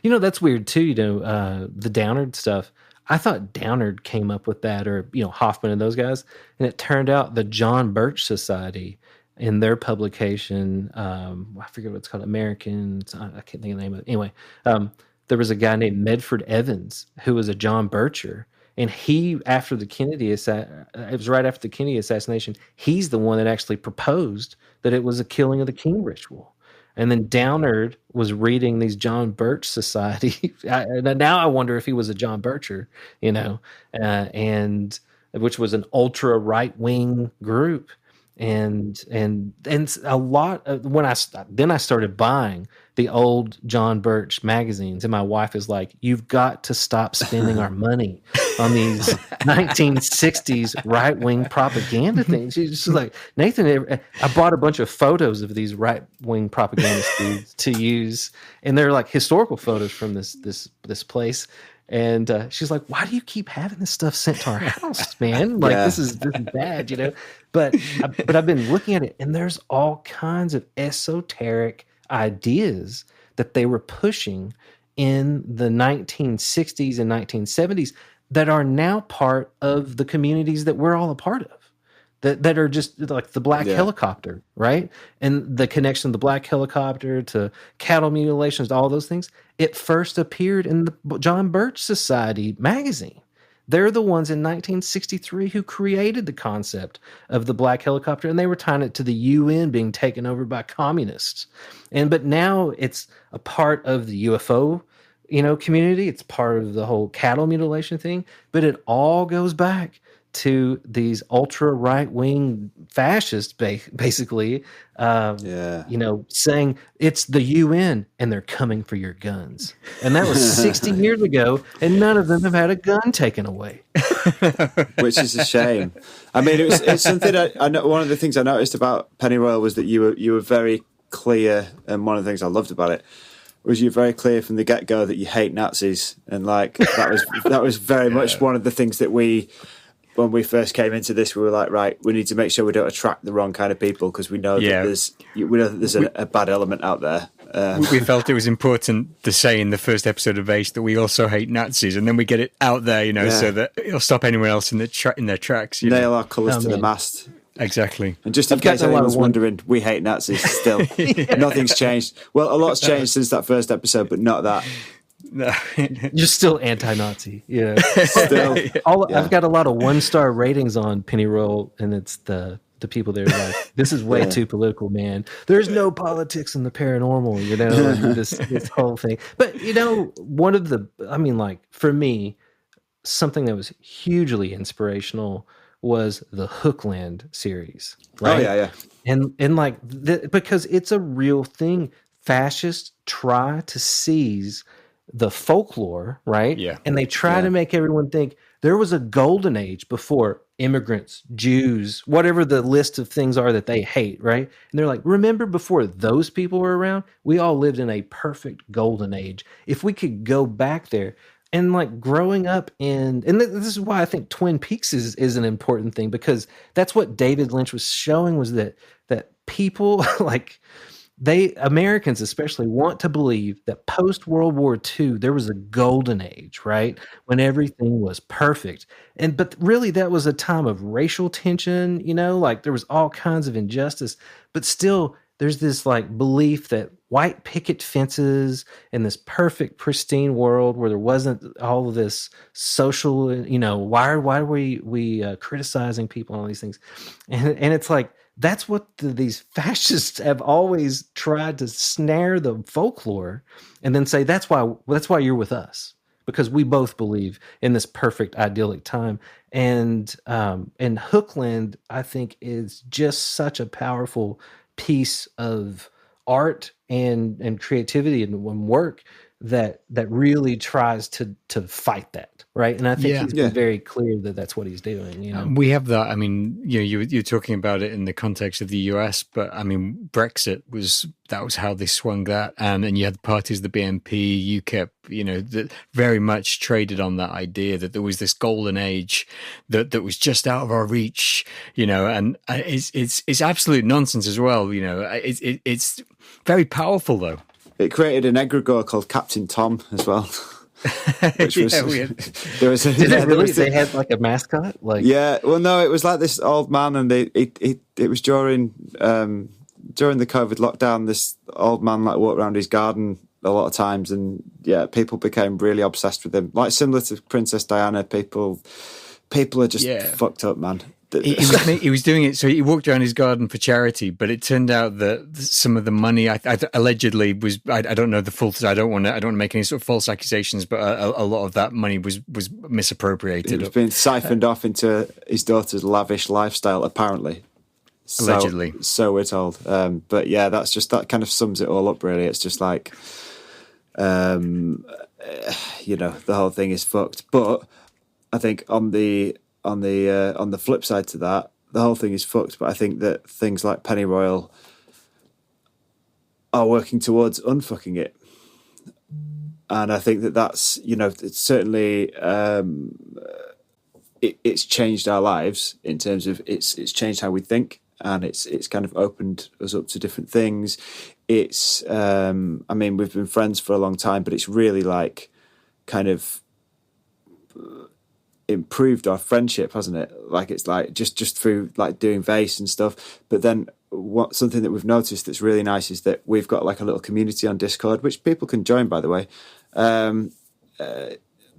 [SPEAKER 3] That's weird too. The Downard stuff. I thought Downard came up with that, or Hoffman and those guys, and it turned out the John Birch Society, in their publication, I forget what it's called, Americans, I can't think of the name of it. Anyway, there was a guy named Medford Evans who was a John Bircher, and he, after the Kennedy it was right after the Kennedy assassination, he's the one that actually proposed that it was a killing of the king ritual. And then Downard was reading these John Birch Society. Now I wonder if he was a John Bircher, and which was an ultra right-wing group. and a lot of when I started buying the old John Birch magazines, and my wife is like, "You've got to stop spending our money on these 1960s right-wing propaganda things." She's like, "Nathan, I bought a bunch of photos of these right-wing propagandists to use, and they're like historical photos from this place." And she's like, "Why do you keep having this stuff sent to our house, man? Like this is bad, you know." But I've been looking at it, and there's all kinds of esoteric ideas that they were pushing in the 1960s and 1970s that are now part of the communities that we're all a part of. That are just like the black helicopter, right? And the connection of the black helicopter to cattle mutilations, all those things. It first appeared in the John Birch Society magazine. They're the ones in 1963 who created the concept of the black helicopter, and they were tying it to the UN being taken over by communists. But now it's a part of the UFO, community. It's part of the whole cattle mutilation thing, but it all goes back to these ultra right-wing fascists, basically, saying it's the UN and they're coming for your guns. And that was 60 years ago, and none of them have had a gun taken away.
[SPEAKER 2] Which is a shame. I mean, it's something I know. One of the things I noticed about Pennyroyal was that you were very clear, and one of the things I loved about it was you're very clear from the get-go that you hate Nazis, and like that was very much one of the things that when we first came into this, we were like, right, we need to make sure we don't attract the wrong kind of people, because we know that there's a bad element out there.
[SPEAKER 1] We felt it was important to say in the first episode of Vayse that we also hate Nazis, and then we get it out there, so that it'll stop anyone else in their tracks.
[SPEAKER 2] Nail our colours to the mast.
[SPEAKER 1] Exactly.
[SPEAKER 2] And just in case anyone's wondering, we hate Nazis still. Nothing's changed. Well, a lot's changed since that first episode, but not that.
[SPEAKER 3] No. You're still anti-Nazi. Yeah. Still. I've got a lot of 1-star ratings on Pennyroyal, and it's the people there like, this is way too political, man. There's no politics in the paranormal, this whole thing. But for me, something that was hugely inspirational was the Hookland series. Right?
[SPEAKER 2] Oh yeah.
[SPEAKER 3] And because it's a real thing. Fascists try to seize the folklore, right?
[SPEAKER 1] Yeah.
[SPEAKER 3] And they try to make everyone think there was a golden age before immigrants, Jews, whatever the list of things are that they hate, right? And they're like, remember before those people were around, we all lived in a perfect golden age. If we could go back there, and like growing up and this is why I think Twin Peaks is an important thing, because that's what David Lynch was showing, was that people like Americans especially want to believe that post World War II there was a golden age, right? When everything was perfect. But really that was a time of racial tension, like there was all kinds of injustice, but still there's this like belief that white picket fences in this perfect, pristine world where there wasn't all of this social, why are we criticizing people and all these things? And it's like, that's what these fascists have always tried to snare the folklore and then say, that's why you're with us, because we both believe in this perfect idyllic time. And Hookland, I think, is just such a powerful piece of art and creativity and work that really tries to fight that, right? And I think he's been very clear that that's what he's doing.
[SPEAKER 1] We have that. I mean, you're talking about it in the context of the US, but I mean, Brexit was how they swung that, and you had the parties, the BNP, UKIP, that very much traded on that idea that there was this golden age that was just out of our reach, and it's absolute nonsense as well. It's very powerful though.
[SPEAKER 2] It created an egregore called Captain Tom as well. Which was,
[SPEAKER 3] there was they had like a mascot, like
[SPEAKER 2] well, no, it was like this old man, and it was during the COVID lockdown. This old man like walked around his garden a lot of times, and people became really obsessed with him, like similar to Princess Diana. People are just fucked up, man.
[SPEAKER 1] He was doing it, so he walked around his garden for charity, but it turned out that some of the money allegedly was, I don't know the full, I don't want to make any sort of false accusations, but a lot of that money was misappropriated.
[SPEAKER 2] It was being siphoned off into his daughter's lavish lifestyle, apparently.
[SPEAKER 1] Allegedly.
[SPEAKER 2] So we're told. But yeah, that kind of sums it all up. Really, it's just like, the whole thing is fucked. But I think on the flip side to that, the whole thing is fucked. But I think that things like Pennyroyal are working towards unfucking it. And I think that's, it's certainly, it's changed our lives in terms of it's changed how we think, and it's kind of opened us up to different things. It's, we've been friends for a long time, but it's really like kind of improved our friendship, hasn't it? Like it's like just through like doing Vayse and stuff. But then something that we've noticed that's really nice is that we've got like a little community on Discord, which people can join, by the way. The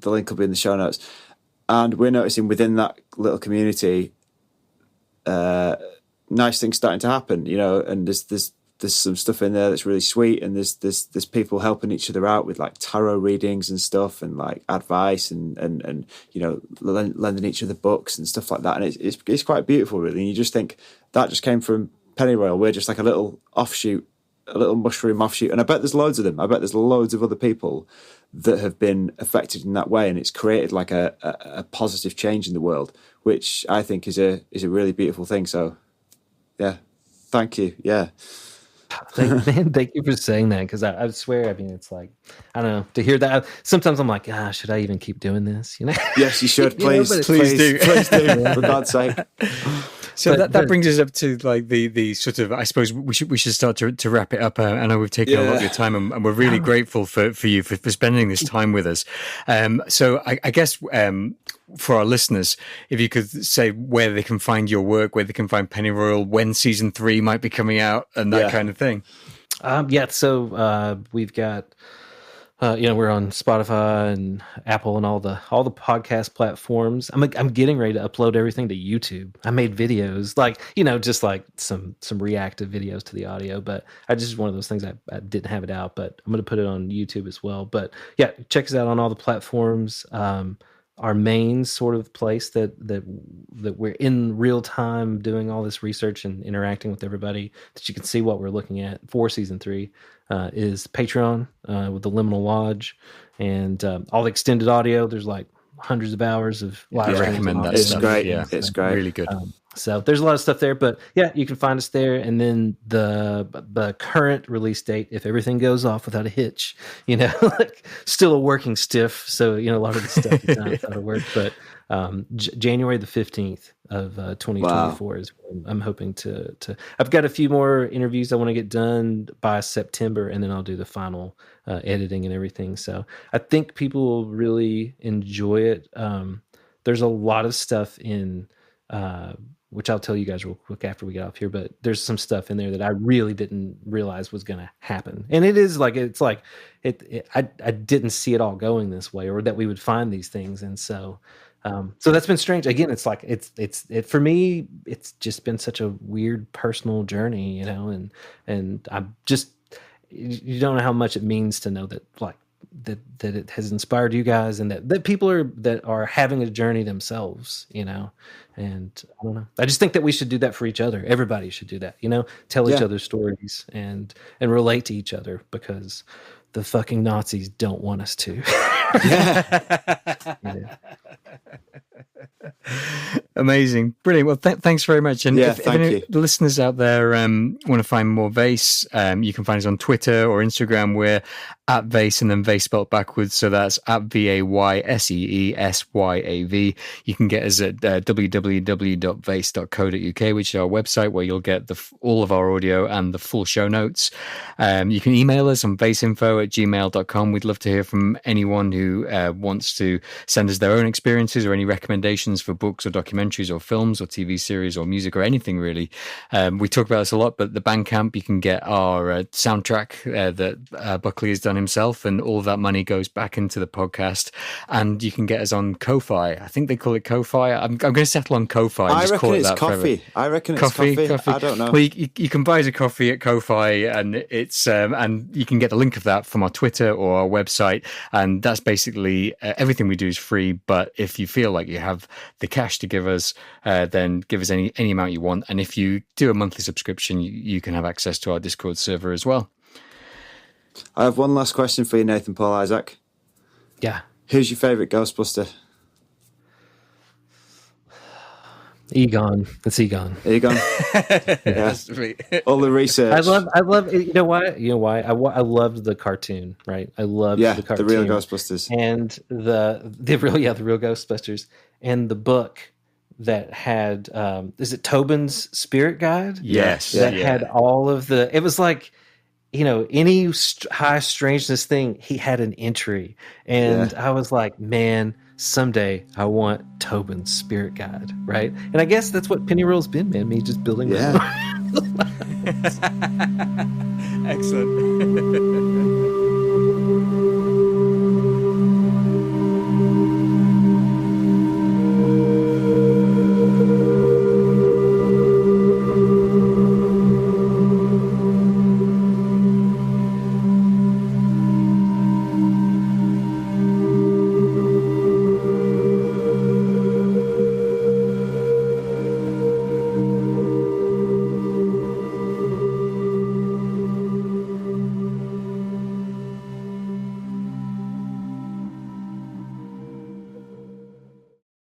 [SPEAKER 2] link will be in the show notes. And we're noticing within that little community, nice things starting to happen, and there's some stuff in there that's really sweet, and there's people helping each other out with like tarot readings and stuff, and like advice and lending each other books and stuff like that, and it's quite beautiful, really. And you just think that just came from Pennyroyal. We're just like a little offshoot, a little mushroom offshoot, and I bet there's loads of them. I bet there's loads of other people that have been affected in that way, and it's created like a positive change in the world, which I think is a really beautiful thing. So yeah, thank you. Yeah.
[SPEAKER 3] Thank you for saying that, because I swear, it's like, I don't know, to hear that. Sometimes I'm like, should I even keep doing this?
[SPEAKER 2] Yes, you should. Please do. Please do. For God's sake.
[SPEAKER 1] So that brings us up to like the sort of, I suppose we should start to wrap it up. I know we've taken a lot of your time, and we're really grateful for you for spending this time with us. So I guess for our listeners, if you could say where they can find your work, where they can find Pennyroyal, when season 3 might be coming out, and that kind of thing.
[SPEAKER 3] So we've got. We're on Spotify and Apple and all the podcast platforms. I'm getting ready to upload everything to YouTube. I made videos, just like some reactive videos to the audio, but I just one of those things I didn't have it out, but I'm going to put it on YouTube as well. But yeah, check us out on all the platforms. Our main sort of place that we're in real time doing all this research and interacting with everybody, that you can see what we're looking at for season 3, is Patreon with the Liminal Lodge, and all the extended audio. There's like hundreds of hours of live.
[SPEAKER 1] I recommend that.
[SPEAKER 2] It's
[SPEAKER 1] stuff.
[SPEAKER 2] great.
[SPEAKER 1] Yeah,
[SPEAKER 2] it's great.
[SPEAKER 1] Really good.
[SPEAKER 3] So there's a lot of stuff there, but yeah, you can find us there. And then the current release date, if everything goes off without a hitch, like still a working stiff. So, a lot of the stuff is not without a work, but January the 15th of 2024 is when I'm hoping to, I've got a few more interviews I want to get done by September, and then I'll do the final editing and everything. So I think people will really enjoy it. There's a lot of stuff in, which I'll tell you guys real quick after we get off here, but there's some stuff in there that I really didn't realize was going to happen. And it is like, I didn't see it all going this way, or that we would find these things. And so that's been strange. Again, it's like, it for me, it's just been such a weird personal journey, and I'm just, you don't know how much it means to know that, like, that it has inspired you guys, and that people are having a journey themselves, and I don't know. I just think that we should do that for each other. Everybody should do that, tell each other stories and relate to each other, because the fucking Nazis don't want us to.
[SPEAKER 1] Amazing. Brilliant. Well, thanks very much. And if any listeners out there want to find more Vayse, you can find us on Twitter or Instagram. We're at Vayse, and then Vayse spelled backwards. So that's at VAYSEESYAV. You can get us at www.vayse.co.uk, which is our website, where you'll get all of our audio and the full show notes. You can email us on vayseinfo@gmail.com. We'd love to hear from anyone who wants to send us their own experiences or any recommendations for books or documentaries or films or TV series or music or anything, really. We talk about this a lot, but the Bandcamp, you can get our soundtrack that Buckley has done himself, and all of that money goes back into the podcast. And you can get us on Ko-Fi. I think they call it Ko-Fi. I'm going to settle on Ko-Fi.
[SPEAKER 2] I reckon it's coffee. I reckon it's coffee. I don't know.
[SPEAKER 1] Well, you can buy us a coffee at Ko-Fi, and it's and you can get the link of that from our Twitter or our website. And that's basically everything we do is free. But if you feel like you have the cash to give us, then give us any amount you want. And if you do a monthly subscription, you can have access to our Discord server as well.
[SPEAKER 2] I have one last question for you, Nathan Paul Isaac.
[SPEAKER 3] Yeah.
[SPEAKER 2] Who's your favourite Ghostbuster?
[SPEAKER 3] Egon. It's Egon.
[SPEAKER 2] Egon. Yeah. All the research.
[SPEAKER 3] I love. You know why? I loved the cartoon. Right. I loved the cartoon.
[SPEAKER 2] The real Ghostbusters
[SPEAKER 3] and the real Ghostbusters, and the book that had is it Tobin's Spirit Guide?
[SPEAKER 1] Yes.
[SPEAKER 3] That had all of the. It was like, any high strangeness thing, he had an entry, and I was like, man, someday I want Tobin's Spirit Guide, right? And I guess that's what Pennyroyal's been, man. Me just building.
[SPEAKER 1] Excellent.